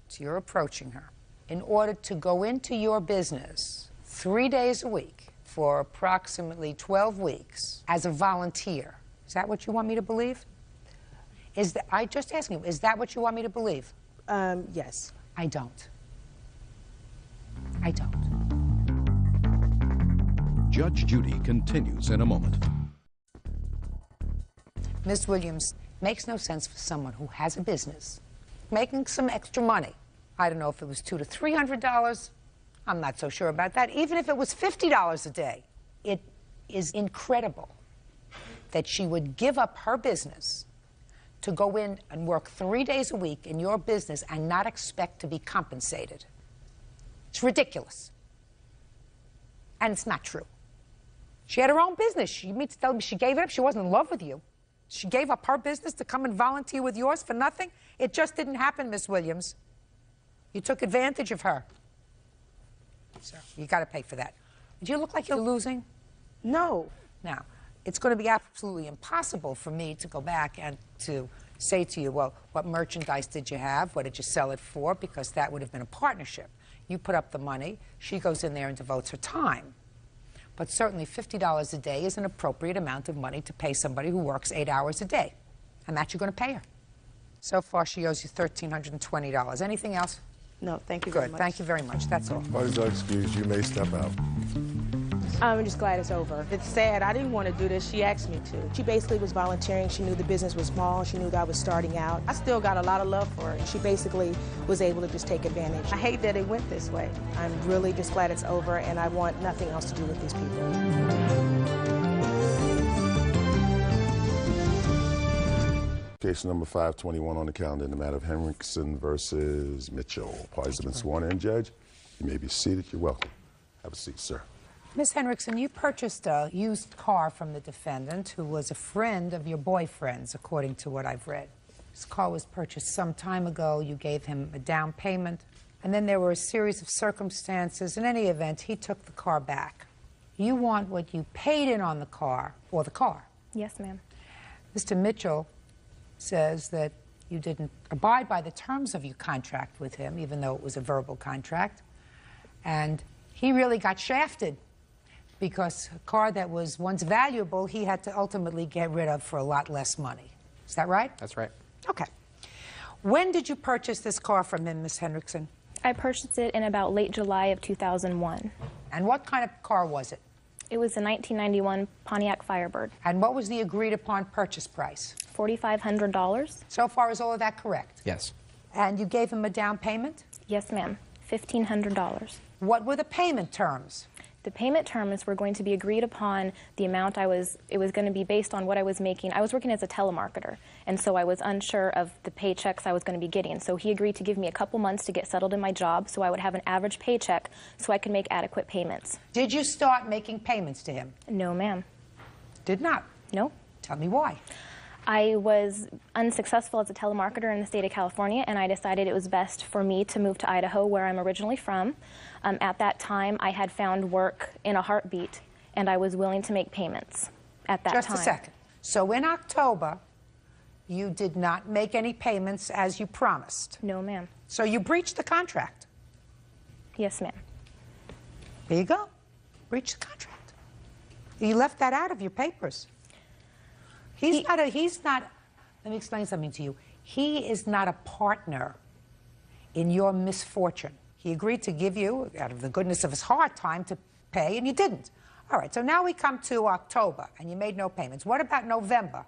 to your approaching her in order to go into your business 3 days a week for approximately 12 weeks as a volunteer. Is that what you want me to believe? I just asking you, is that what you want me to believe? Yes. I don't. I don't. Judge Judy continues in a moment. Ms. Williams, makes no sense for someone who has a business making some extra money. I don't know if it was $200 to $300. I'm not so sure about that. Even if it was $50 a day, it is incredible that she would give up her business to go in and work 3 days a week in your business and not expect to be compensated. It's ridiculous. And it's not true. She had her own business. You mean to tell me she gave it up? She wasn't in love with you. She gave up her business to come and volunteer with yours for nothing? It just didn't happen, Miss Williams. You took advantage of her. So you got to pay for that. Do you look like you're losing? No. Now, it's going to be absolutely impossible for me to go back and to say to you, well, what merchandise did you have? What did you sell it for? Because that would have been a partnership. You put up the money. She goes in there and devotes her time. But certainly $50 a day is an appropriate amount of money to pay somebody who works 8 hours a day. And that you're going to pay her. So far, she owes you $1,320. Anything else? No, thank you very Good. much. Thank you very much. That's all. Parties are excused. You may step out. I'm just glad it's over. It's sad. I didn't want to do this. She asked me to. She basically was volunteering. She knew the business was small. She knew that I was starting out. I still got a lot of love for her, and she basically was able to just take advantage. I hate that it went this way. I'm really just glad it's over, and I want nothing else to do with these people. Case number 521 on the calendar in the matter of Henriksen versus Mitchell. Parties have been sworn in, Judge. You may be seated. You're welcome. Have a seat, sir. Ms. Henriksen, you purchased a used car from the defendant who was a friend of your boyfriend's, according to what I've read. This car was purchased some time ago. You gave him a down payment, and then there were a series of circumstances. In any event, he took the car back. You want what you paid in on the car for the car. Yes, ma'am. Mr. Mitchell says that you didn't abide by the terms of your contract with him, even though it was a verbal contract, and he really got shafted because a car that was once valuable, he had to ultimately get rid of for a lot less money. Is that right? That's right. Okay. When did you purchase this car from him, Ms. Henriksen? I purchased it in about late July of 2001. And what kind of car was it? It was a 1991 Pontiac Firebird. And what was the agreed-upon purchase price? $4,500. So far, is all of that correct? Yes. And you gave him a down payment? Yes, ma'am. $1,500. What were the payment terms? The payment terms were going to be agreed upon the amount it was going to be based on what I was making. I was working as a telemarketer, and so I was unsure of the paychecks I was going to be getting. So he agreed to give me a couple months to get settled in my job so I would have an average paycheck so I could make adequate payments. Did you start making payments to him? No, ma'am. Did not? No. Tell me why. I was unsuccessful as a telemarketer in the state of California, and I decided it was best for me to move to Idaho, where I'm originally from. At that time, I had found work in a heartbeat, and I was willing to make payments at that time. Just a second. So in October, you did not make any payments as you promised? No, ma'am. So you breached the contract? Yes, ma'am. There you go. Breached the contract. You left that out of your papers. He's not, let me explain something to you. He is not a partner in your misfortune. He agreed to give you, out of the goodness of his heart, time to pay, and you didn't. All right, so now we come to October, and you made no payments. What about November?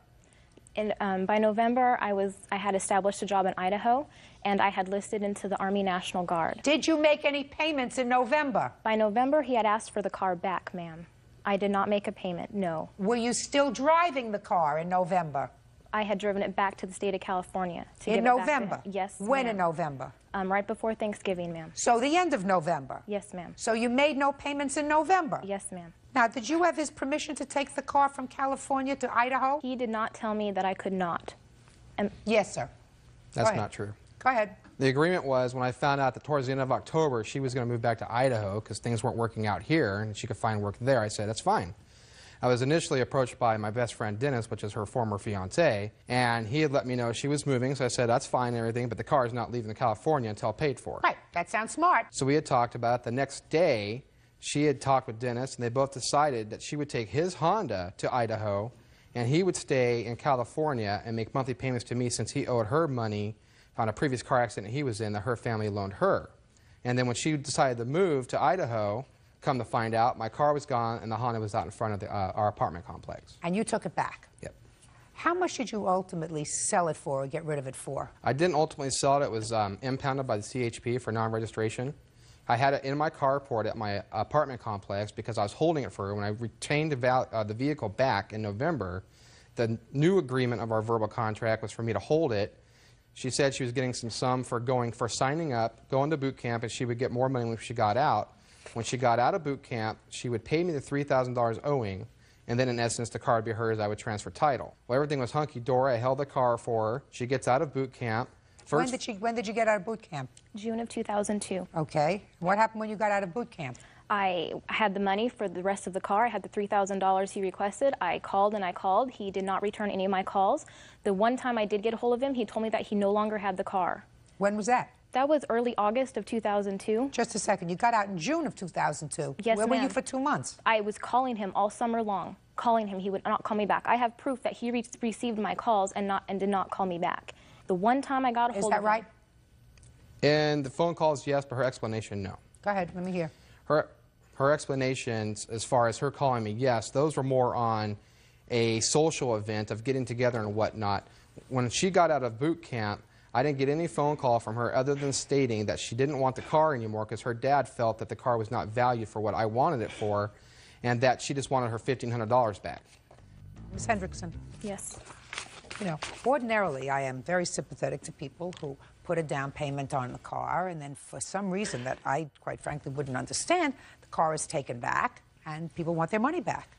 And by November, I had established a job in Idaho, and I had listed into the Army National Guard. Did you make any payments in November? By November, he had asked for the car back, ma'am. I did not make a payment, no. Were you still driving the car in November? I had driven it back to the state of California. In November? Yes, When in November? Right before Thanksgiving, ma'am. So the end of November? Yes, ma'am. So you made no payments in November? Yes, ma'am. Now, did you have his permission to take the car from California to Idaho? He did not tell me that I could not. Yes, sir. That's not true. Go ahead. The agreement was when I found out that towards the end of October she was going to move back to Idaho because things weren't working out here and she could find work there, I said, that's fine. I was initially approached by my best friend Dennis, which is her former fiancé, and he had let me know she was moving, so I said, that's fine and everything, but the car is not leaving California until paid for. Right, that sounds smart. So we had talked about it. The next day, she had talked with Dennis, and they both decided that she would take his Honda to Idaho, and he would stay in California and make monthly payments to me since he owed her money on a previous car accident he was in that her family loaned her. And then when she decided to move to Idaho, come to find out, my car was gone and the Honda was out in front of our apartment complex. And you took it back? Yep. How much did you ultimately sell it for or get rid of it for? I didn't ultimately sell it. It was impounded by the CHP for non-registration. I had it in my carport at my apartment complex because I was holding it for her. When I retained the vehicle back in November, the new agreement of our verbal contract was for me to hold it She said she was getting some sum for signing up, going to boot camp, and she would get more money when she got out. When she got out of boot camp, she would pay me the $3,000 owing, and then in essence the car would be hers. I would transfer title. Well, everything was hunky-dory. I held the car for her. She gets out of boot camp. When did you get out of boot camp? June of 2002. Okay. What happened when you got out of boot camp? I had the money for the rest of the car. I had the $3,000 he requested. I called and I called. He did not return any of my calls. The one time I did get a hold of him, he told me that he no longer had the car. When was that? That was early August of 2002. Just a second. You got out in June of 2002. Yes, Where were you ma'am. for 2 months? I was calling him all summer long. Calling him, he would not call me back. I have proof that he received my calls and did not call me back. The one time I got a hold of him. Is that right? And the phone calls, yes, but her explanation, no. Go ahead. Let me hear. Her explanations, as far as her calling me, yes, those were more on a social event of getting together and whatnot. When she got out of boot camp, I didn't get any phone call from her other than stating that she didn't want the car anymore because her dad felt that the car was not valued for what I wanted it for, and that she just wanted her $1,500 back. Ms. Hendrickson. Yes. You know, ordinarily I am very sympathetic to people who put a down payment on the car and then for some reason that I quite frankly wouldn't understand, the car is taken back and people want their money back.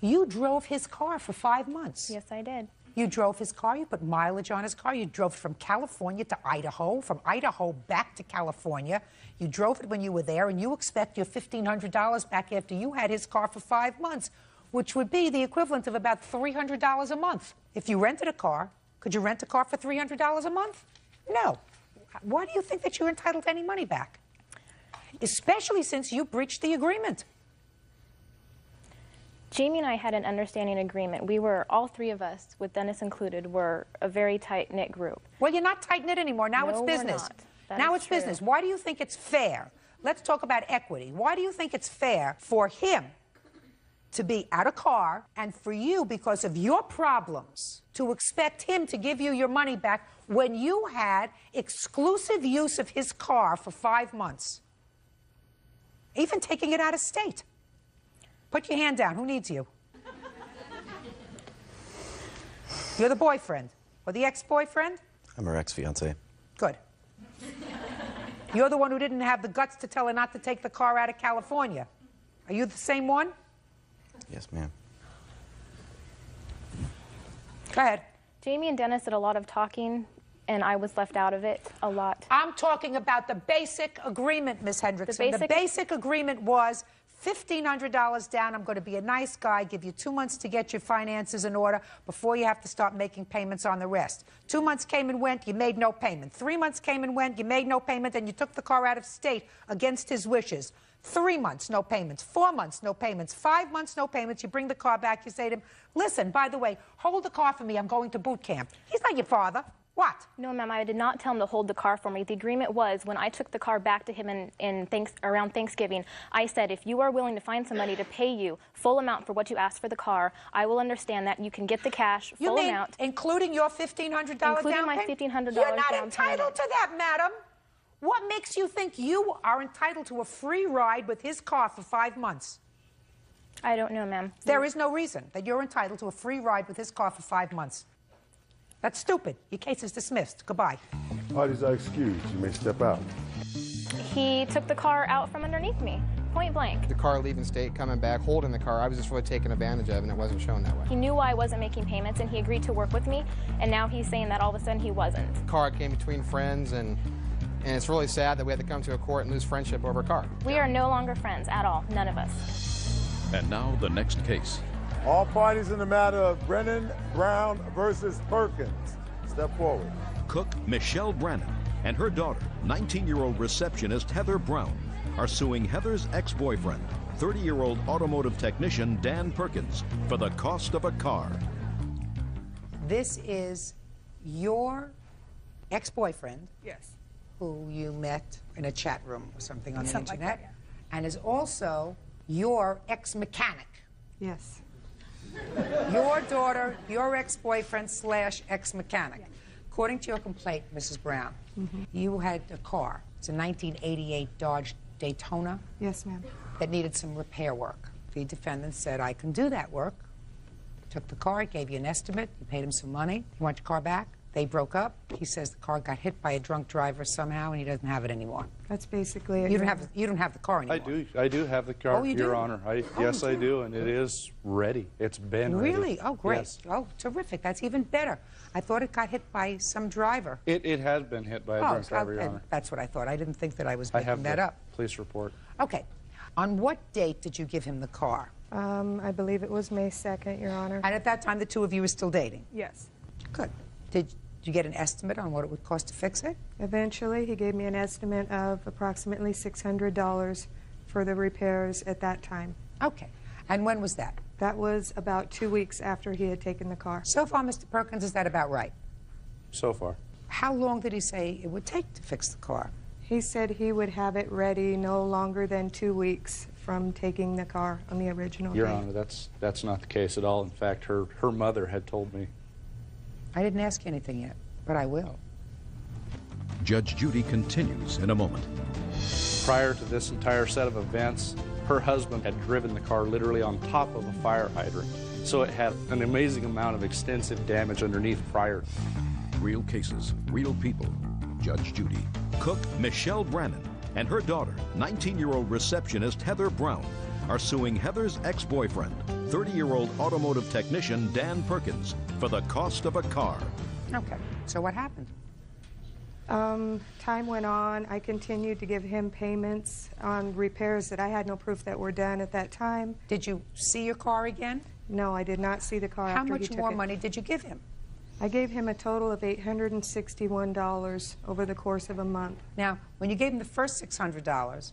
You drove his car for 5 months. Yes, I did. You drove his car, you put mileage on his car, you drove from California to Idaho, from Idaho back to California. You drove it when you were there and you expect your $1,500 back after you had his car for 5 months, which would be the equivalent of about $300 a month. If you rented a car, could you rent a car for $300 a month? No. Why do you think that you're entitled to any money back? Especially since you breached the agreement. Jamie and I had an understanding agreement. We were, all three of us, with Dennis included, were a very tight-knit group. Well, you're not tight-knit anymore. Now it's business. Now it's business. Why do you think it's fair? Let's talk about equity. Why do you think it's fair for him to be out of car and for you, because of your problems, to expect him to give you your money back when you had exclusive use of his car for 5 months? Even taking it out of state. Put your hand down. Who needs you? You're the boyfriend or the ex-boyfriend? I'm her ex-fiance. Good. You're the one who didn't have the guts to tell her not to take the car out of California. Are you the same one? Yes, ma'am. Go ahead. Jamie and Dennis did a lot of talking, and I was left out of it a lot. I'm talking about the basic agreement, Ms. Hendrickson. The basic agreement was $1,500 down. I'm going to be a nice guy, give you 2 months to get your finances in order before you have to start making payments on the rest. 2 months came and went, you made no payment. 3 months came and went, you made no payment, and you took the car out of state against his wishes. 3 months, no payments. 4 months, no payments. 5 months, no payments. You bring the car back, you say to him, listen, by the way, hold the car for me, I'm going to boot camp. He's not your father. What? No, ma'am, I did not tell him to hold the car for me. The agreement was, when I took the car back to him around Thanksgiving, I said, if you are willing to find somebody to pay you full amount for what you asked for the car, I will understand that. You can get the cash, full amount. Including your $1,500 down payment? Including my $1,500 down payment. You're not entitled to that, madam. What makes you think you are entitled to a free ride with his car for 5 months? I don't know, ma'am. There is no reason that you're entitled to a free ride with his car for 5 months. That's stupid. Your case is dismissed. Goodbye. Parties are excused. You may step out. He took the car out from underneath me, point blank. The car leaving state, coming back, holding the car, I was just really taken advantage of, and it wasn't shown that way. He knew why I wasn't making payments, and he agreed to work with me, and now he's saying that all of a sudden he wasn't. The car came between friends, and it's really sad that we had to come to a court and lose friendship over a car. We are no longer friends at all, none of us. And now the next case. All parties in the matter of Brennan Brown versus Perkins. Step forward. Cook Michelle Brannon and her daughter, 19-year-old receptionist Heather Brown, are suing Heather's ex-boyfriend, 30-year-old automotive technician Dan Perkins, for the cost of a car. This is your ex-boyfriend. Yes. Who you met in a chat room or something on the Something internet. like that, And is also your ex-mechanic. Yes. Your daughter, your ex-boyfriend / ex-mechanic. According to your complaint, Mrs. Brown, you had a car. It's a 1988 Dodge Daytona. Yes, ma'am. That needed some repair work. The defendant said, I can do that work. Took the car, gave you an estimate, you paid him some money. You want your car back? They broke up. He says the car got hit by a drunk driver somehow, and he doesn't have it anymore. That's basically it. You don't have the car anymore. I do have the car, Oh, you Your do? Honor. Oh, Yes, you I do? do, and it is ready. It's been ready. Really? Oh, great. Yes. Oh, terrific. That's even better. I thought it got hit by some driver. It has been hit by a drunk driver, Your Honor. That's what I thought. I didn't think that I was I making have that the up. police report. Okay. On what date did you give him the car? I believe it was May 2nd, Your Honor. And at that time, the two of you were still dating? Yes. Good. Did you get an estimate on what it would cost to fix it? Eventually, he gave me an estimate of approximately $600 for the repairs at that time. Okay. And when was that? That was about 2 weeks after he had taken the car. So far, Mr. Perkins, is that about right? So far. How long did he say it would take to fix the car? He said he would have it ready no longer than 2 weeks from taking the car on the original Your day. Honor, that's not the case at all. In fact, her mother had told me. I didn't ask you anything yet, but I will. Judge Judy continues in a moment. Prior to this entire set of events, her husband had driven the car literally on top of a fire hydrant. So it had an amazing amount of extensive damage underneath prior. Real cases, real people. Judge Judy. Cook Michelle Brannon and her daughter, 19-year-old receptionist Heather Brown, are suing Heather's ex-boyfriend, 30-year-old automotive technician Dan Perkins, for the cost of a car. Okay. So what happened? Time went on. I continued to give him payments on repairs that I had no proof that were done at that time. Did you see your car again? No, I did not see the car How after he much took more it. money did you give him? I gave him a total of $861 over the course of a month. Now, when you gave him the first $600,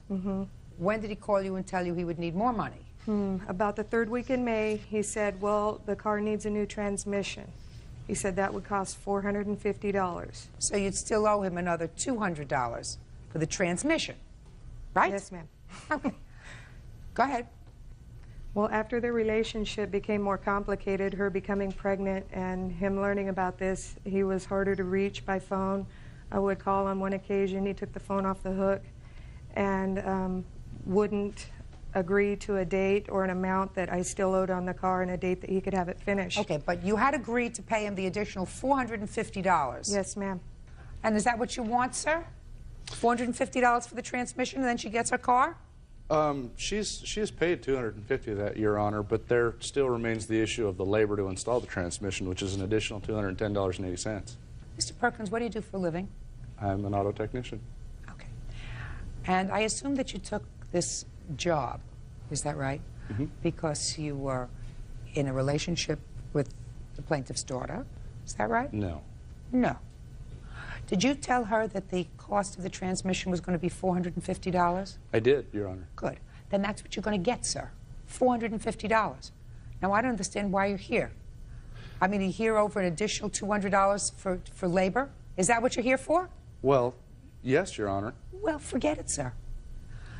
when did he call you and tell you he would need more money? About the third week in May, he said, well, the car needs a new transmission. He said that would cost $450. So you'd still owe him another $200 for the transmission, right? Yes, ma'am. Okay. Go ahead. Well, after the relationship became more complicated, her becoming pregnant and him learning about this, he was harder to reach by phone. I would call on one occasion. He took the phone off the hook and wouldn't agree to a date or an amount that I still owed on the car and a date that he could have it finished. Okay, but you had agreed to pay him the additional $450. Yes, ma'am. And is that what you want, sir? $450 for the transmission, and then she gets her car? She has paid $250 of that, Your Honor, but there still remains the issue of the labor to install the transmission, which is an additional $210.80. Mr. Perkins, what do you do for a living? I'm an auto technician. Okay. And I assume that you took this job, is that right? Because you were in a relationship with the plaintiff's daughter, is that right? No. No. Did you tell her that the cost of the transmission was going to be $450? I did, Your Honor. Good. Then that's what you're going to get, sir. $450. Now, I don't understand why you're here. I mean, you're here over an additional $200 for labor? Is that what you're here for? Well, yes, Your Honor. Well, forget it, sir.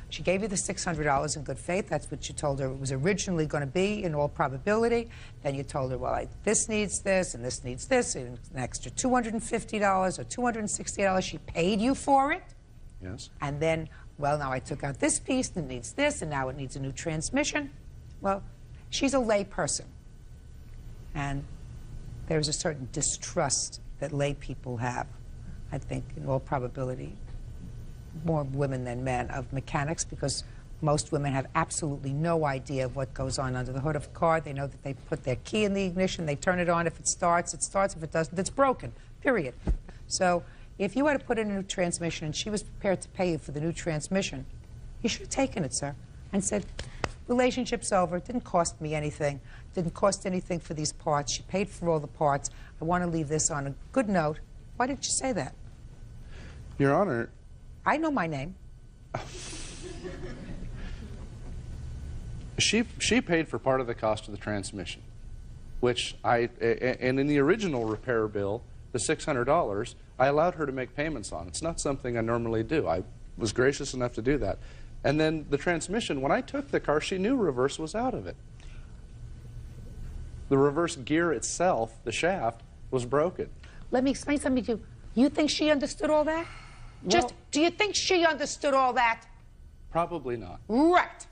She gave you the $600 in good faith. That's what you told her it was originally going to be, in all probability. Then you told her, well, this needs this, and this needs this, and an extra $250 or $260. She paid you for it. Yes. And then, well, now I took out this piece, and it needs this, and now it needs a new transmission. Well, she's a lay person. And there's a certain distrust that lay people have, I think, in all probability, more women than men, of mechanics, because most women have absolutely no idea of what goes on under the hood of a car. They know that they put their key in the ignition, they turn it on. If it starts, it starts. If it doesn't, it's broken, period. So if you had to put in a new transmission and she was prepared to pay you for the new transmission, you should have taken it, sir, and said, relationship's over. It didn't cost me anything. It didn't cost anything for these parts. She paid for all the parts. I want to leave this on a good note. Why didn't you say that? Your Honor. I know my name. She paid for part of the cost of the transmission, which and in the original repair bill, the $600, I allowed her to make payments on. It's not something I normally do. I was gracious enough to do that. And then the transmission, when I took the car, she knew reverse was out of it. The reverse gear itself, the shaft, was broken. Let me explain something to you. You think she understood all that? Well, do you think she understood all that? Probably not. Right.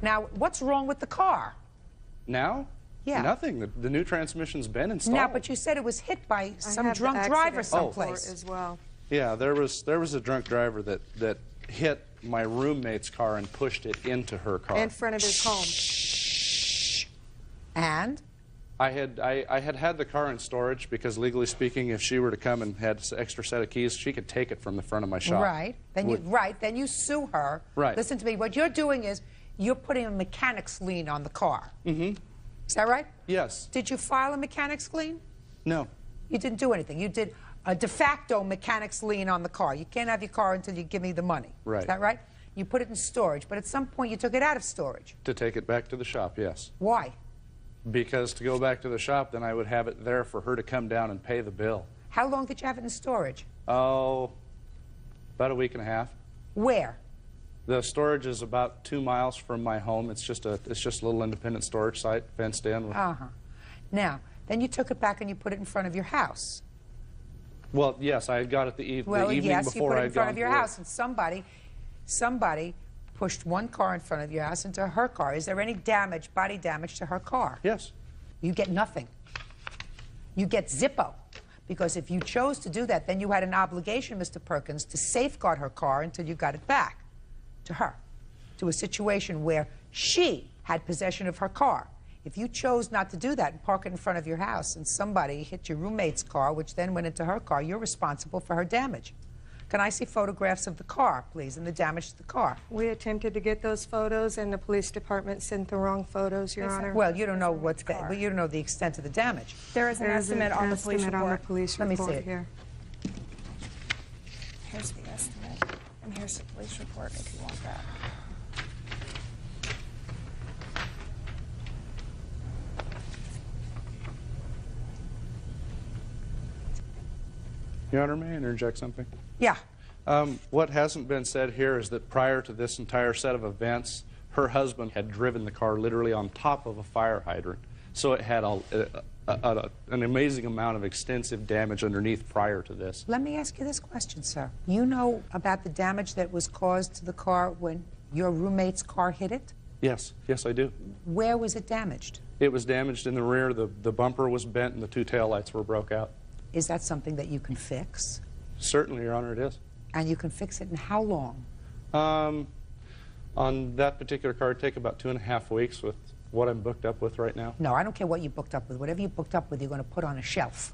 Now, what's wrong with the car? Now? Yeah. Nothing. The new transmission's been installed. Now, but you said it was hit by some have the drunk driver accident someplace. report as well. Yeah, there was a drunk driver that hit my roommate's car and pushed it into her car. In front of his home. And? I had the car in storage because, legally speaking, if she were to come and had an extra set of keys, she could take it from the front of my shop. Right. Then you sue her. Right. Listen to me. What you're doing is you're putting a mechanic's lien on the car. Mm-hmm. Is that right? Yes. Did you file a mechanic's lien? No. You didn't do anything. You did a de facto mechanic's lien on the car. You can't have your car until you give me the money. Right. Is that right? You put it in storage, but at some point you took it out of storage. To take it back to the shop, yes. Why? Because to go back to the shop, then I would have it there for her to come down and pay the bill. How long did you have it in storage? Oh, about a week and a half. Where? The storage is about 2 miles from my home. It's just a little independent storage site, fenced in. Uh-huh. Now, then you took it back and you put it in front of your house. Well, yes, I had got it the evening Well, yes, you before put I it had in front gone of your to work. house, and somebody pushed one car in front of your house into her car. Is there any damage, body damage to her car? Yes. You get nothing. You get Zippo. Because if you chose to do that, then you had an obligation, Mr. Perkins, to safeguard her car until you got it back to her, to a situation where she had possession of her car. If you chose not to do that and park it in front of your house and somebody hit your roommate's car, which then went into her car, you're responsible for her damage. Can I see photographs of the car, please, and the damage to the car? We attempted to get those photos, and the police department sent the wrong photos, Your Honor. Well, you don't know but you don't know the extent of the damage. There is an estimate on the police report. Let me see it. Here. Here's the estimate, and here's the police report if you want that. Your Honor, may I interject something? Yeah. What hasn't been said here is that prior to this entire set of events, her husband had driven the car literally on top of a fire hydrant. So it had an amazing amount of extensive damage underneath prior to this. Let me ask you this question, sir. You know about the damage that was caused to the car when your roommate's car hit it? Yes, yes, I do. Where was it damaged? It was damaged in the rear. The bumper was bent and the two taillights were broke out. Is that something that you can fix? Certainly, Your Honor, it is. And you can fix it in how long? On that particular car, it'd take about 2.5 weeks with what I'm booked up with right now. No, I don't care what you booked up with. Whatever you booked up with, you're going to put on a shelf.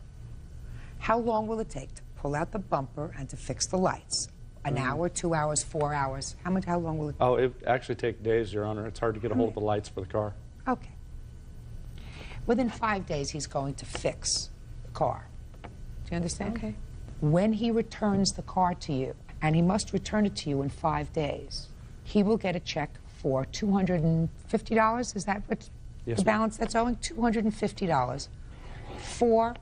How long will it take to pull out the bumper and to fix the lights? An hour, 2 hours, 4 hours? How long will it take? Oh, it actually take days, Your Honor. It's hard to get a hold of the lights for the car. Okay. Within 5 days, he's going to fix the car. Do you understand? Okay. When he returns the car to you, and he must return it to you in 5 days, he will get a check for $250. Is that what Yes, the ma'am. balance that's owing? $250 for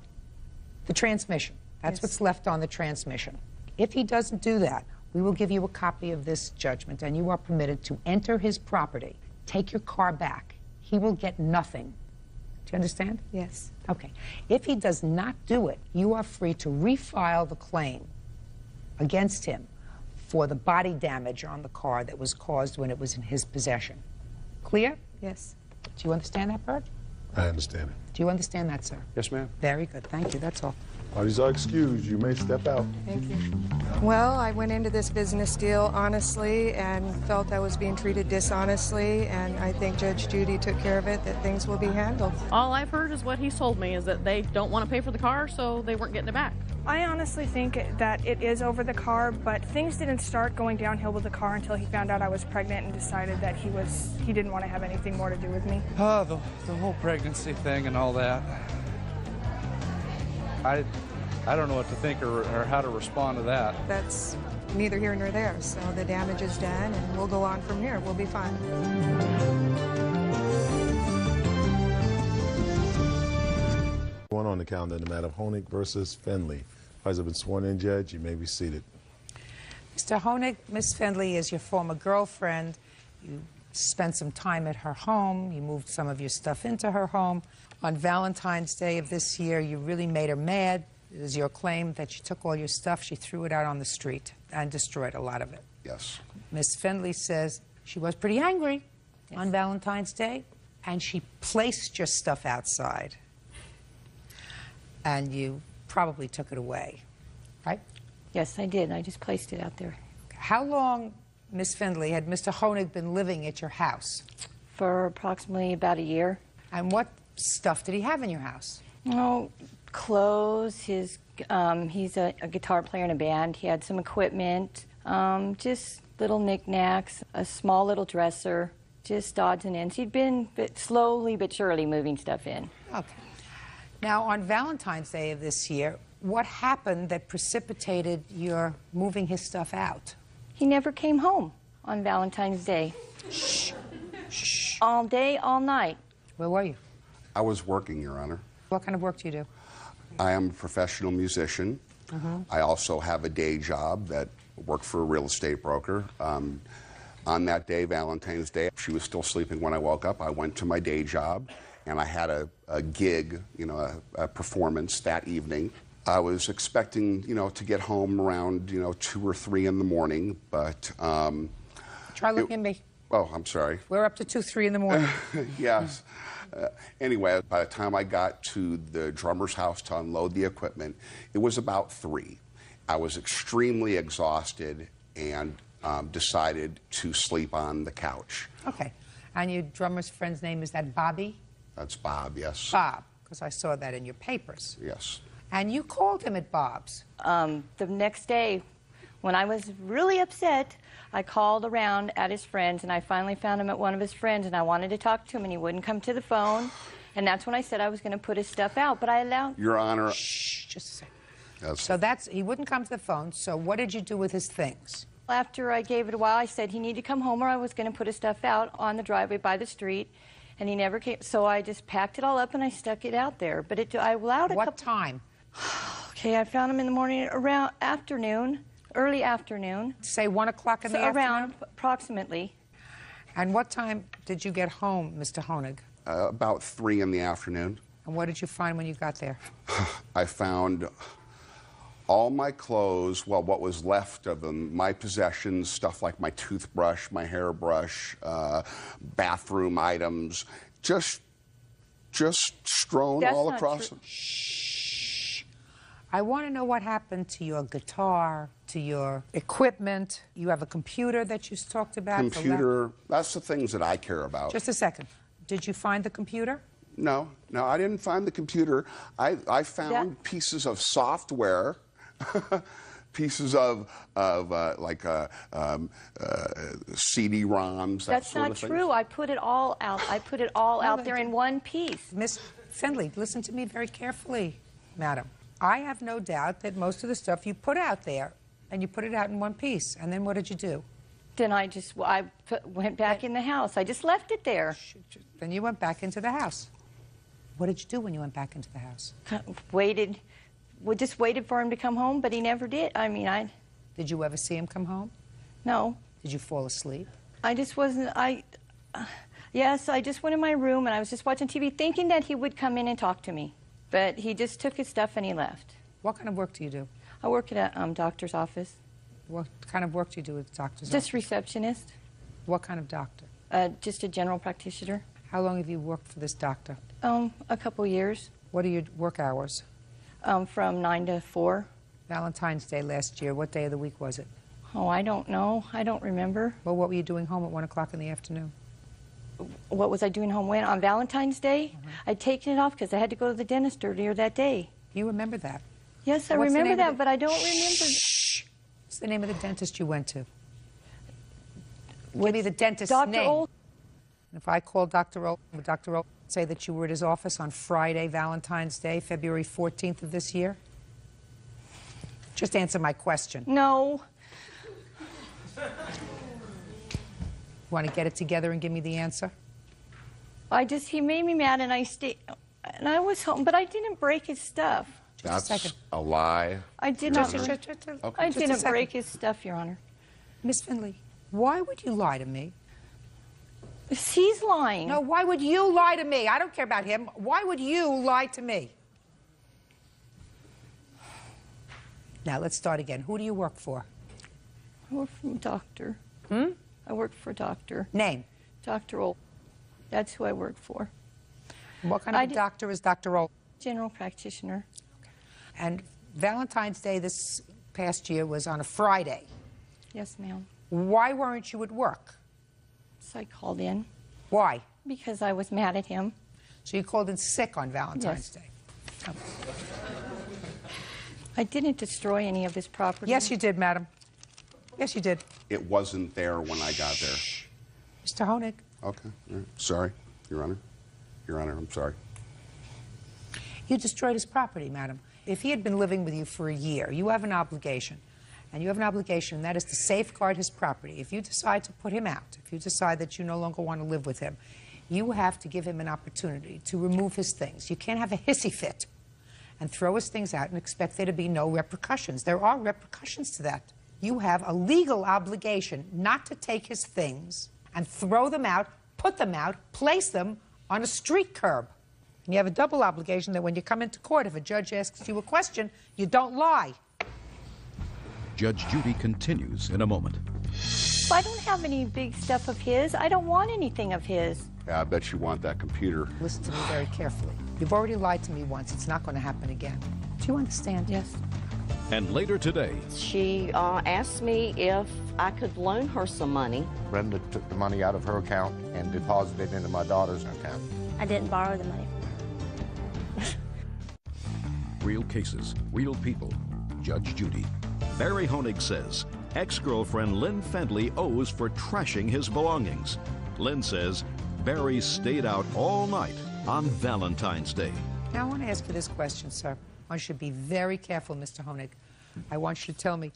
the transmission. That's what's left on the transmission. If he doesn't do that, we will give you a copy of this judgment, and you are permitted to enter his property, take your car back. He will get nothing. Do you understand? Yes. Okay. If he does not do it, you are free to refile the claim against him for the body damage on the car that was caused when it was in his possession. Clear? Yes. Do you understand that, Bert? I understand it. Do you understand that, sir? Yes, ma'am. Very good. Thank you. That's all. Parties are excused. You may step out. Thank you. Well, I went into this business deal honestly and felt I was being treated dishonestly, and I think Judge Judy took care of it, that things will be handled. All I've heard is what he's told me is that they don't want to pay for the car, so they weren't getting it back. I honestly think that it is over the car, but things didn't start going downhill with the car until he found out I was pregnant and decided that he didn't want to have anything more to do with me. The whole pregnancy thing and all that. I don't know what to think or how to respond to that. That's neither here nor there, so the damage is done, and we'll go on from here. We'll be fine. One on the calendar in the matter of Honig versus Finley. Has been sworn in, Judge. You may be seated. Mr. Honig, Miss Findley is your former girlfriend. You spent some time at her home. You moved some of your stuff into her home. On Valentine's Day of this year, you really made her mad. It is your claim that she took all your stuff, she threw it out on the street and destroyed a lot of it. Yes. Miss Findley says she was pretty angry on Valentine's Day. and she placed your stuff outside. And you probably took it away, right? Yes, I did. I just placed it out there. How long, Miss Findlay, had Mr. Honig been living at your house? For approximately about a year. And what stuff did he have in your house? Oh, clothes, he's a guitar player in a band. He had some equipment, just little knickknacks, a small little dresser, just odds and ends. He'd been slowly but surely moving stuff in. Okay. Now, on Valentine's Day of this year, what happened that precipitated your moving his stuff out? He never came home on Valentine's Day. Shh. Shh. All day, all night. Where were you? I was working, Your Honor. What kind of work do you do? I am a professional musician. I also have a day job that work for a real estate broker. On that day, Valentine's Day, she was still sleeping when I woke up. I went to my day job, and I had a gig, you know, a performance that evening. I was expecting, you know, to get home around, you know, 2 or 3 in the morning, but... Try looking at me. Oh, I'm sorry. We're up to 2, 3 in the morning. Yes. Anyway, by the time I got to the drummer's house to unload the equipment, it was about 3. I was extremely exhausted and decided to sleep on the couch. Okay. And your drummer's friend's name, is that Bobby? That's Bob, yes. Bob, because I saw that in your papers. Yes. And you called him at Bob's. The next day, when I was really upset, I called around at his friends, and I finally found him at one of his friends, and I wanted to talk to him, and he wouldn't come to the phone. And that's when I said I was going to put his stuff out, but I allowed... Your Honor... Shh, just a second. Yes. So he wouldn't come to the phone, so what did you do with his things? After I gave it a while, I said he needed to come home or I was going to put his stuff out on the driveway by the street, and he never came. So I just packed it all up and I stuck it out there. But I allowed a couple... What time? Okay, I found him in the morning, around afternoon, early afternoon. Say 1 o'clock in the afternoon? Around, approximately. And what time did you get home, Mr. Honig? About 3 in the afternoon. And what did you find when you got there? I found all my clothes, well, what was left of them, my possessions, stuff like my toothbrush, my hairbrush, bathroom items, just strewn all across. Shh. I want to know what happened to your guitar, to your equipment. You have a computer that you talked about. Computer, that's the things that I care about. Just a second. Did you find the computer? No, I didn't find the computer. I found pieces of software, pieces of CD-ROMs. That's not true. I put it all out. I put it all out there in one piece. Miss Findlay, listen to me very carefully, madam. I have no doubt that most of the stuff you put out there, and you put it out in one piece. And then what did you do? Then I went back in the house. I just left it there. Then you went back into the house. What did you do when you went back into the house? Waited. We just waited for him to come home, but he never did. I mean, Did you ever see him come home? No. Did you fall asleep? I just wasn't... Yes, I just went in my room and I was just watching TV thinking that he would come in and talk to me. But he just took his stuff and he left. What kind of work do you do? I work at a doctor's office. What kind of work do you do at the doctor's office? Just receptionist. What kind of doctor? Just a general practitioner. How long have you worked for this doctor? A couple years. What are your work hours? From 9 to 4. Valentine's Day last year, what day of the week was it? Oh, I don't know. I don't remember. Well, what were you doing home at 1 o'clock in the afternoon? What was I doing home when? On Valentine's Day? I'd taken it off because I had to go to the dentist earlier that day. You remember that? Yes, I remember that, but I don't remember. Shh. What's the name of the dentist you went to? Give me the dentist's name. Dr. If I call Dr. O, would Dr. O say that you were at his office on Friday, Valentine's Day, February 14th of this year? Just answer my question. No. Want to get it together and give me the answer? He made me mad and I was home, but I didn't break his stuff. That's a lie. I did not. I didn't break his stuff, Your Honor. Miss Findlay, why would you lie to me? He's lying. No, why would you lie to me? I don't care about him. Why would you lie to me? Now, let's start again. Who do you work for? I work for a doctor. Hmm? I work for a doctor. Name? Dr. O. That's who I work for. What kind of a doctor is Dr. O? General practitioner. And Valentine's Day this past year was on a Friday. Yes, ma'am. Why weren't you at work? So I called in. Why? Because I was mad at him. So you called in sick on Valentine's Day? Oh. I didn't destroy any of his property. Yes, you did, madam. Yes, you did. It wasn't there when I got there. Mr. Honig. Okay. All right. Sorry, Your Honor. Your Honor, I'm sorry. You destroyed his property, madam. If he had been living with you for a year, you have an obligation. And you have an obligation, and that is to safeguard his property. If you decide to put him out, if you decide that you no longer want to live with him, you have to give him an opportunity to remove his things. You can't have a hissy fit and throw his things out and expect there to be no repercussions. There are repercussions to that. You have a legal obligation not to take his things and throw them out, put them out, place them on a street curb. And you have a double obligation that when you come into court, if a judge asks you a question, you don't lie. Judge Judy continues in a moment. I don't have any big stuff of his. I don't want anything of his. Yeah, I bet you want that computer. Listen to me very carefully. You've already lied to me once. It's not going to happen again. Do you understand? Yes. And later today, she asked me if I could loan her some money. Brenda took the money out of her account and deposited it into my daughter's account. I didn't borrow the money. real cases, real people. Judge Judy. Barry Honig says ex-girlfriend Lynn Fendley owes for trashing his belongings. Lynn says Barry stayed out all night on Valentine's Day. Now, I want to ask you this question, sir. I want you to be very careful, Mr. Honig. I want you to tell me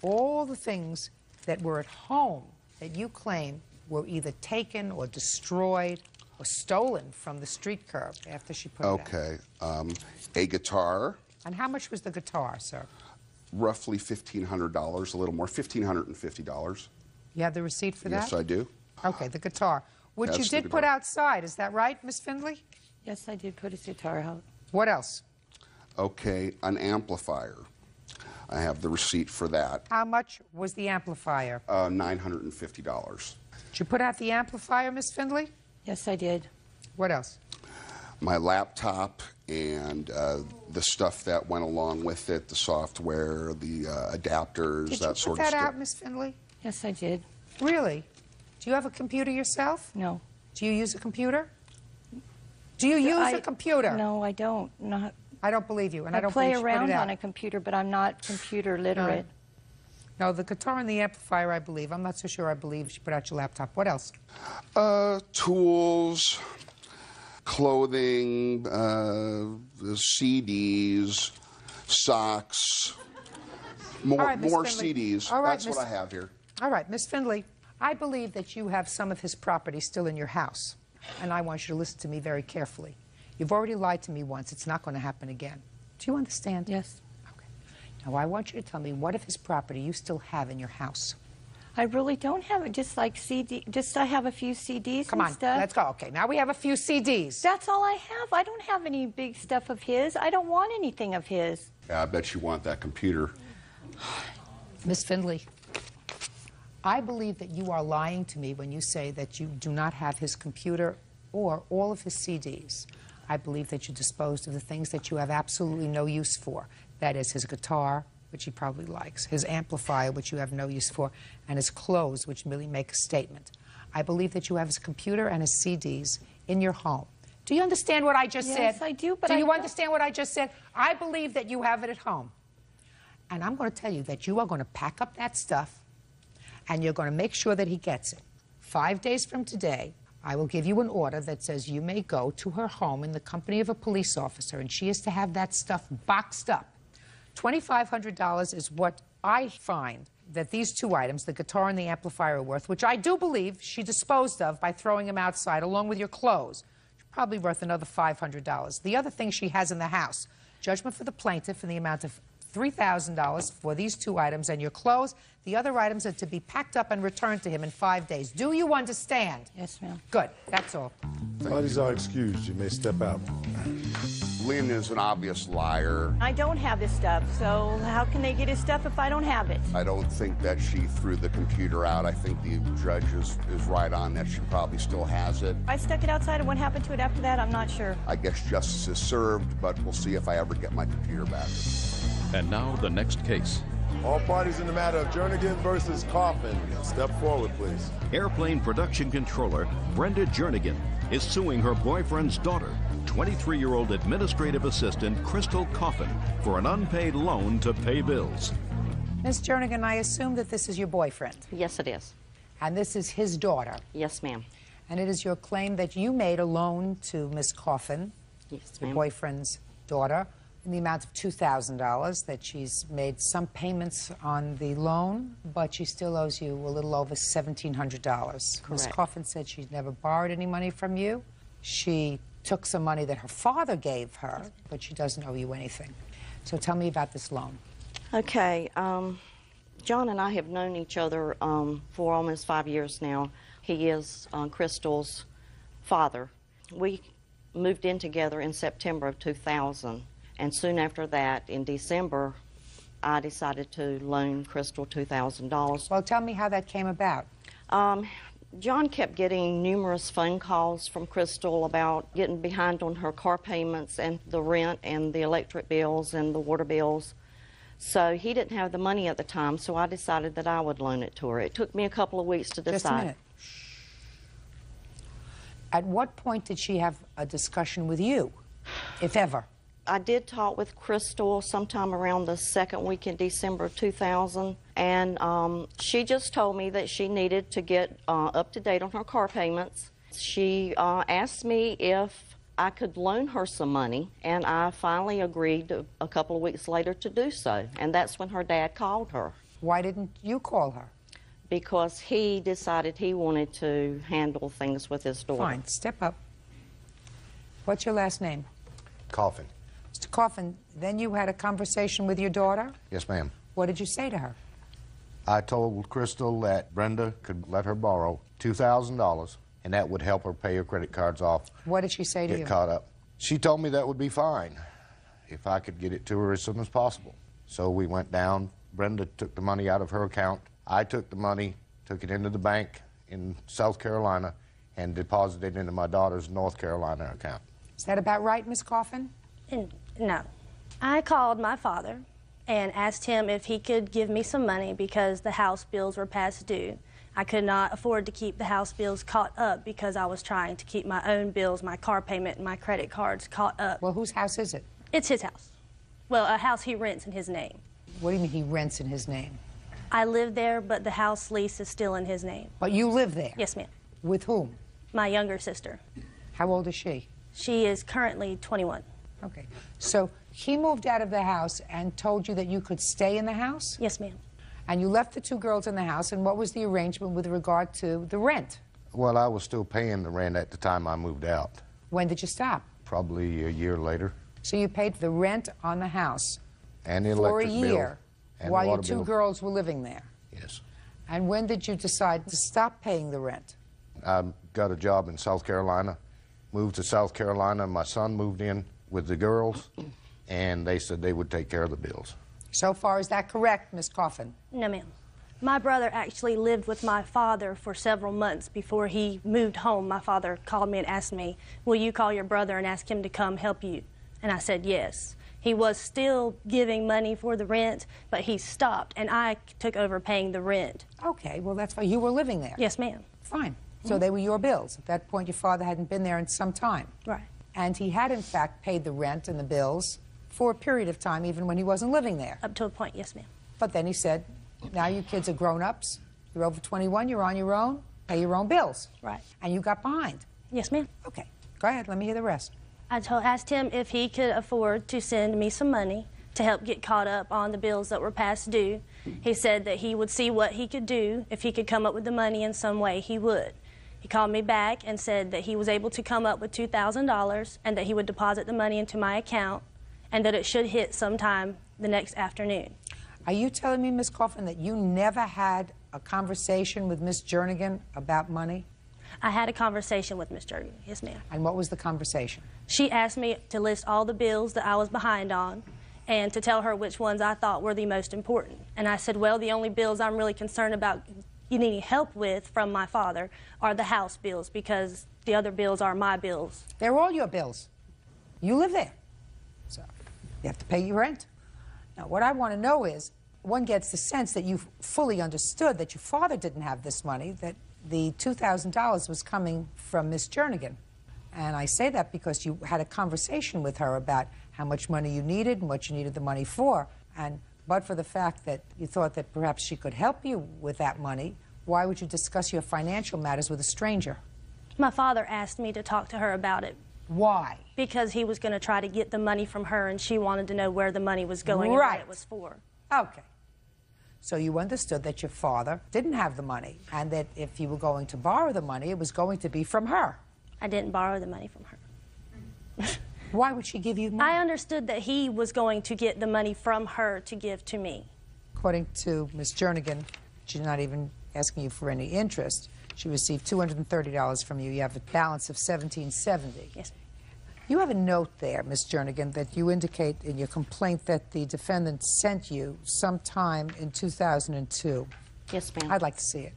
all the things that were at home that you claim were either taken or destroyed or stolen from the street curb after she put it out. Okay. A guitar. And how much was the guitar, sir? Roughly $1,500, a little more, $1,550. You have the receipt for that? Yes, I do. Okay, the guitar, which That's you did put outside. Is that right, Miss Findley? Yes, I did put his guitar out. What else? Okay, an amplifier. I have the receipt for that. How much was the amplifier? $950. Did you put out the amplifier, Miss Findley? Yes, I did. What else? My laptop and the stuff that went along with it, the software, the adapters, Did that you sort put of that stuff. out, Miss Findley? Yes, I did. Really? Do you have a computer yourself? No. Do you use a computer? Do you use a computer? No, I don't. Not. I don't believe you, and I don't play believe you put around it out. on a computer, but I'm not computer literate. No, the guitar and the amplifier, I believe. I'm not so sure I believe she put out your laptop. What else? Tools, clothing, CDs, socks, more, All right, Miss more Findley. CDs. All right, That's Miss- what I have here. All right, Miss Findley, I believe that you have some of his property still in your house, and I want you to listen to me very carefully. You've already lied to me once. It's not going to happen again. Do you understand? Yes. Okay. Now, I want you to tell me what of his property you still have in your house. I really don't have it. Just like CD. Just I have a few CDs Come on, and stuff. let's go. Okay, now we have a few CDs. That's all I have. I don't have any big stuff of his. I don't want anything of his. Yeah, I bet you want that computer. Miss Findley, I believe that you are lying to me when you say that you do not have his computer or all of his CDs. I believe that you disposed of the things that you have absolutely no use for. That is his guitar, which he probably likes, his amplifier, which you have no use for, and his clothes, which merely make a statement. I believe that you have his computer and his CDs in your home. Do you understand what I just said? Yes, I do, but do I you don't- understand what I just said? I believe that you have it at home. And I'm going to tell you that you are going to pack up that stuff and you're going to make sure that he gets it. 5 days from today, I will give you an order that says you may go to her home in the company of a police officer, and she is to have that stuff boxed up. $2,500 is what I find that these two items, the guitar and the amplifier, are worth, which I do believe she disposed of by throwing them outside along with your clothes. Probably worth another $500. The other thing she has in the house, judgment for the plaintiff in the amount of $3,000 for these two items and your clothes. The other items are to be packed up and returned to him in 5 days. Do you understand? Yes, ma'am. Good. That's all. Parties are excused. You may step out. Lynn is an obvious liar. I don't have this stuff, so how can they get his stuff if I don't have it? I don't think that she threw the computer out. I think the judge is right on that. She probably still has it. I stuck it outside, and what happened to it after that, I'm not sure. I guess justice is served, but we'll see if I ever get my computer back. And now the next case. All parties in the matter of Jernigan versus Coffin, step forward, please. Airplane production controller Brenda Jernigan is suing her boyfriend's daughter, 23-year-old administrative assistant Crystal Coffin, for an unpaid loan to pay bills. Miss Jernigan, I assume that this is your boyfriend. Yes, it is. And this is his daughter. Yes, ma'am. And it is your claim that you made a loan to Miss Coffin, Yes, your ma'am. boyfriend's daughter, in the amount of $2,000, that she's made some payments on the loan, but she still owes you a little over $1,700. Miss Correct. Coffin said she's never borrowed any money from you. She took some money that her father gave her, but she doesn't owe you anything. So tell me about this loan. Okay, John and I have known each other for almost 5 years now. He is Crystal's father. We moved in together in September of 2000, and soon after that, in December, I decided to loan Crystal $2,000. Well, tell me how that came about. John kept getting numerous phone calls from Crystal about getting behind on her car payments and the rent and the electric bills and the water bills. So he didn't have the money at the time, so I decided that I would loan it to her. It took me a couple of weeks to decide. Just a minute. At what point did she have a discussion with you, if ever? I did talk with Crystal sometime around the second week in December of 2000, and she just told me that she needed to get up to date on her car payments. She asked me if I could loan her some money, and I finally agreed a couple of weeks later to do so, and that's when her dad called her. Why didn't you call her? Because he decided he wanted to handle things with his daughter. Fine, step up. What's your last name? Coffin. Mr. Coffin, then you had a conversation with your daughter? Yes, ma'am. What did you say to her? I told Crystal that Brenda could let her borrow $2,000, and that would help her pay her credit cards off. What did she say to you? Get caught up. She told me that would be fine if I could get it to her as soon as possible. So we went down. Brenda took the money out of her account. I took the money, took it into the bank in South Carolina, and deposited it into my daughter's North Carolina account. Is that about right, Miss Coffin? No. I called my father and asked him if he could give me some money because the house bills were past due. I could not afford to keep the house bills caught up because I was trying to keep my own bills, my car payment, and my credit cards caught up. Well, whose house is it? It's his house. Well, a house he rents in his name. What do you mean he rents in his name? I live there, but the house lease is still in his name. But you live there? Yes, ma'am. With whom? My younger sister. How old is she? She is currently 21. Okay. So he moved out of the house and told you that you could stay in the house? Yes, ma'am. And you left the two girls in the house, and what was the arrangement with regard to the rent? Well, I was still paying the rent at the time I moved out. When did you stop? Probably a year later. So you paid the rent on the house And the for a electric year bill. And while the your water two bill. girls were living there? Yes. And when did you decide to stop paying the rent? I got a job in South Carolina, moved to South Carolina. My son moved in with the girls, and they said they would take care of the bills. So far, is that correct, Miss Coffin? No, ma'am. My brother actually lived with my father for several months before he moved home. My father called me and asked me, will you call your brother and ask him to come help you? And I said yes. He was still giving money for the rent, but he stopped, and I took over paying the rent. Okay, well, that's fine. You were living there? Yes, ma'am. Fine. So they were your bills. At that point, your father hadn't been there in some time. Right. And he had, in fact, paid the rent and the bills for a period of time, even when he wasn't living there. Up to a point, yes, ma'am. But then he said, now you kids are grown-ups. You're over 21. You're on your own. Pay your own bills. Right. And you got behind. Yes, ma'am. Okay. Go ahead. Let me hear the rest. I asked him if he could afford to send me some money to help get caught up on the bills that were past due. He said that he would see what he could do. If he could come up with the money in some way, he would. He called me back and said that he was able to come up with $2,000 and that he would deposit the money into my account and that it should hit sometime the next afternoon. Are you telling me, Miss Coffin, that you never had a conversation with Miss Jernigan about money? I had a conversation with Ms. Judy. Yes, ma'am. And what was the conversation? She asked me to list all the bills that I was behind on and to tell her which ones I thought were the most important. And I said, well, the only bills I'm really concerned about you needing help with from my father are the house bills, because the other bills are my bills. They're all your bills. You live there. So you have to pay your rent. Now, what I want to know is, one gets the sense that you fully understood that your father didn't have this money, that the $2,000 was coming from Miss Jernigan. And I say that because you had a conversation with her about how much money you needed and what you needed the money for. And but for the fact that you thought that perhaps she could help you with that money, why would you discuss your financial matters with a stranger? My father asked me to talk to her about it. Why? Because he was going to try to get the money from her, and she wanted to know where the money was going and what it was for. Okay. So you understood that your father didn't have the money, and that if you were going to borrow the money, it was going to be from her. I didn't borrow the money from her. Why would she give you money? I understood that he was going to get the money from her to give to me. According to Ms. Jernigan, she's not even asking you for any interest. She received $230 from you. You have a balance of $1,770. Yes. You have a note there, Ms. Jernigan, that you indicate in your complaint that the defendant sent you sometime in 2002. Yes, ma'am. I'd like to see it.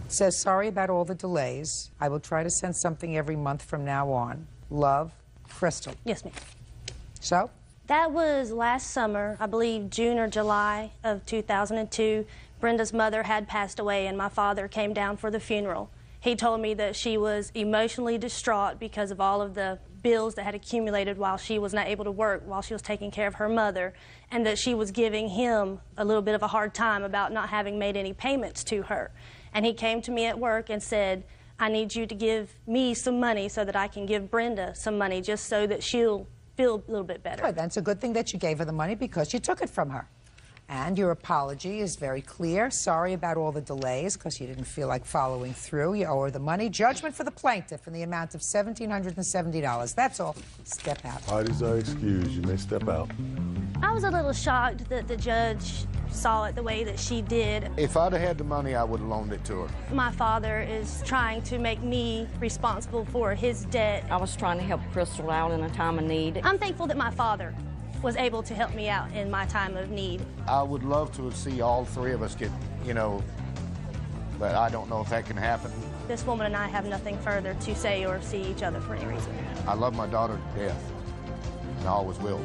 It says, sorry about all the delays. I will try to send something every month from now on. Love, Crystal. Yes, ma'am. So? That was last summer, I believe June or July of 2002. Brenda's mother had passed away, and my father came down for the funeral. He told me that she was emotionally distraught because of all of the bills that had accumulated while she was not able to work, while she was taking care of her mother, and that she was giving him a little bit of a hard time about not having made any payments to her. And he came to me at work and said, I need you to give me some money so that I can give Brenda some money, just so that she'll feel a little bit better. Good. That's a good thing that you gave her the money, because you took it from her. And your apology is very clear. Sorry about all the delays because you didn't feel like following through. You owe her the money. Judgment for the plaintiff in the amount of $1,770. That's all. Step out. Parties are excused. You may step out. I was a little shocked that the judge saw it the way that she did. If I'd have had the money, I would have loaned it to her. My father is trying to make me responsible for his debt. I was trying to help Crystal out in a time of need. I'm thankful that my father was able to help me out in my time of need. I would love to see all three of us get, but I don't know if that can happen. This woman and I have nothing further to say or see each other for any reason. I love my daughter to death, and I always will.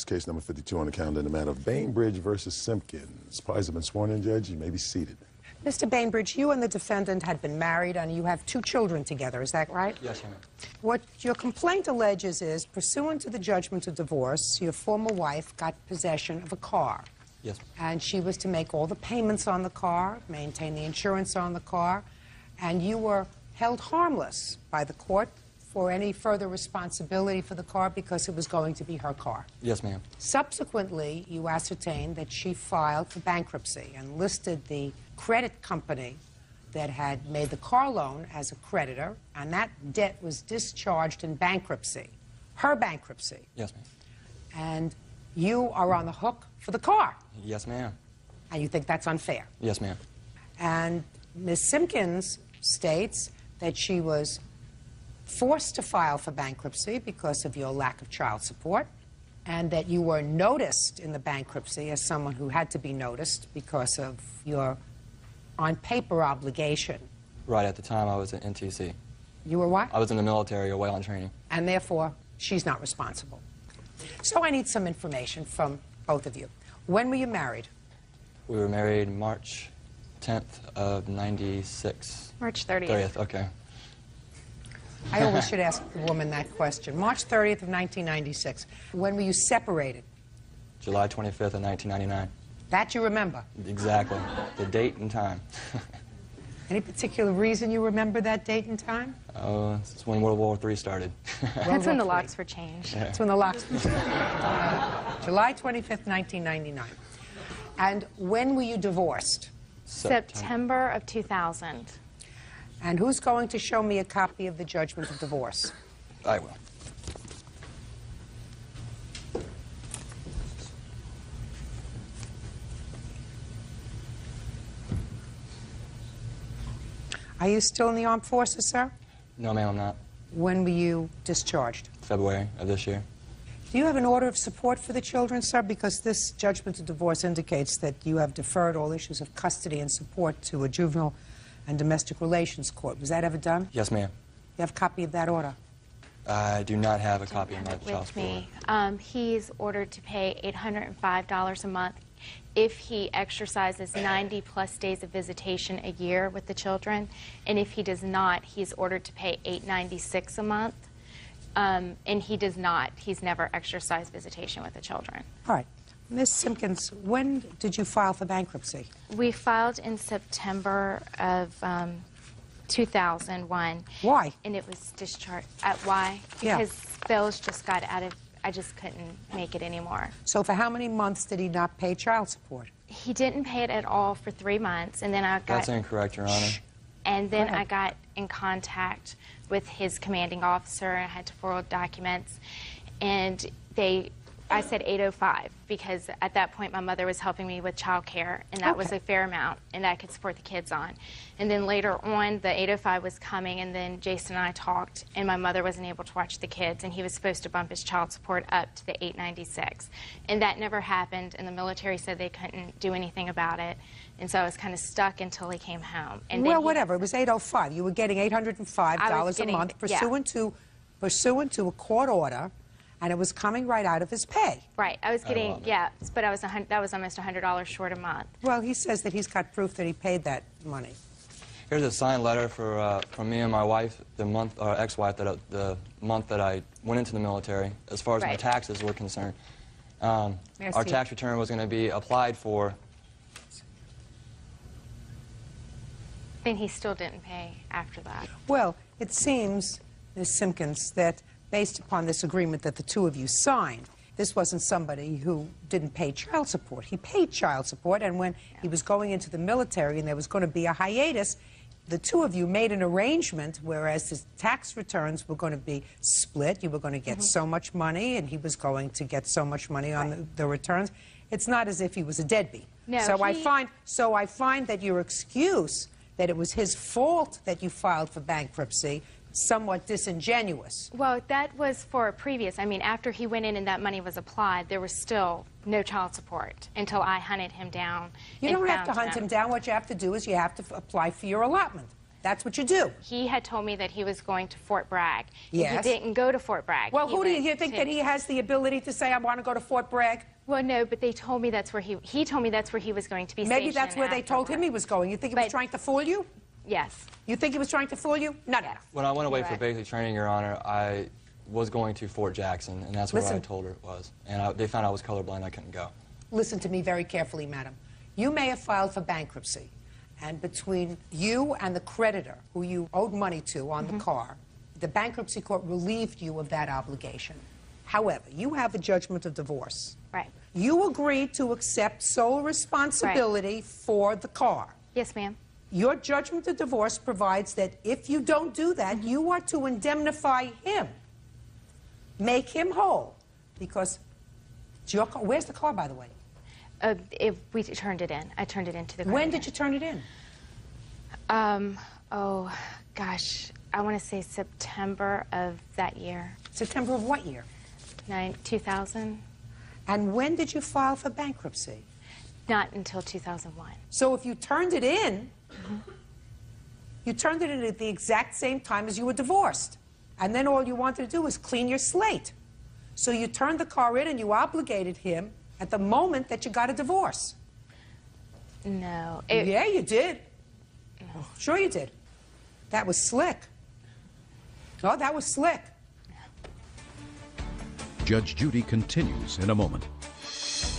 Case number 52 on the calendar in the matter of Bainbridge versus Simpkins. Parties have been sworn in, Judge. You may be seated. Mr. Bainbridge, you and the defendant had been married and you have 2 children together, is that right? Yes, ma'am. What your complaint alleges is, pursuant to the judgment of divorce, your former wife got possession of a car. Yes. And she was to make all the payments on the car, maintain the insurance on the car, and you were held harmless by the court for any further responsibility for the car because it was going to be her car. Yes, ma'am. Subsequently, you ascertained that she filed for bankruptcy and listed the credit company that had made the car loan as a creditor, and that debt was discharged in bankruptcy, her bankruptcy. Yes, ma'am. And you are on the hook for the car. Yes, ma'am. And you think that's unfair. Yes, ma'am. And Ms. Simpkins states that she was forced to file for bankruptcy because of your lack of child support, and that you were noticed in the bankruptcy as someone who had to be noticed because of your on-paper obligation. Right, at the time I was at NTC. You were what? I was in the military or well in training. And therefore, she's not responsible. So I need some information from both of you. When were you married? We were married March 10th of 96. March 30th. 30th, okay. I always should ask the woman that question. March 30th of 1996. When were you separated? July 25th of 1999. That you remember? Exactly. The date and time. Any particular reason you remember that date and time? Oh, it's when World War III started. That's when the locks were changed. That's when the locks were changed. July 25th, 1999. And when were you divorced? September of 2000. And who's going to show me a copy of the judgment of divorce? I will. Are you still in the armed forces, sir? No, ma'am, I'm not. When were you discharged? February of this year. Do you have an order of support for the children, sir? Because this judgment of divorce indicates that you have deferred all issues of custody and support to a juvenile and domestic relations court. Was that ever done? Yes, ma'am. You have a copy of that order? I do not have a copy of my child With me. support. He's ordered to pay $805 a month if he exercises 90-plus days of visitation a year with the children, and if he does not, he's ordered to pay $896 a month, and he does not. He's never exercised visitation with the children. All right. Ms. Simpkins, when did you file for bankruptcy? We filed in September of 2001. Why? And it was discharged. Why? Yeah. Because bills just got out of, I just couldn't make it anymore. So for how many months did he not pay child support? He didn't pay it at all for 3 months, and then I got... That's incorrect, Your Honor. And then Go ahead. I got in contact with his commanding officer, and I had to forward documents, and I said 805 because at that point my mother was helping me with child care, and that was a fair amount, and I could support the kids on. And then later on, the 805 was coming, and then Jason and I talked, and my mother wasn't able to watch the kids, and he was supposed to bump his child support up to the 896. And that never happened, and the military said they couldn't do anything about it. And so I was kind of stuck until he came home. And well, then whatever. It was 805. You were getting $805 a month pursuant to a court order, and it was coming right out of his pay. Right. I was getting, but that was almost $100 short a month. Well, he says that he's got proof that he paid that money. Here's a signed letter from me and my wife, ex-wife, the month that I went into the military, as far as my taxes were concerned. Our tax return was going to be applied for. Then he still didn't pay after that. Well, it seems, Ms. Simpkins, that based upon this agreement that the two of you signed, this wasn't somebody who didn't pay child support. He paid child support, and when he was going into the military and there was going to be a hiatus, the two of you made an arrangement, whereas his tax returns were going to be split. You were going to get so much money, and he was going to get so much money on the returns. It's not as if he was a deadbeat. No, so I find that your excuse that it was his fault that you filed for bankruptcy somewhat disingenuous. Well, that was for a previous. I mean, after he went in and that money was applied, there was still no child support until I hunted him down. You don't have to hunt him down. What you have to do is you have to apply for your allotment. That's what you do. He had told me that he was going to Fort Bragg. Yes. He didn't go to Fort Bragg. Well, who do you think that he has the ability to say, I want to go to Fort Bragg? Well, no, but they told me that's where he told me that's where he was going to be stationed. Maybe that's where they told him he was going. You think he was trying to fool you? Yes. You think he was trying to fool you? No. When I went away for basic training, Your Honor, I was going to Fort Jackson, and that's where I told her it was. And they found I was colorblind. I couldn't go. Listen to me very carefully, madam. You may have filed for bankruptcy, and between you and the creditor who you owed money to on the car, the bankruptcy court relieved you of that obligation. However, you have a judgment of divorce. Right. You agreed to accept sole responsibility for the car. Yes, ma'am. Your judgment of divorce provides that if you don't do that, you are to indemnify him. Make him whole. Because it's your car. Where's the car, by the way? We turned it in. I turned it into the car. When did you turn it in? Oh, gosh. I want to say September of that year. September of what year? 2000. And when did you file for bankruptcy? Not until 2001. So if you turned it in, you turned it in at the exact same time as you were divorced. And then all you wanted to do was clean your slate. So you turned the car in and you obligated him at the moment that you got a divorce. No. Yeah, you did. No. Sure you did. That was slick. Oh, that was slick. Judge Judy continues in a moment.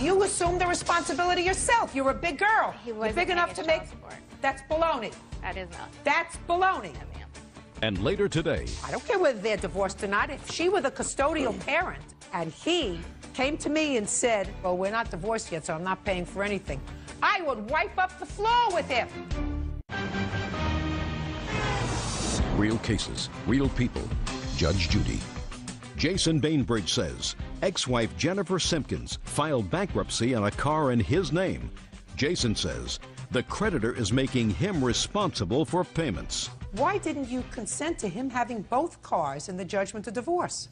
You assume the responsibility yourself. You're a big girl. You're big enough to make... That's baloney. That is not. That's baloney. And later today... I don't care whether they're divorced or not. If she were the custodial parent and he came to me and said, well, we're not divorced yet, so I'm not paying for anything, I would wipe up the floor with him. Real cases, real people. Judge Judy. Jason Bainbridge says ex-wife Jennifer Simpkins filed bankruptcy on a car in his name. Jason says the creditor is making him responsible for payments. Why didn't you consent to him having both cars in the judgment of divorce?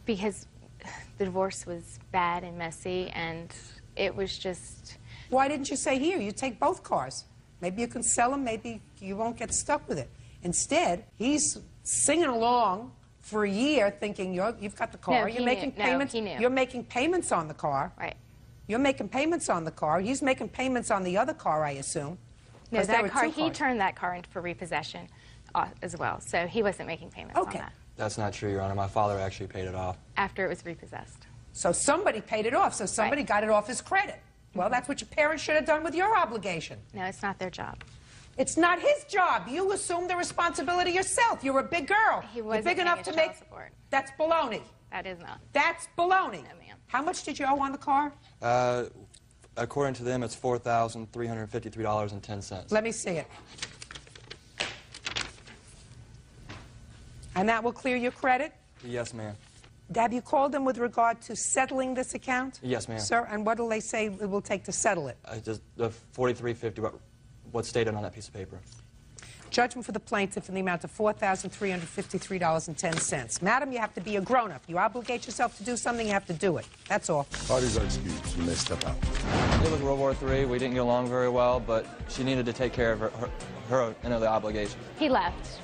Because the divorce was bad and messy, and it was just... Why didn't you say, here, you take both cars? Maybe you can sell them, maybe you won't get stuck with it. Instead, he's singing along for a year thinking you've got the car, No, you're he making knew. payments. No, he knew. You're making payments on the car. Right. You're making payments on the car. He's making payments on the other car, I assume. No, 'Cause there were that car, two he cars. turned that car in for repossession as well, so he wasn't making payments on that That's not true, Your Honor. My father actually paid it off. after it was repossessed. So somebody paid it off, so somebody got it off his credit. Well, that's what your parents should have done with your obligation. No, it's not their job. It's not his job. You assume the responsibility yourself. You're a big girl. He You're wasn't big paying enough his to child make... support. That's baloney. That is not. That's baloney. No, ma'am. How much did you owe on the car? According to them, it's $4,353.10. Let me see it. And that will clear your credit? Yes, ma'am. Have you called them with regard to settling this account? Yes, ma'am. Sir, and what do they say it will take to settle it? Just the $4,350, what's stated on that piece of paper. Judgment for the plaintiff in the amount of $4,353.10. Madam, you have to be a grown-up. You obligate yourself to do something, you have to do it. That's all. Parties are excused. You may step out. It was World War III. We didn't get along very well, but she needed to take care of her end of the obligation. He left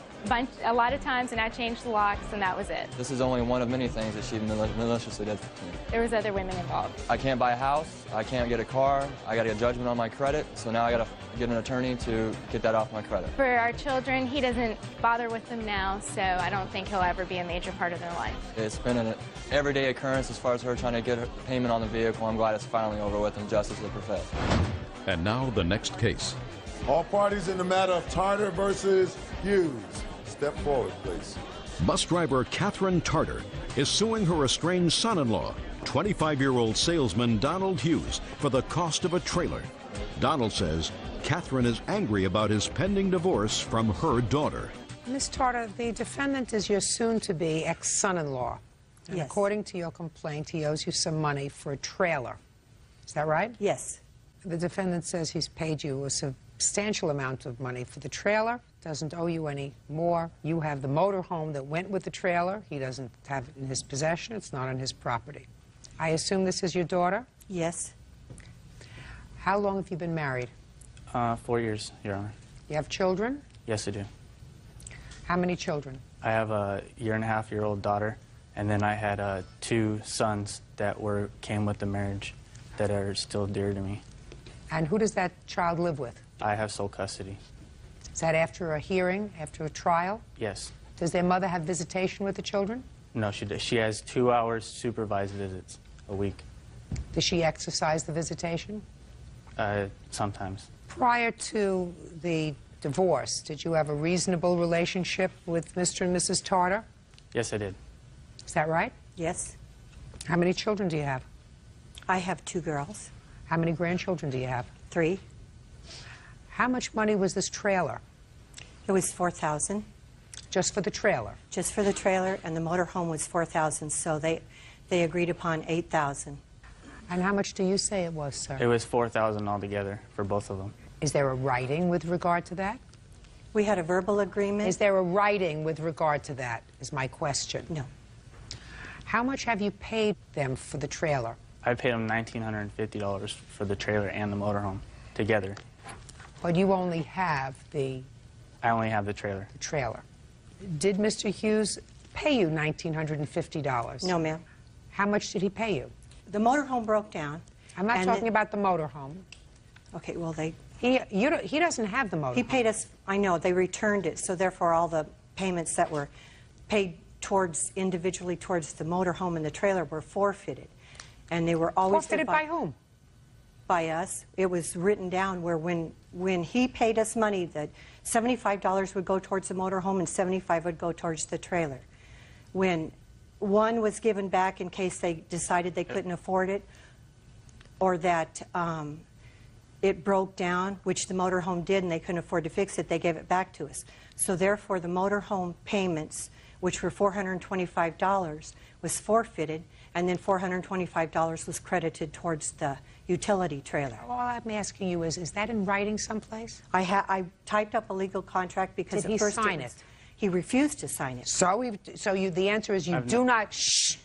a lot of times, and I changed the locks, and that was it. This is only one of many things that she maliciously did to me. There was other women involved. I can't buy a house. I can't get a car. I got to get judgment on my credit, so now I got to get an attorney to get that off my credit. For our children, he doesn't bother with them now, so I don't think he'll ever be a major part of their life. It's been an everyday occurrence as far as her trying to get her payment on the vehicle. I'm glad it's finally over with and justice is perfect. And now the next case. All parties in the matter of Tarter versus Hughes. Step forward, please. Bus driver Catherine Tarter is suing her estranged son-in-law, 25-year-old salesman Donald Hughes, for the cost of a trailer. Donald says Catherine is angry about his pending divorce from her daughter. Miss Tarter, the defendant is your soon-to-be ex-son-in-law. And Yes. according to your complaint, he owes you some money for a trailer. Is that right? Yes. The defendant says he's paid you a substantial amount of money for the trailer, doesn't owe you any more. You have the motorhome that went with the trailer. He doesn't have it in his possession. It's not on his property. I assume this is your daughter? Yes. How long have you been married? 4 years, Your Honor. You have children? Yes, I do. How many children? I have a year-and-a-half-year-old daughter, and then I had 2 sons that came with the marriage that are still dear to me. And who does that child live with? I have sole custody. Is that after a hearing, after a trial? Yes. Does their mother have visitation with the children? No, she does. She has 2 hours supervised visits a week. Does she exercise the visitation? Sometimes. Prior to the divorce, did you have a reasonable relationship with Mr. and Mrs. Tarter? Yes, I did. Is that right? Yes. How many children do you have? I have 2 girls. How many grandchildren do you have? 3. How much money was this trailer? It was $4,000. Just for the trailer? Just for the trailer, and the motorhome was $4,000, so they agreed upon $8,000. And how much do you say it was, sir? It was $4,000 altogether for both of them. Is there a writing with regard to that? We had a verbal agreement. Is there a writing with regard to that, is my question. No. How much have you paid them for the trailer? I paid them $1,950 for the trailer and the motorhome together. But you only have the I only have the trailer. trailer. Did Mr. Hughes pay you $1,950? No, ma'am. How much did he pay you? The motorhome broke down. I'm not talking about the motorhome. Okay, well, He doesn't have the motorhome. He paid us, I know, they returned it, so therefore all the payments that were paid individually towards the motorhome and the trailer were forfeited. And they were always... Forfeited by whom? By us. It was written down where when he paid us money, that $75 would go towards the motorhome and $75 would go towards the trailer. When one was given back in case they decided they couldn't afford it, or that it broke down, which the motorhome did, and they couldn't afford to fix it, they gave it back to us. So therefore, the motorhome payments, which were $425, was forfeited, and then $425 was credited towards the utility trailer. All I'm asking you is that in writing someplace? I typed up a legal contract because Did he at first sign it? He refused to sign it. The answer is you do not. Shh.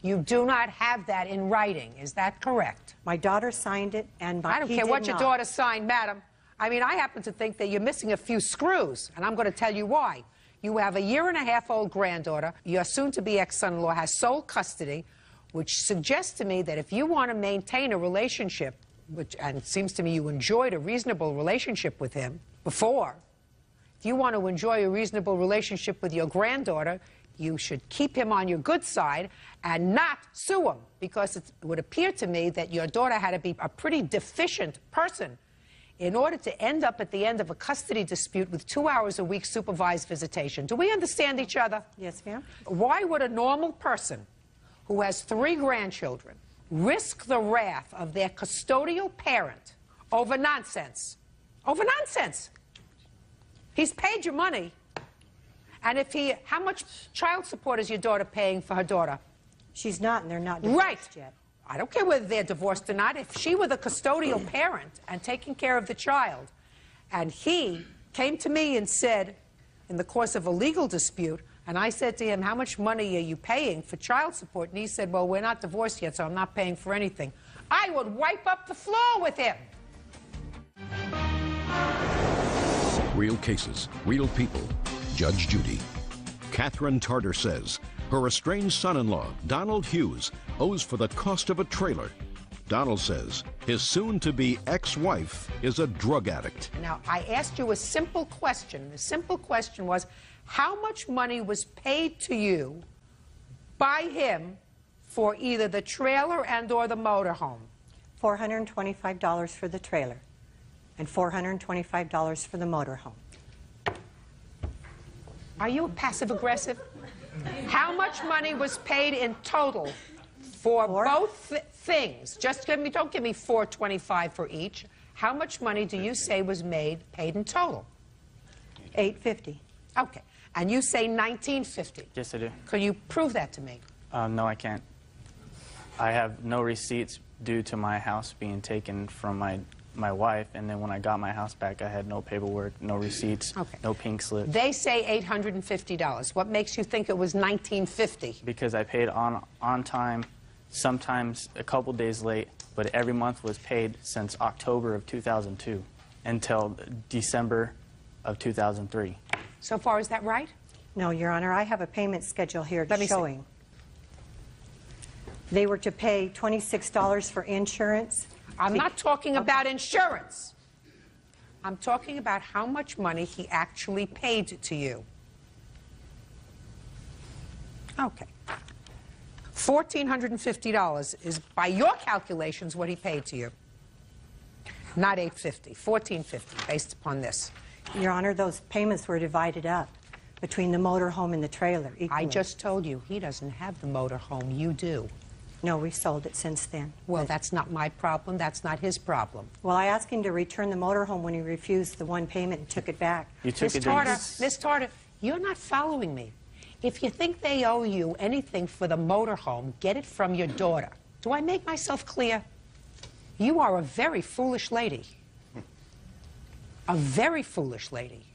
You do not have that in writing. Is that correct? My daughter signed it, and I don't care what your daughter signed, madam. I mean, I happen to think that you're missing a few screws, and I'm going to tell you why. You have a 1.5-year-old granddaughter. Your soon-to-be ex-son-in-law has sole custody, which suggests to me that if you want to maintain a relationship, and it seems to me you enjoyed a reasonable relationship with him before, if you want to enjoy a reasonable relationship with your granddaughter, you should keep him on your good side and not sue him, because it would appear to me that your daughter had to be a pretty deficient person in order to end up at the end of a custody dispute with 2 hours a week supervised visitation. Do we understand each other? Yes, ma'am. Why would a normal person who has 3 grandchildren risk the wrath of their custodial parent over nonsense? Over nonsense. He's paid your money. And how much child support is your daughter paying for her daughter? She's not, and they're not divorced yet. I don't care whether they're divorced or not. If she were the custodial parent and taking care of the child, and he came to me and said, in the course of a legal dispute, and I said to him, how much money are you paying for child support? And he said, well, we're not divorced yet, so I'm not paying for anything. I would wipe up the floor with him. Real cases, real people. Judge Judy. Catherine Tarter says her estranged son-in-law, Donald Hughes, owes for the cost of a trailer. Donald says his soon-to-be ex-wife is a drug addict. Now, I asked you a simple question. The simple question was, how much money was paid to you by him for either the trailer and or the motorhome? $425 for the trailer and $425 for the motorhome. Are you passive-aggressive? How much money was paid in total for both things? Just don't give me $425 for each. How much money do you say was paid in total? $850. Okay. And you say $1950. Yes, I do. Can you prove that to me? No, I can't. I have no receipts due to my house being taken from my wife, and then when I got my house back, I had no paperwork, no receipts, no pink slips. They say $850. What makes you think it was $1950? Because I paid on time, sometimes a couple days late, but every month was paid since October of 2002 until December of 2003. So far, is that right? No, Your Honor. I have a payment schedule here showing. See. They were to pay $26 for insurance. I'm not talking about insurance. I'm talking about how much money he actually paid to you. Okay. $1,450 is, by your calculations, what he paid to you. Not $850, $1,450, based upon this. Your Honor, those payments were divided up between the motorhome and the trailer equally. I just told you, he doesn't have the motorhome. You do. No, we've sold it since then. Well, that's not my problem. That's not his problem. Well, I asked him to return the motorhome when he refused the one payment and took it back. Miss Tarter, you're not following me. If you think they owe you anything for the motorhome, get it from your daughter. Do I make myself clear? You are a very foolish lady. A very foolish lady.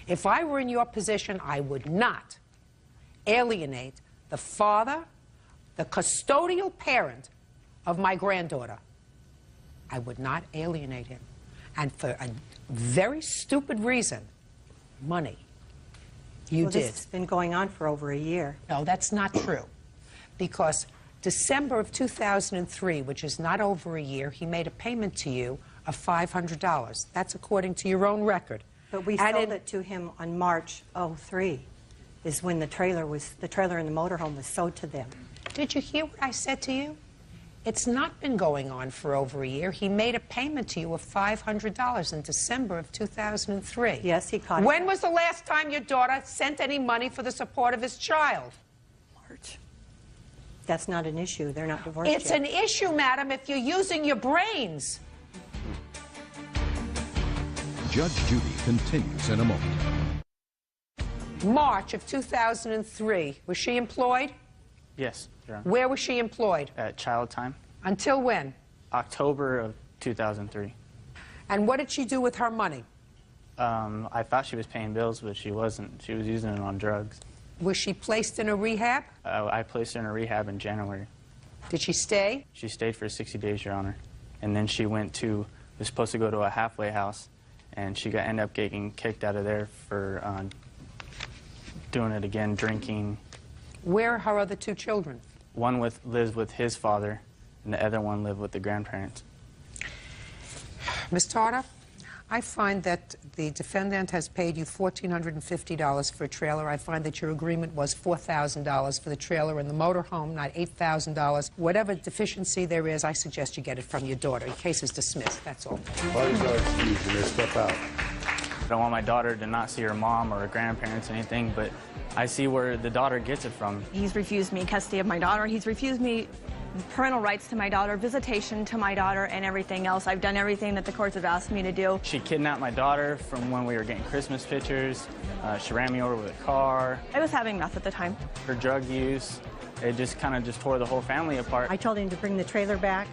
If I were in your position, I would not alienate the father, the custodial parent of my granddaughter. I would not alienate him. And for a very stupid reason, money. You did. This has been going on for over a year. No, that's not true. Because December of 2003, which is not over a year, he made a payment to you of $500. That's according to your own record. But we sold it to him on March 03, is when the trailer and the motorhome was sold to them. Did you hear what I said to you? It's not been going on for over a year. He made a payment to you of $500 in December of 2003. Yes, he caught it. When was the last time your daughter sent any money for the support of his child? March. That's not an issue. They're not divorced yet. It's an issue, madam, if you're using your brains. Judge Judy continues in a moment. March of 2003. Was she employed? Yes, Your Honor. Where was she employed? At Child Time. Until when? October of 2003. And what did she do with her money? I thought she was paying bills, but she wasn't. She was using it on drugs. Was she placed in a rehab? I placed her in a rehab in January. Did she stay? She stayed for 60 days, Your Honor. And then she was supposed to go to a halfway house, and she ended up getting kicked out of there for doing it again, drinking. Where are her other two children? One lives with his father, and the other one lived with the grandparents. Ms. Tarter, I find that the defendant has paid you $1,450 for a trailer. I find that your agreement was $4,000 for the trailer and the motorhome, not $8,000. Whatever deficiency there is, I suggest you get it from your daughter. Your case is dismissed. That's all. Parties are excused and they step out. I don't want my daughter to not see her mom or her grandparents or anything, but I see where the daughter gets it from. He's refused me custody of my daughter. He's refused me parental rights to my daughter, visitation to my daughter, and everything else. I've done everything that the courts have asked me to do. She kidnapped my daughter from when we were getting Christmas pictures. She ran me over with a car. I was having meth at the time. Her drug use, it just kind of tore the whole family apart. I told him to bring the trailer back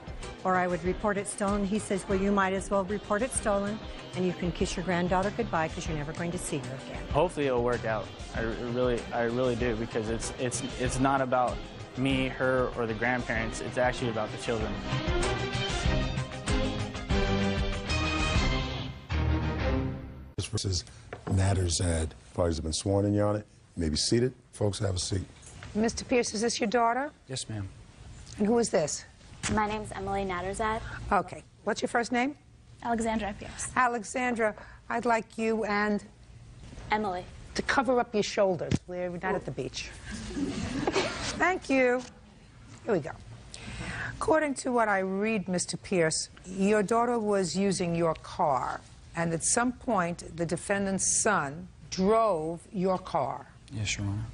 or I would report it stolen. He says, well, you might as well report it stolen and you can kiss your granddaughter goodbye because you're never going to see her again. Hopefully it'll work out. I really do, because it's not about me, her, or the grandparents. It's actually about the children. Versus Natterzad. Parties have been sworn in, Your Honor. You may be seated. Folks, have a seat. Mr. Pierce, is this your daughter? Yes, ma'am. And who is this? My name's Emily Natterzad. Okay. What's your first name? Alexandra Pierce. Alexandra, I'd like you and Emily to cover up your shoulders. We're not at the beach. Thank you. Here we go. According to what I read, Mr. Pierce, your daughter was using your car, and at some point, the defendant's son drove your car. Yes, Your Honor.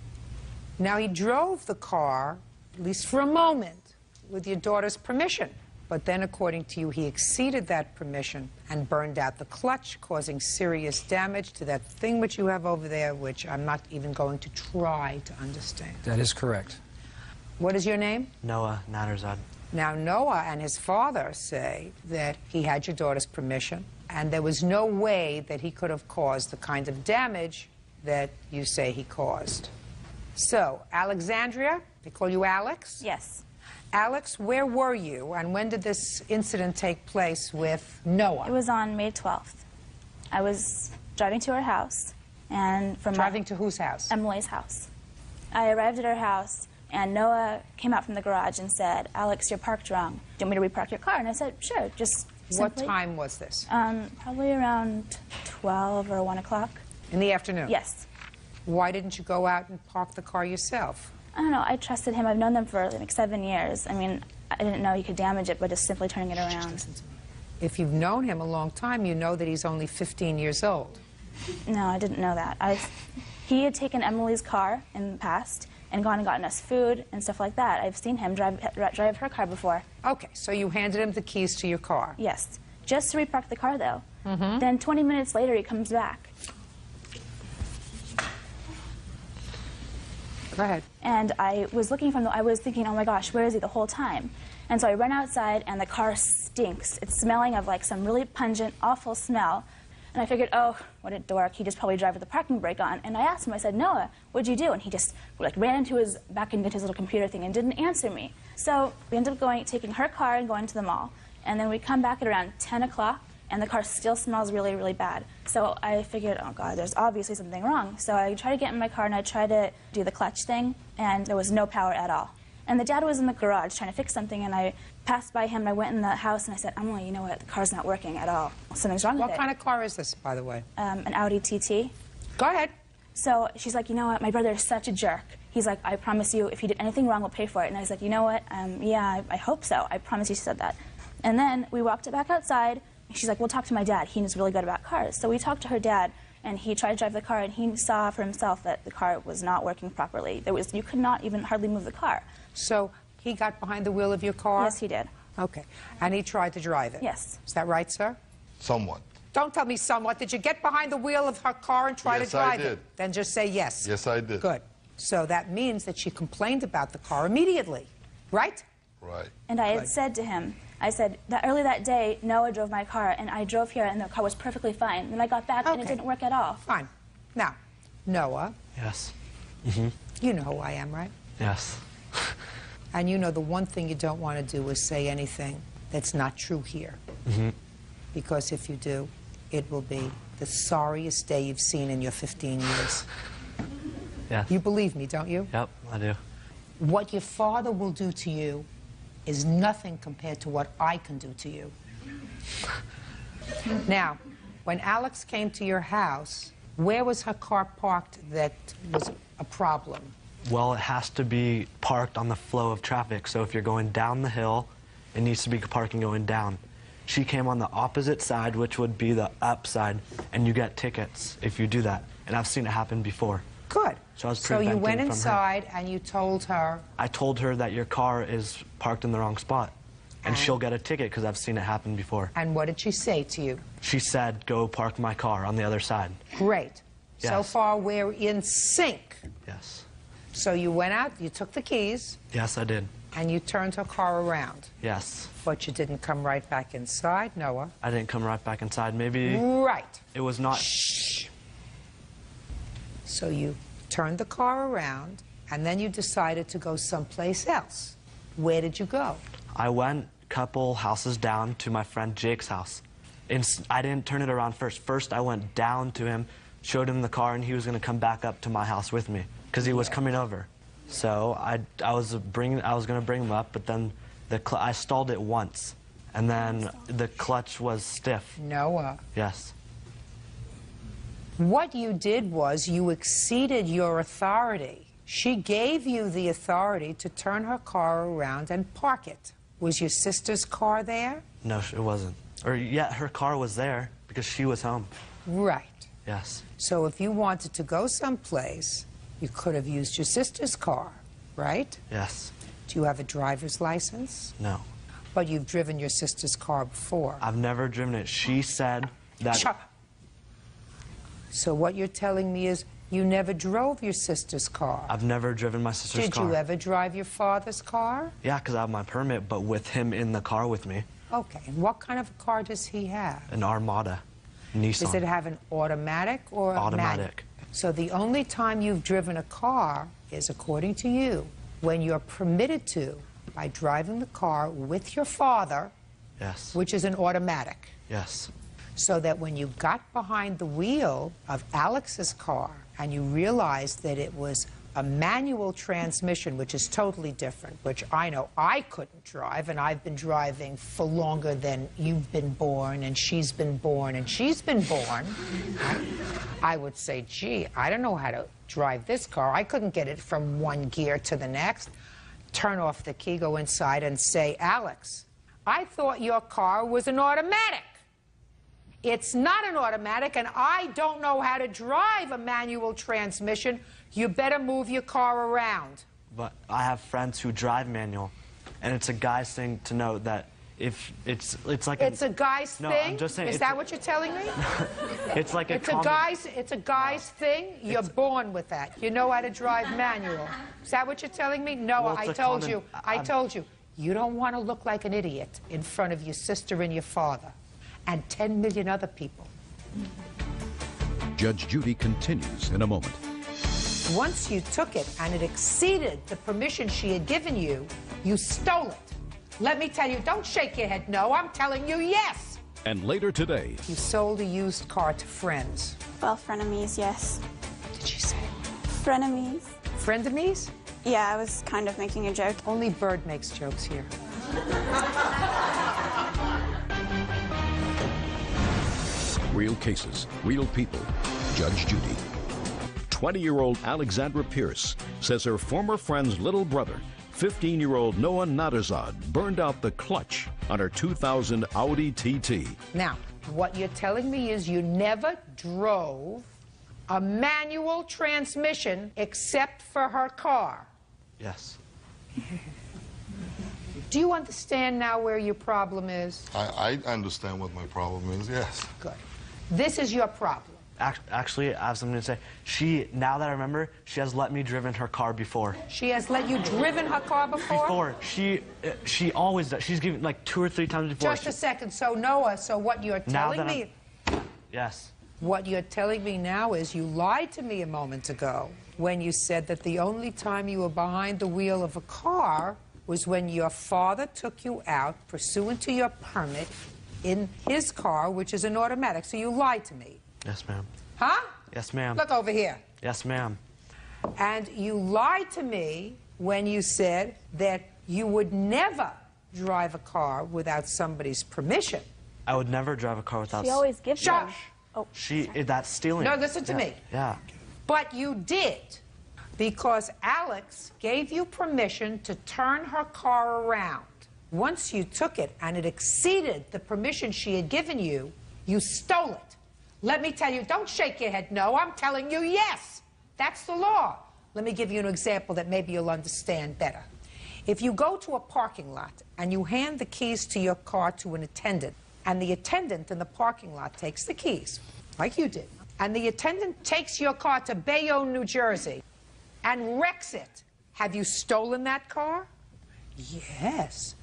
Now, he drove the car, at least for a moment, with your daughter's permission. But then, according to you, he exceeded that permission and burned out the clutch, causing serious damage to that thing which you have over there, which I'm not even going to try to understand. That is correct. What is your name? Noah Natterzad. Now, Noah and his father say that he had your daughter's permission, and there was no way that he could have caused the kind of damage that you say he caused. So, Alexandria, they call you Alex? Yes. Alex, where were you, and when did this incident take place with Noah? It was on May 12th. I was driving to her house, and from driving to whose house? Emily's house. I arrived at her house, and Noah came out from the garage and said, "Alex, you're parked wrong. Do you want me to repark your car?" And I said, "Sure, just simply." What time was this? Probably around 12 or 1 o'clock. In the afternoon? Yes. Why didn't you go out and park the car yourself? I don't know. I trusted him. I've known them for like 7 years. I mean, I didn't know he could damage it by just simply turning it around. If you've known him a long time, you know that he's only 15 years old. No, I didn't know that. He had taken Emily's car in the past and gone and gotten us food and stuff like that. I've seen him drive her car before. Okay, so you handed him the keys to your car? Yes. Just to repark the car, though. Mm-hmm. Then 20 minutes later, he comes back. Go ahead. And I was thinking, oh my gosh, where is he the whole time? And so I run outside, and the car stinks. It's smelling of like some really pungent, awful smell. And I figured, oh, what a dork. He just probably drive with the parking brake on. And I asked him, I said, "Noah, what'd you do?" And he just like ran back into his little computer thing and didn't answer me. So we ended up taking her car and going to the mall. And then we come back at around 10 o'clock, and the car still smells really, really bad. So I figured, oh God, there's obviously something wrong. So I tried to get in my car, and I tried to do the clutch thing, and there was no power at all. And the dad was in the garage trying to fix something, and I passed by him, and I went in the house, and I said, "Emily, you know what? The car's not working at all. Something's wrong with it." What kind of car is this, by the way? An Audi TT. Go ahead. So she's like, "You know what? My brother is such a jerk. He's like, I promise you, if you did anything wrong, we'll pay for it." And I was like, "You know what? Yeah, I hope so. I promise you," she said that. And then we walked back outside. She's like, "We'll talk to my dad. He's really good about cars." So we talked to her dad, and he tried to drive the car, and he saw for himself that the car was not working properly. You could not even hardly move the car. So he got behind the wheel of your car? Yes, he did. Okay. And he tried to drive it? Yes. Is that right, sir? Somewhat. Don't tell me somewhat. Did you get behind the wheel of her car and try to drive it? Then just say yes. Yes, I did. Good. So that means that she complained about the car immediately, right? Right. And I had said to him, I said, that early that day, Noah drove my car, and I drove here, and the car was perfectly fine. Then I got back, and it didn't work at all. Fine. Now, Noah, Yes. you know who I am, right? Yes. And you know the one thing you don't want to do is say anything that's not true here. Because if you do, it will be the sorriest day you've seen in your 15 years. Yeah. You believe me, don't you? Yep, I do. What your father will do to you is nothing compared to what I can do to you. Now, when Alex came to your house, where was her car parked that was a problem? Well, it has to be parked on the flow of traffic. So if you're going down the hill, it needs to be parking going down. She came on the opposite side, which would be the up side, and you get tickets if you do that. And I've seen it happen before. Good. So I was So you preventing went from her. inside and you told her, I told her that your car is parked in the wrong spot, and she'll get a ticket because I've seen it happen before. and what did she say to you? She said, go park my car on the other side. Great. So Yes. far, we're in sync. Yes. So you went out, you took the keys, Yes, I did. and you turned her car around. Yes. But you didn't come right back inside, Noah. I didn't come right back inside. Maybe Right. it was not. So you turned the car around, and then you decided to go someplace else. Where did you go? I went a couple houses down to my friend Jake's house. I didn't turn it around first. First, I went down to him, showed him the car, and he was going to come back up to my house with me because he was coming over. So I was going to bring him up, but then I stalled it once, and then the clutch was stiff. Noah. Yes. What you did was you exceeded your authority. She gave you the authority to turn her car around and park it. Was your sister's car there? No, it wasn't. Or yeah, her car was there because she was home. Right. Yes. So if you wanted to go someplace, you could have used your sister's car, right? Yes. Do you have a driver's license? No. But you've driven your sister's car before. I've never driven it. She said that. Shut up. So what you're telling me is you never drove your sister's car. I've never driven my sister's car. Did you ever drive your father's car? Yeah, because I have my permit, but with him in the car with me. Okay. And what kind of a car does he have? An Armada. Nissan. Does it have an automatic or a Automatic. manual? So the only time you've driven a car is, according to you, when you're permitted to by driving the car with your father, Yes. which is an automatic. Yes. So that when you got behind the wheel of Alex's car and you realized that it was a manual transmission, which is totally different, which I know I couldn't drive, and I've been driving for longer than you've been born, and she's been born, and she's been born, I would say, gee, I don't know how to drive this car. I couldn't get it from one gear to the next. Turn off the key, go inside, and say, Alex, I thought your car was an automatic. It's not an automatic, and I don't know how to drive a manual transmission. You better move your car around. But I have friends who drive manual, and it's a guy's thing to know that if it's like It's a guy's no, thing? I'm just saying Is that what you're telling me? it's like It's a guy's thing? You're born with that. You know how to drive manual. Is that what you're telling me? No, Well, it's I a told common- you. I told you. You don't want to look like an idiot in front of your sister and your father and 10 million other people. Judge Judy continues in a moment. Once you took it and it exceeded the permission she had given you, you stole it. Let me tell you, don't shake your head no. I'm telling you yes. And later today, You sold a used car to friends. Well, frenemies, yes. What did she say? Frenemies. Friendemies? Yeah, I was kind of making a joke. Only Bird makes jokes here. real cases, real people. Judge Judy. 20-year-old Alexandra Pierce says her former friend's little brother, 15-year-old Noah Naderzad, burned out the clutch on her 2000 Audi TT. Now, what you're telling me is you never drove a manual transmission except for her car. Yes. Do you understand now where your problem is? I understand what my problem is, yes. Good. This is your problem. Actually, I have something to say. Now that I remember, she has let me driven her car before. She has let you driven her car before? She always does. She's given like 2 or 3 times before. Just a second. So, Noah, so what you're telling me... Yes. What you're telling me now is you lied to me a moment ago when you said that the only time you were behind the wheel of a car was when your father took you out pursuant to your permit in his car, which is an automatic. So you lied to me. Yes, ma'am. Huh? Yes, ma'am. Look over here. Yes, ma'am. And you lied to me when you said that you would never drive a car without somebody's permission. I would never drive a car without... She always gives them. Oh, that's stealing. No, listen to me. Yeah. But you did, because Alex gave you permission to turn her car around. Once you took it and it exceeded the permission she had given you, you stole it. Let me tell you, don't shake your head no, I'm telling you yes. That's the law. Let me give you an example that maybe you'll understand better. If you go to a parking lot and you hand the keys to your car to an attendant, and the attendant in the parking lot takes the keys, like you did, and the attendant takes your car to Bayonne, New Jersey, and wrecks it, have you stolen that car? Yes.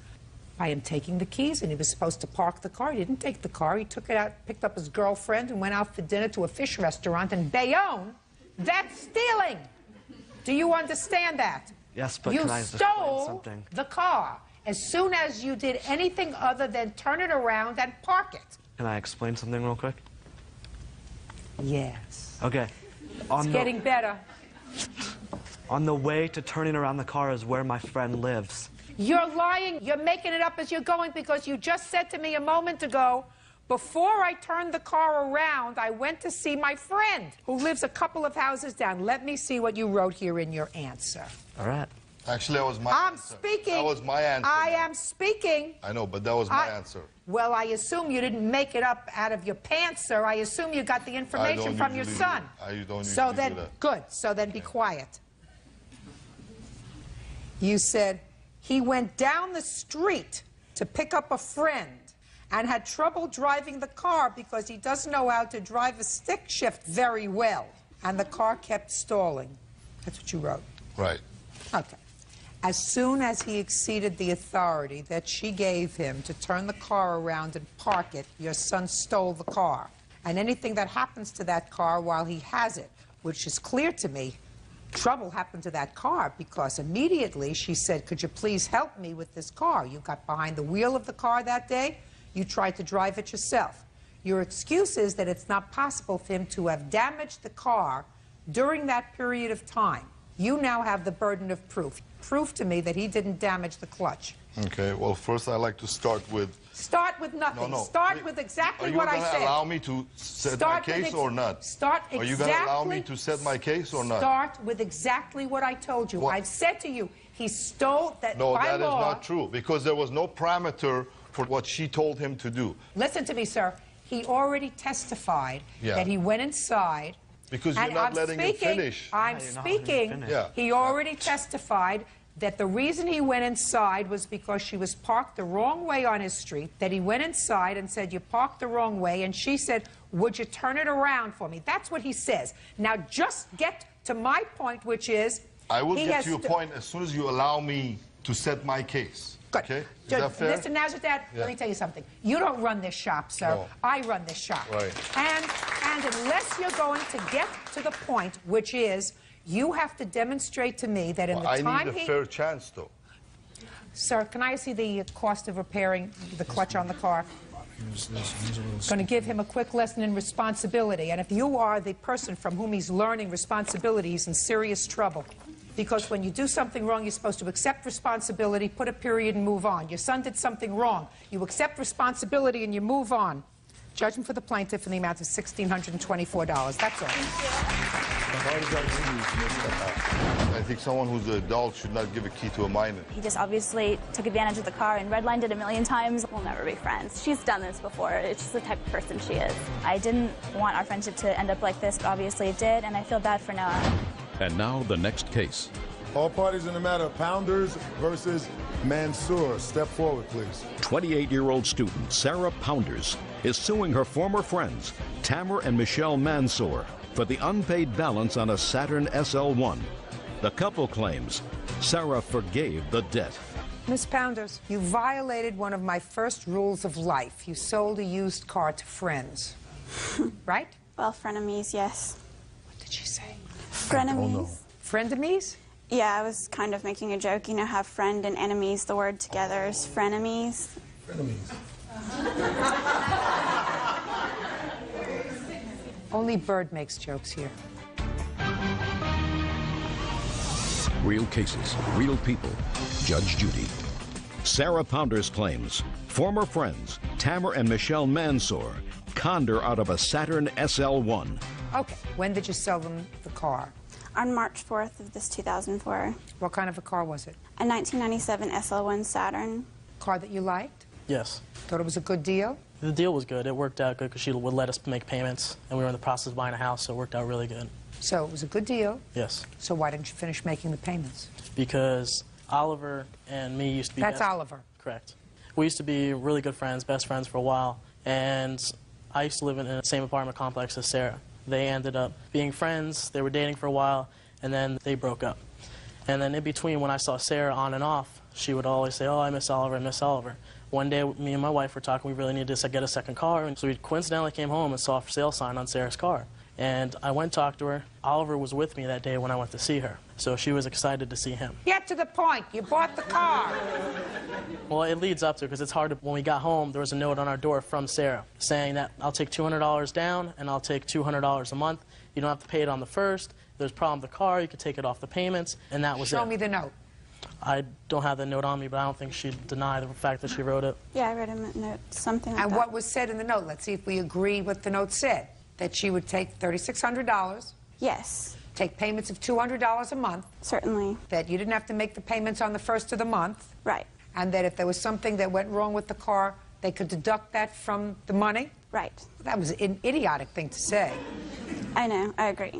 I am taking the keys, and he was supposed to park the car. He didn't take the car. He took it out, picked up his girlfriend, and went out for dinner to a fish restaurant in Bayonne. That's stealing. Do you understand that? Yes, but you can I just explain stole something? the car as soon as you did anything other than turn it around and park it. Can I explain something real quick? Yes. Okay. It's getting better. On the way to turning around the car is where my friend lives. You're lying. You're making it up as you're going, because you just said to me a moment ago, before I turned the car around, I went to see my friend who lives a couple of houses down. Let me see what you wrote here in your answer. All right. Actually, that was my I'm answer. speaking. That was my answer. I am speaking. I know, but that was my answer. Well, I assume you didn't make it up out of your pants, sir. I assume you got the information from your son. I don't So usually then, do that. good. So then be quiet. You said he went down the street to pick up a friend and had trouble driving the car because he doesn't know how to drive a stick shift very well. And the car kept stalling. That's what you wrote. Right. Okay. As soon as he exceeded the authority that she gave him to turn the car around and park it, your son stole the car. And anything that happens to that car while he has it, which is clear to me, trouble happened to that car, because immediately she said, could you please help me with this car? You got behind the wheel of the car that day. You tried to drive it yourself. Your excuse is that it's not possible for him to have damaged the car during that period of time. You now have the burden of proof. Prove to me that he didn't damage the clutch. Okay, well, first I'd like to start with... Start with nothing. No. Start with exactly what I said. Are you going to allow me to set my case or not? Start exactly... Are you going to allow me to set my case or not? Start with exactly what I told you. What? I've said to you, he stole that No, by that is law... not true, because there was no parameter for what she told him to do. Listen to me, sir. He already testified that he went inside... Because you're not letting him finish. I'm speaking. Yeah. He already testified that the reason he went inside was because she was parked the wrong way on his street, that he went inside and said, you parked the wrong way, and she said, would you turn it around for me? That's what he says. Now, just get to my point, which is... I will get to your point as soon as you allow me to set my case. Good. Okay? Is Judge, that fair? Mr. Nazareth, let me tell you something. You don't run this shop, sir. No. I run this shop. Right. And unless you're going to get to the point, which is, you have to demonstrate to me that in the time I need a fair chance, though. Sir, can I see the cost of repairing the clutch on the car? Going to give him a quick lesson in responsibility. And if you are the person from whom he's learning responsibility, he's in serious trouble. Because when you do something wrong, you're supposed to accept responsibility, put a period, and move on. Your son did something wrong. You accept responsibility and you move on. Judgment for the plaintiff in the amount of $1,624. That's all. I think someone who's an adult should not give a key to a minor. He just obviously took advantage of the car and redlined it a million times. We'll never be friends. She's done this before. It's just the type of person she is. I didn't want our friendship to end up like this, but obviously it did, and I feel bad for Noah. And now the next case. All parties in the matter, Pounders versus Mansour. Step forward, please. 28-year-old student Sarah Pounders is suing her former friends, Tamara and Michelle Mansour, for the unpaid balance on a Saturn SL1. The couple claims Sarah forgave the debt. Miss Pounders, you violated one of my first rules of life. You sold a used car to friends. Right? Well, frenemies, yes. What did she say? Frenemies. Frenemies? Yeah, I was kind of making a joke. You know how friend and enemies, the word together is frenemies. Frenemies. Only Bird makes jokes here. Real cases, real people. Judge Judy. Sarah Pounders claims former friends Tamara and Michelle Mansour conned her out of a Saturn SL1. Okay, when did you sell them the car? On March 4th of this 2004. What kind of a car was it? A 1997 SL1 Saturn. Car that you liked? Yes. Thought it was a good deal? The deal was good. It worked out good because she would let us make payments, and we were in the process of buying a house, so it worked out really good. So it was a good deal? Yes. So why didn't you finish making the payments? Because Oliver and me used to be That's Oliver. Correct. We used to be really good friends, best friends for a while, and I used to live in the same apartment complex as Sarah. They ended up being friends, they were dating for a while, and then they broke up. And then in between, when I saw Sarah on and off, she would always say, oh, I miss Oliver, I miss Oliver. One day, me and my wife were talking, we really needed to get a second car, and so we coincidentally came home and saw a for sale sign on Sarah's car. And I went and talked to her. Oliver was with me that day when I went to see her, so she was excited to see him. Get to the point. You bought the car. Well, it leads up to it because it's hard to, when we got home, there was a note on our door from Sarah saying that I'll take $200 down and I'll take $200 a month. You don't have to pay it on the first. If there's a problem with the car, you can take it off the payments, and that was it. Show me the note. I don't have the note on me, but I don't think she'd deny the fact that she wrote it. Yeah, I read him a note, something like that. And what was said in the note? Let's see if we agree what the note said. That she would take $3,600. Yes. Take payments of $200 a month. Certainly. That you didn't have to make the payments on the first of the month. Right. And that if there was something that went wrong with the car, they could deduct that from the money. Right. That was an idiotic thing to say. I know, I agree.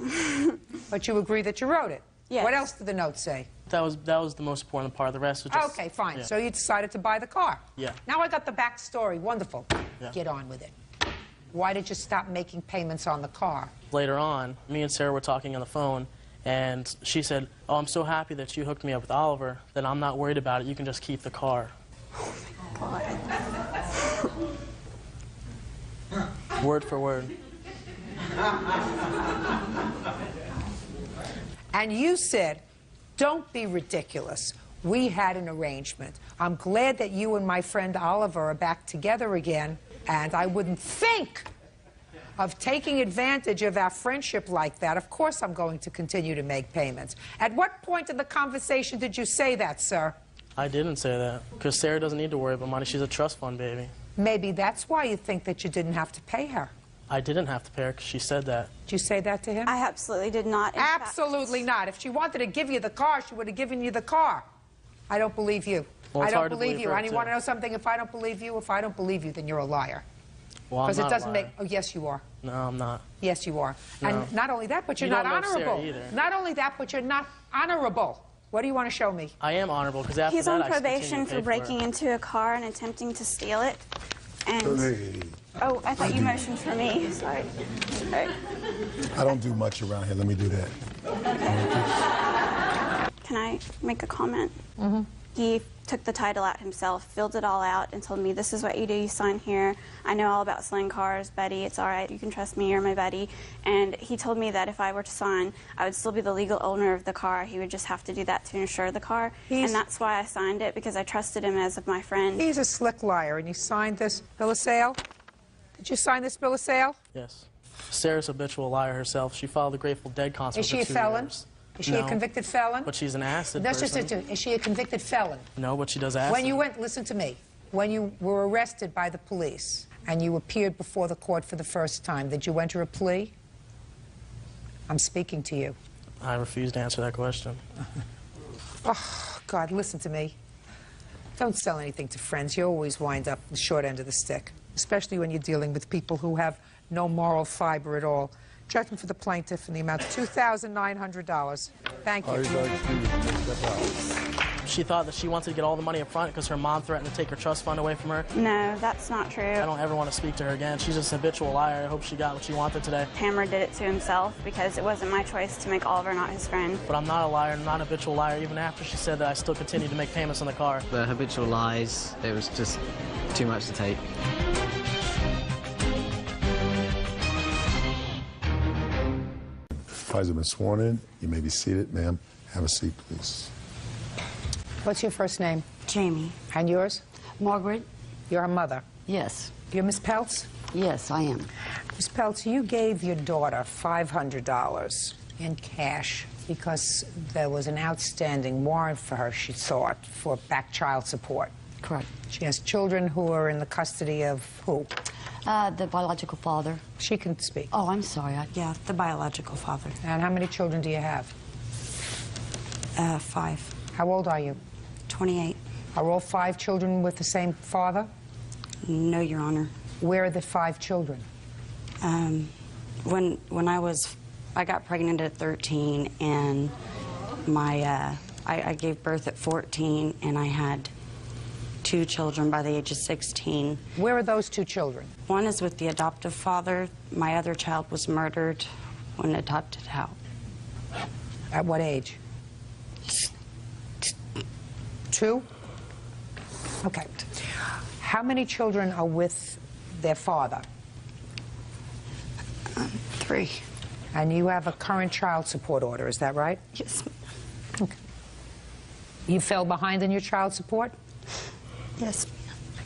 But you agree that you wrote it? Yes. What else did the note say? That was the most important part. The rest was just... Okay, fine. Yeah. So you decided to buy the car. Yeah. Now I got the backstory. Wonderful. Yeah. Get on with it. Why did you stop making payments on the car? Later on, me and Sarah were talking on the phone, and she said, oh, I'm so happy that you hooked me up with Oliver that I'm not worried about it. You can just keep the car. Word for word. And you said, don't be ridiculous. We had an arrangement. I'm glad that you and my friend Oliver are back together again, and I wouldn't think of taking advantage of our friendship like that. Of course I'm going to continue to make payments. At what point in the conversation did you say that, sir? I didn't say that, because Sarah doesn't need to worry about money. She's a trust fund baby. Maybe that's why you think that you didn't have to pay her. I didn't have to pay her because she said that. Did you say that to him? I absolutely did not. Absolutely not. If she wanted to give you the car, she would have given you the car. I don't believe you. Well, I it's don't hard to believe believe you. her, And you too. want to know something? If I don't believe you, then you're a liar. Well, I'm Because it not a doesn't liar. make... Oh, yes, you are. No, I'm not. Yes, you are. No. And not only that, but you're You not don't know Sarah honorable. either. Not only that, but you're not honorable. What do you want to show me? I am honorable because after He's that on I continue probation to pay for breaking it. into a car and attempting to steal it. And Hey. oh, I thought you motioned for me. Sorry. Sorry. I don't do much around here. Let me do that. Can I make a comment? Mm-hmm. He took the title out himself, filled it all out, and told me, this is what you do, you sign here. I know all about selling cars, buddy. It's all right. You can trust me. You're my buddy. And he told me that if I were to sign, I would still be the legal owner of the car. He would just have to do that to insure the car. And that's why I signed it, because I trusted him as my friend. He's a slick liar, and you signed this bill of sale? Did you sign this bill of sale? Yes. Sarah's a habitual liar herself. She filed a Grateful Dead concert Is she for a 2 felon? years. Is she No, a convicted felon? but she's an acid That's person. just is she a convicted felon? No, but she does acid. When you went, listen to me, when you were arrested by the police and you appeared before the court for the first time, did you enter a plea? I'm speaking to you. I refuse to answer that question. Oh, God, listen to me. Don't sell anything to friends. You always wind up the short end of the stick, especially when you're dealing with people who have no moral fiber at all. Judgment for the plaintiff in the amount of $2,900. Thank you. She thought that she wanted to get all the money up front because her mom threatened to take her trust fund away from her. No, that's not true. I don't ever want to speak to her again. She's just a habitual liar. I hope she got what she wanted today. Hammer did it to himself because it wasn't my choice to make Oliver not his friend. But I'm not a liar, I'm not a habitual liar. Even after she said that, I still continued to make payments on the car. The habitual lies, it was just too much to take. Parties have been sworn in. You may be seated, ma'am. Have a seat, please. What's your first name? Jamie. And yours? Margaret. You're her mother? Yes. You're Miss Peltz? Yes, I am. Miss Peltz, you gave your daughter $500 in cash because there was an outstanding warrant for her, she thought, for back child support. Correct. She has children who are in the custody of who? The biological father. She can speak. Oh, I'm sorry. Yeah, the biological father. And how many children do you have? 5. How old are you? 28. Are all 5 children with the same father? No, Your Honor. Where are the 5 children? When I got pregnant at 13, and I gave birth at 14, and I had 2 children by the age of 16. Where are those 2 children? One is with the adoptive father. My other child was murdered when adopted out. At what age? 2? Okay. How many children are with their father? 3. And you have a current child support order, is that right? Yes. Okay. You fell behind in your child support? Yes.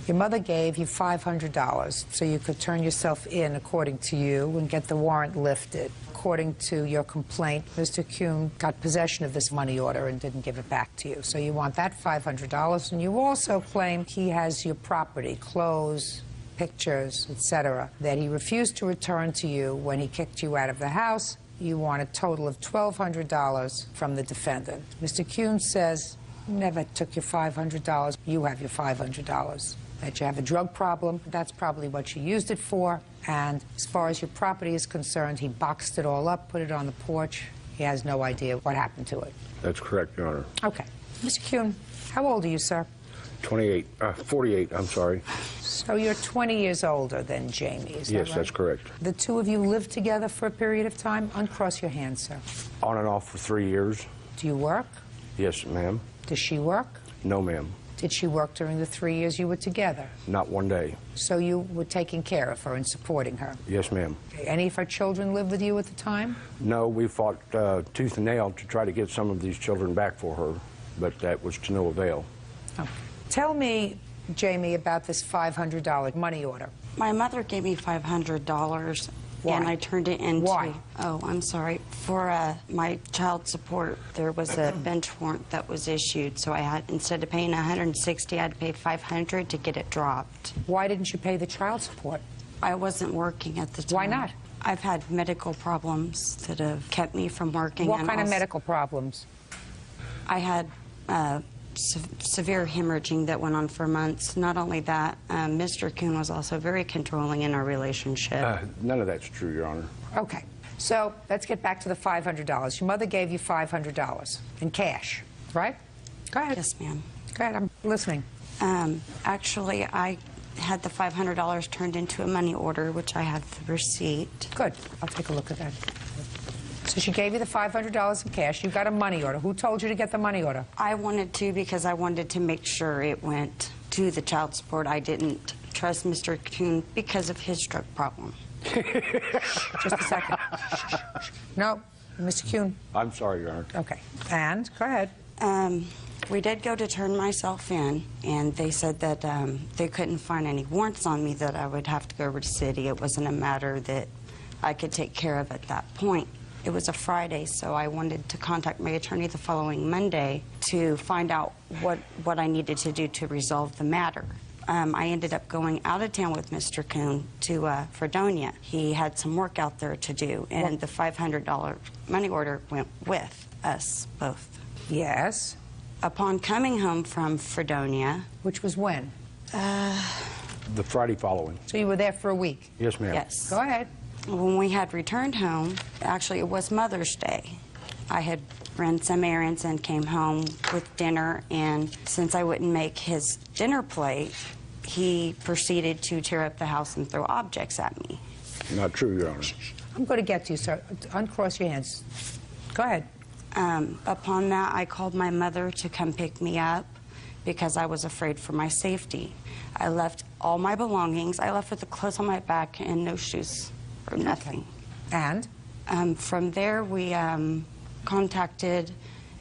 Your mother gave you $500 so you could turn yourself in, according to you, and get the warrant lifted. According to your complaint, Mr. Kuhn got possession of this money order and didn't give it back to you. So you want that $500, and you also claim he has your property, clothes, pictures, etc., that he refused to return to you when he kicked you out of the house. You want a total of $1,200 from the defendant. Mr. Kuhn says never took your $500. You have your $500. That you have a drug problem, that's probably what you used it for. And as far as your property is concerned, he boxed it all up, put it on the porch. He has no idea what happened to it. That's correct, Your Honor. Okay. Mr. Kuhn, how old are you, sir? 48, I'm sorry. So you're 20 years older than Jamie, is that right? Yes, that's correct. The 2 of you lived together for a period of time? Uncross your hands, sir. On and off for 3 years. Do you work? Yes, ma'am. Does she work? No, ma'am. Did she work during the 3 years you were together? Not one day. So you were taking care of her and supporting her? Yes, ma'am. Okay. Any of her children live with you at the time? No, we fought tooth and nail to try to get some of these children back for her, but that was to no avail. Okay. Tell me, Jamie, about this $500 money order. My mother gave me $500. Why? And I turned it into... Why? Oh, I'm sorry. For my child support, there was a bench warrant that was issued, so I had, instead of paying $160, I had to pay $500 to get it dropped. Why didn't you pay the child support? I wasn't working at the time. Why not? I've had medical problems that have kept me from working. What kind of medical problems? I had severe hemorrhaging that went on for months. Not only that, Mr. Kuhn was also very controlling in our relationship. None of that's true, Your Honor. Okay. So let's get back to the $500. Your mother gave you $500 in cash, right? Go ahead. Yes, ma'am. Go ahead, I'm listening. Actually, I had the $500 turned into a money order, which I have the receipt. Good. I'll take a look at that. So she gave you the $500 in cash. You got a money order. Who told you to get the money order? I wanted to because I wanted to make sure it went to the child support. I didn't trust Mr. Kuhn because of his drug problem. Just a second. No, Mr. Kuhn. I'm sorry, Your Honor. Okay. And go ahead. We did go to turn myself in, and they said that they couldn't find any warrants on me, that I would have to go over to city. It wasn't a matter that I could take care of at that point. It was a Friday, so I wanted to contact my attorney the following Monday to find out what I needed to do to resolve the matter. I ended up going out of town with Mr. Kuhn to Fredonia. He had some work out there to do, and the $500 money order went with us both. Yes. Upon coming home from Fredonia... Which was when? The Friday following. So you were there for a week? Yes, ma'am. Yes. Go ahead. When we had returned home, actually it was Mother's Day. I had run some errands and came home with dinner, and since I wouldn't make his dinner plate, he proceeded to tear up the house and throw objects at me. Not true, Your Honor. I'm going to get to you, sir. Uncross your hands. Go ahead. Upon that, I called my mother to come pick me up because I was afraid for my safety. I left all my belongings. I left with the clothes on my back and no shoes or nothing. Okay. And? From there, we contacted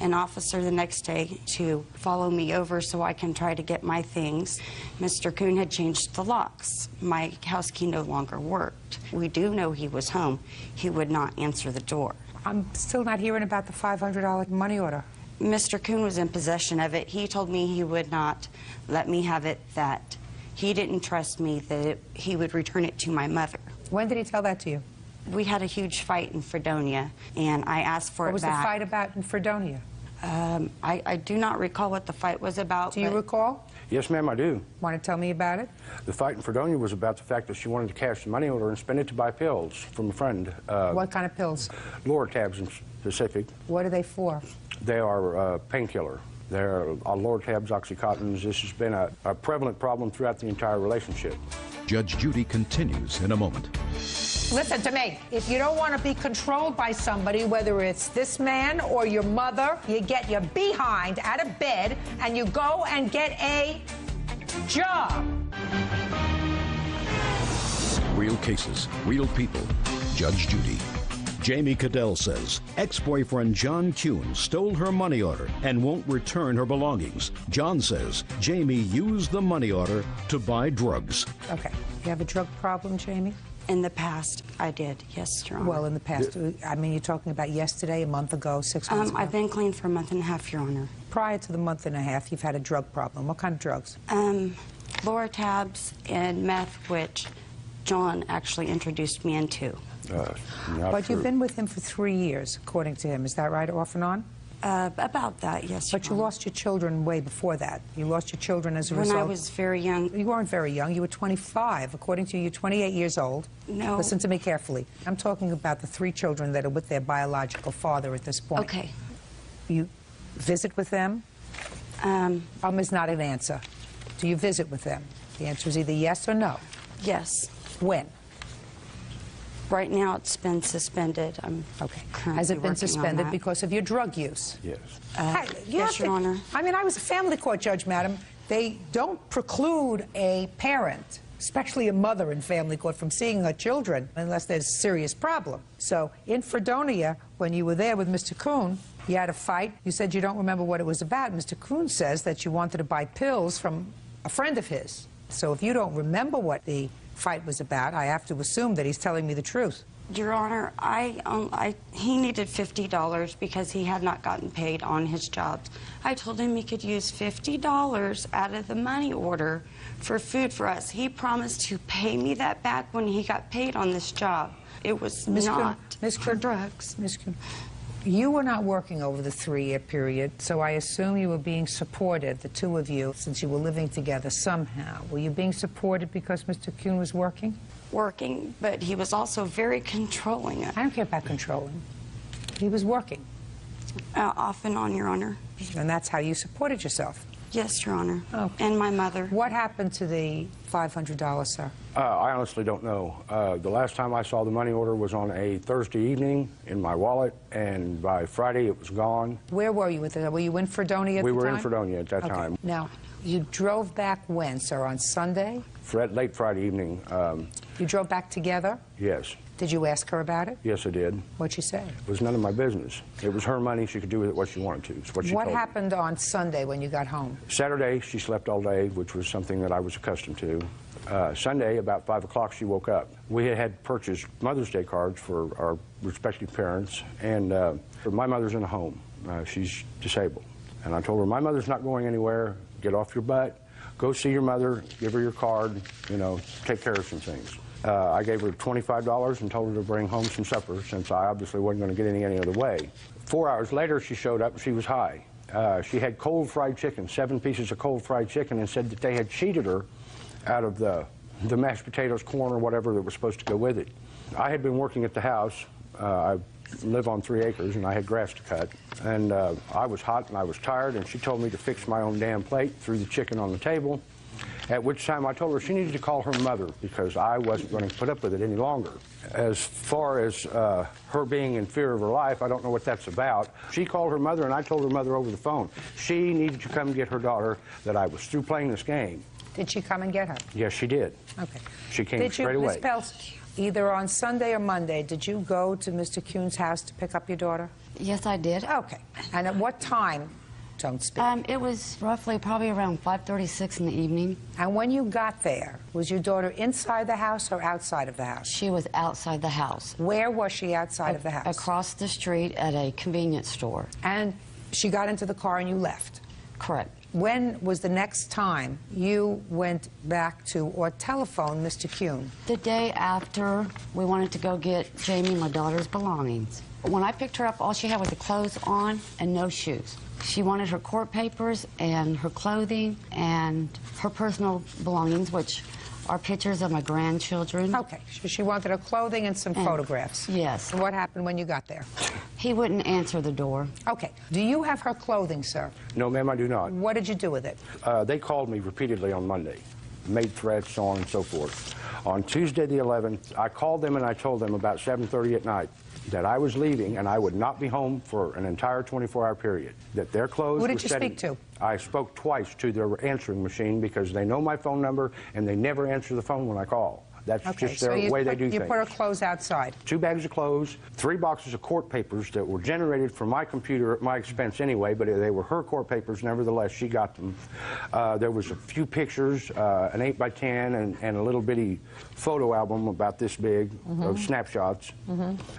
an officer the next day to follow me over so I can try to get my things. Mr. Kuhn had changed the locks. My house key no longer worked. We do know he was home. He would not answer the door. I'm still not hearing about the $500 money order. Mr. Kuhn was in possession of it. He told me he would not let me have it, that he didn't trust me, that he would return it to my mother. When did he tell that to you? We had a huge fight in Fredonia, and I asked for it back. What was the fight about in Fredonia? I do not recall what the fight was about. Do you recall? Yes, ma'am, I do. Want to tell me about it? The fight in Fredonia was about the fact that she wanted to cash the money order and spend it to buy pills from a friend. What kind of pills? Lortabs in specific. What are they for? They are painkiller. They're Lortabs, Oxycontins. This has been a prevalent problem throughout the entire relationship. Judge Judy continues in a moment. Listen to me. If you don't want to be controlled by somebody, whether it's this man or your mother, you get your behind out of bed and you go and get a job. Real cases, real people. Judge Judy. Jamie Cadell says ex-boyfriend John Kuhn stole her money order and won't return her belongings. John says Jamie used the money order to buy drugs. Okay. You have a drug problem, Jamie? In the past, I did, yes, Your Honor. Well, in the past, I mean, you're talking about yesterday, a month ago, 6 months ago? I've been clean for a month and a half, Your Honor. Prior to the month and a half, you've had a drug problem. What kind of drugs? Lortabs and meth, which John actually introduced me into. But you've been with him for 3 years, according to him. Is that right, off and on? About that, yes. But you lost your children way before that. You lost your children as a result. When I was very young. You weren't very young. You were 25. According to you, you're 28 years old. No. Listen to me carefully. I'm talking about the 3 children that are with their biological father at this point. Okay. You visit with them? Is not an answer. Do you visit with them? The answer is either yes or no. Yes. When? Right now, it's been suspended. Okay. Has it been suspended because of your drug use? Yes. Yes, Your Honor. I mean, I was a family court judge, madam. They don't preclude a parent, especially a mother in family court, from seeing her children unless there's a serious problem. So in Fredonia, when you were there with Mr. Kuhn, you had a fight. You said you don't remember what it was about. Mr. Kuhn says that you wanted to buy pills from a friend of his. So if you don't remember what the fight was about, I have to assume that he's telling me the truth. Your Honor, he needed $50 because he had not gotten paid on his jobs. I told him he could use $50 out of the money order for food for us. He promised to pay me that back when he got paid on this job. It was not for drugs. Ms. Kuhn, you were not working over the 3-year period, so I assume you were being supported, the two of you, since you were living together somehow. Were you being supported because Mr. Kuhn was working? Working, but he was also very controlling. I don't care about controlling. He was working. Off and on, Your Honor. And that's how you supported yourself? Yes, Your Honor. Oh. And my mother. What happened to the $500, sir? I honestly don't know. The last time I saw the money order was on a Thursday evening in my wallet, and by Friday it was gone. Where were you with it? Were you in Fredonia at the time? We were in Fredonia at that time. Now, you drove back when, sir? On Sunday? Late Friday evening. You drove back together? Yes. Did you ask her about it? Yes, I did. What'd she say? It was none of my business. It was her money. She could do with it what she wanted to. It's what she told me. What happened on Sunday when you got home? Saturday, she slept all day, which was something that I was accustomed to. Sunday, about 5 o'clock, she woke up. We had purchased Mother's Day cards for our respective parents, and my mother's in a home. She's disabled. And I told her, my mother's not going anywhere. Get off your butt. Go see your mother. Give her your card. Take care of some things. I gave her $25 and told her to bring home some supper, since I obviously wasn't going to get any other way. 4 hours later, she showed up and she was high. She had cold fried chicken, 7 pieces of cold fried chicken, and said that they had cheated her out of the the mashed potatoes, corn, or whatever that was supposed to go with it. I had been working at the house. I live on 3 acres, and I had grass to cut. And I was hot and I was tired, and she told me to fix my own damn plate, threw the chicken on the table, at which time I told her she needed to call her mother because I wasn't going to put up with it any longer. As far as her being in fear of her life, I don't know what that's about. She called her mother, and I told her mother over the phone she needed to come get her daughter, that I was through playing this game. Did she come and get her? Yes, she did. Okay. She came straight away. Ms. Peltz, either on Sunday or Monday, did you go to Mr. Kuhn's house to pick up your daughter? Yes, I did. Okay. And at what time? Don't speak. It was roughly probably around 5:36 in the evening. And when you got there, was your daughter inside the house or outside of the house? She was outside the house. Where was she outside of the house? Across the street at a convenience store. And she got into the car and you left? Correct. When was the next time you went back to or telephoned Mr. Kuhn? The day after we wanted to go get Jamie, my daughter's belongings. When I picked her up, all she had was the clothes on and no shoes. She wanted her court papers and her clothing and her personal belongings, which are pictures of my grandchildren. Okay, so she wanted her clothing and some photographs. Yes. And what happened when you got there? He wouldn't answer the door. Okay. Do you have her clothing, sir? No, ma'am, I do not. What did you do with it? They called me repeatedly on Monday, made threats, so on and so forth. On Tuesday the 11th, I called them and I told them about 7:30 at night that I was leaving and I would not be home for an entire 24-hour period, that their clothes Who did you speak to? I spoke twice to their answering machine because they know my phone number and they never answer the phone when I call. That's just their way they do things. You put her clothes outside. 2 bags of clothes, 3 boxes of court papers that were generated from my computer at my expense anyway, but they were her court papers. Nevertheless, she got them. There was a few pictures, an 8x10 and a little bitty photo album about this big of snapshots.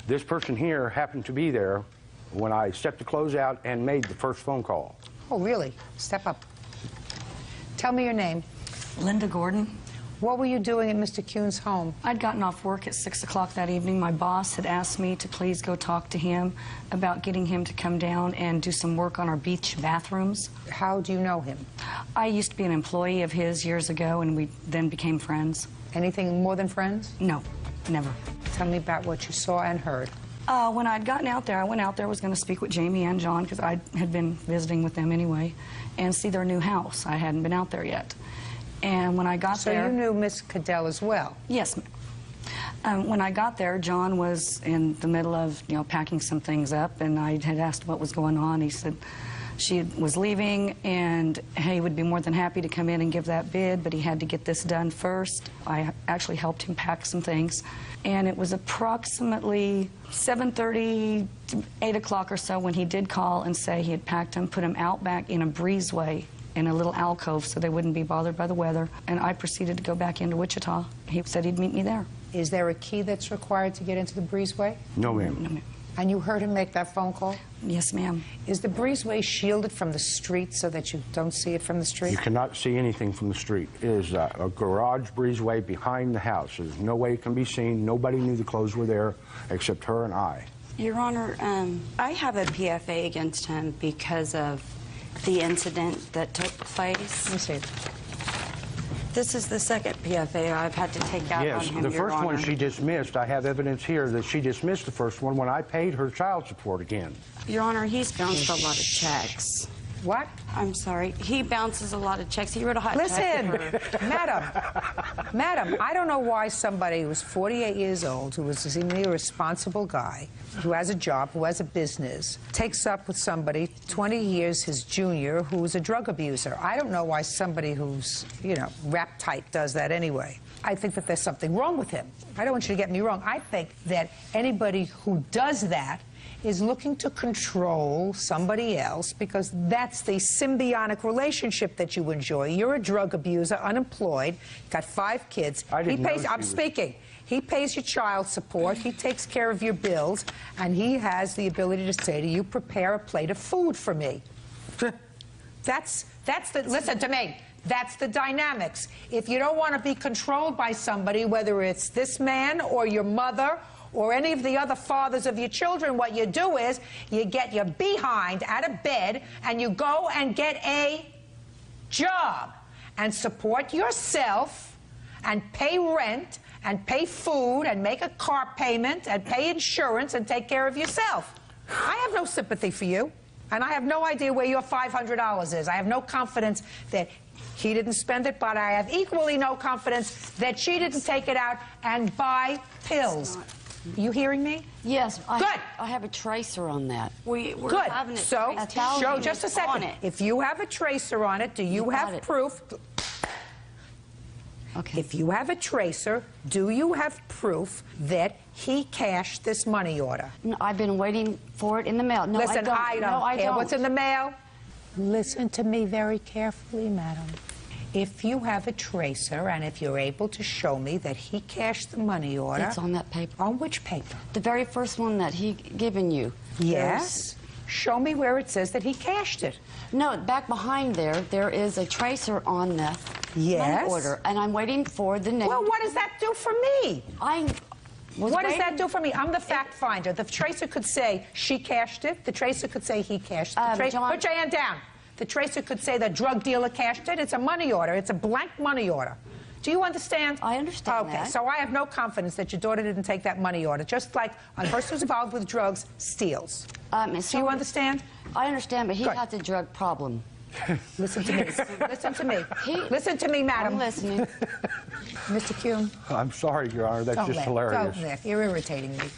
This person here happened to be there when I stepped the clothes out and made the first phone call. Oh, really? Step up. Tell me your name. Linda Gordon. What were you doing in Mr. Kuhn's home? I'd gotten off work at 6 o'clock that evening. My boss had asked me to please go talk to him about getting him to come down and do some work on our beach bathrooms. How do you know him? I used to be an employee of his years ago, and we then became friends. Anything more than friends? No, never. Tell me about what you saw and heard. When I'd gotten out there, I went out there, was going to speak with Jamie and John, because I had been visiting with them anyway, and see their new house. I hadn't been out there yet. And when I got there... So you knew Miss Cadell as well? Yes, ma'am. When I got there, John was in the middle of, packing some things up, and I had asked what was going on. He said she was leaving, and he would be more than happy to come in and give that bid, but he had to get this done first. I actually helped him pack some things, and it was approximately 7:30 to 8 o'clock or so when he did call and say he had packed them, put them out back in a breezeway in a little alcove so they wouldn't be bothered by the weather, and I proceeded to go back into Wichita. He said he'd meet me there. Is there a key that's required to get into the breezeway? No, ma'am. No, ma'am. And you heard him make that phone call? Yes, ma'am. Is the breezeway shielded from the street so that you don't see it from the street? You cannot see anything from the street. It is a garage breezeway behind the house. There's no way it can be seen. Nobody knew the clothes were there except her and I. Your Honor, I have a PFA against him because of the incident that took place. Let me see. This is the second PFA I've had to take out on him, Yes, the Your first one Honor. she dismissed. I have evidence here that she dismissed the first one when I paid her child support again. Your Honor, he's bounced a lot of checks. What? I'm sorry. He bounces a lot of checks. He wrote a hot check to her. Madam, I don't know why somebody who's 48 years old, who is a seemingly responsible guy, who has a job, who has a business, takes up with somebody 20 years his junior who's a drug abuser. I don't know why somebody who's, wrapped tight does that anyway. I think that there's something wrong with him. I don't want you to get me wrong. I think that anybody who does that is looking to control somebody else because that's the symbiotic relationship that you enjoy. You're a drug abuser, unemployed, got 5 kids. I'm speaking. He pays your child support, he takes care of your bills, and he has the ability to say to you, prepare a plate of food for me. Listen to me. That's the dynamics. If you don't want to be controlled by somebody, whether it's this man or your mother or any of the other fathers of your children, what you do is you get your behind out of bed and you go and get a job and support yourself and pay rent and pay food and make a car payment and pay insurance and take care of yourself. I have no sympathy for you, and I have no idea where your $500 is. I have no confidence that he didn't spend it, but I have equally no confidence that she didn't take it out and buy pills. You hearing me? Yes. Good. I have a tracer on that. We're Good. having it So, traced. show just a second. If you have a tracer on it, do you have proof? Okay. If you have a tracer, do you have proof that he cashed this money order? No, I've been waiting for it in the mail. No, Listen, I don't care what's in the mail. Listen to me very carefully, madam. If you have a tracer and if you're able to show me that he cashed the money order... It's on that paper. On which paper? The very first one that he given you. Yes. Show me where it says that he cashed it. No, back behind there is a tracer on the Yes. money order, and I'm waiting for the name. Well, what does that do for me? What does that do for me? I'm the fact finder. The tracer could say she cashed it. The tracer could say he cashed it. John, put your hand down. The tracer could say the drug dealer cashed it. It's a money order. It's a blank money order. Do you understand? I understand Okay, that. so I have no confidence that your daughter didn't take that money order, just like a person who's involved with drugs steals. Miss Do you understand? I understand, but he Good. has a drug problem. Listen to me. Listen to me. Listen to me, madam. I'm listening. Mr. Kuhn. I'm sorry, Your Honor. That's Don't just laugh. hilarious. Don't laugh. You're irritating me.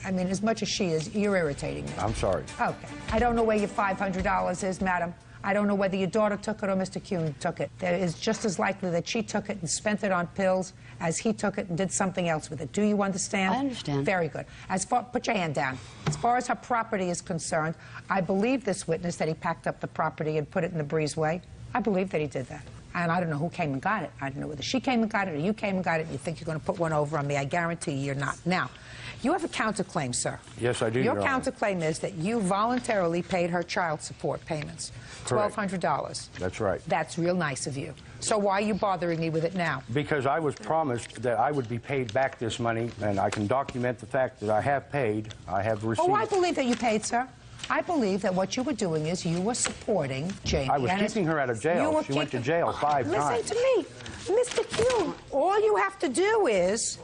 I mean, as much as she is, you're irritating me. I'm sorry. Okay. I don't know where your $500 is, madam. I don't know whether your daughter took it or Mr. Kuhn took it. There is just as likely that she took it and spent it on pills as he took it and did something else with it. Do you understand? I understand. Very good. Put your hand down. As far as her property is concerned, I believe this witness that he packed up the property and put it in the breezeway. I believe that he did that. And I don't know who came and got it. I don't know whether she came and got it or you came and got it and you think you're going to put one over on me. I guarantee you're not. Now, you have a counterclaim, sir. Yes, I do, Your Your Honor. counterclaim is that you voluntarily paid her child support payments. Correct. $1,200. That's right. That's real nice of you. So why are you bothering me with it now? Because I was promised that I would be paid back this money, and I can document the fact that I have paid. I have received... Oh, I believe that you paid, sir. I believe that what you were doing is you were supporting Jamie. I was and keeping her out of jail. She went to jail 5 times. Listen to me, Mr. Kuhn. All you have to do is...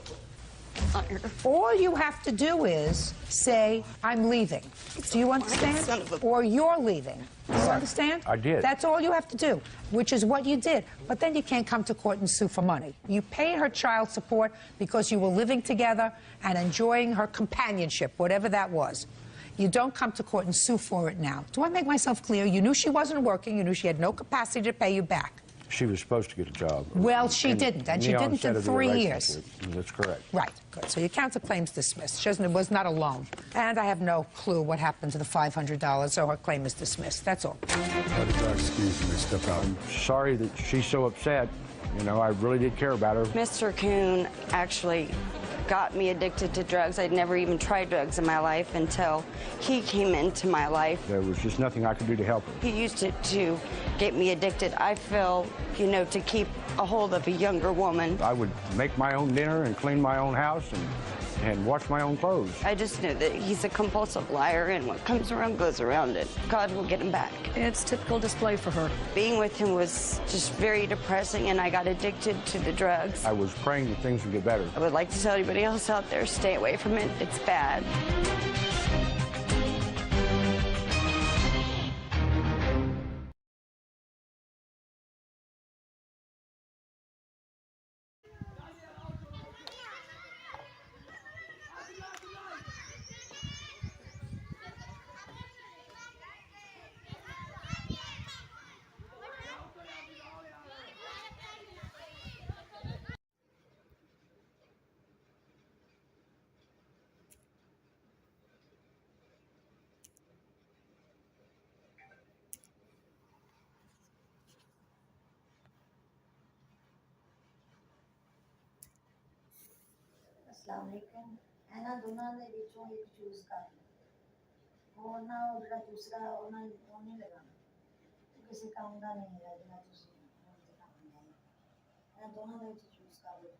All you have to do is say, I'm leaving. Do you understand? Or you're leaving. Do you understand? I did. That's all you have to do, which is what you did. But then you can't come to court and sue for money. You paid her child support because you were living together and enjoying her companionship, whatever that was. You don't come to court and sue for it now. Do I make myself clear? You knew she wasn't working. You knew she had no capacity to pay you back. She was supposed to get a job. Well, she didn't, and she didn't in 3 years. That's correct. Right, good. So your counterclaim's dismissed. She was not alone. And I have no clue what happened to the $500, so her claim is dismissed. That's all. Excuse me, step out. I'm sorry that she's so upset. You know, I really did care about her. Mr. Kuhn actually got me addicted to drugs. I'd never even tried drugs in my life until he came into my life. There was just nothing I could do to help her. He used it to get me addicted. I feel, you know, to keep a hold of a younger woman. I would make my own dinner and clean my own house and wash my own clothes. I just know that he's a compulsive liar, and what comes around goes around, and God will get him back. It's typical display for her. Being with him was just very depressing, and I got addicted to the drugs. I was praying that things would get better. I would like to tell anybody else out there, stay away from it. It's bad. अस्सलाम वालेकुम ਇਹਨਾਂ ਦੋਨਾਂ ਦੇ ਵਿੱਚੋਂ ਇੱਕ choose ਕਰ ਲਓ ਉਹ ਨਾ ਉਹ ਜਿਹੜਾ ਦੂਸਰਾ ਉਹਨਾਂ ਉਹ ਨਹੀਂ ਲਗਾਉਣਾ ਕਿਸੇ ਕੰਮ ਦਾ ਨਹੀਂ ਹੈਗਾ ਜਿਹੜਾ ਤੁਸੀਂ ਹੁਣ ਤੇ ਕੰਮ ਨਹੀਂ ਇਹਨਾਂ ਦੋਨਾਂ ਦੇ ਵਿੱਚ ਚੂਜ਼ ਕਰ ਲਓ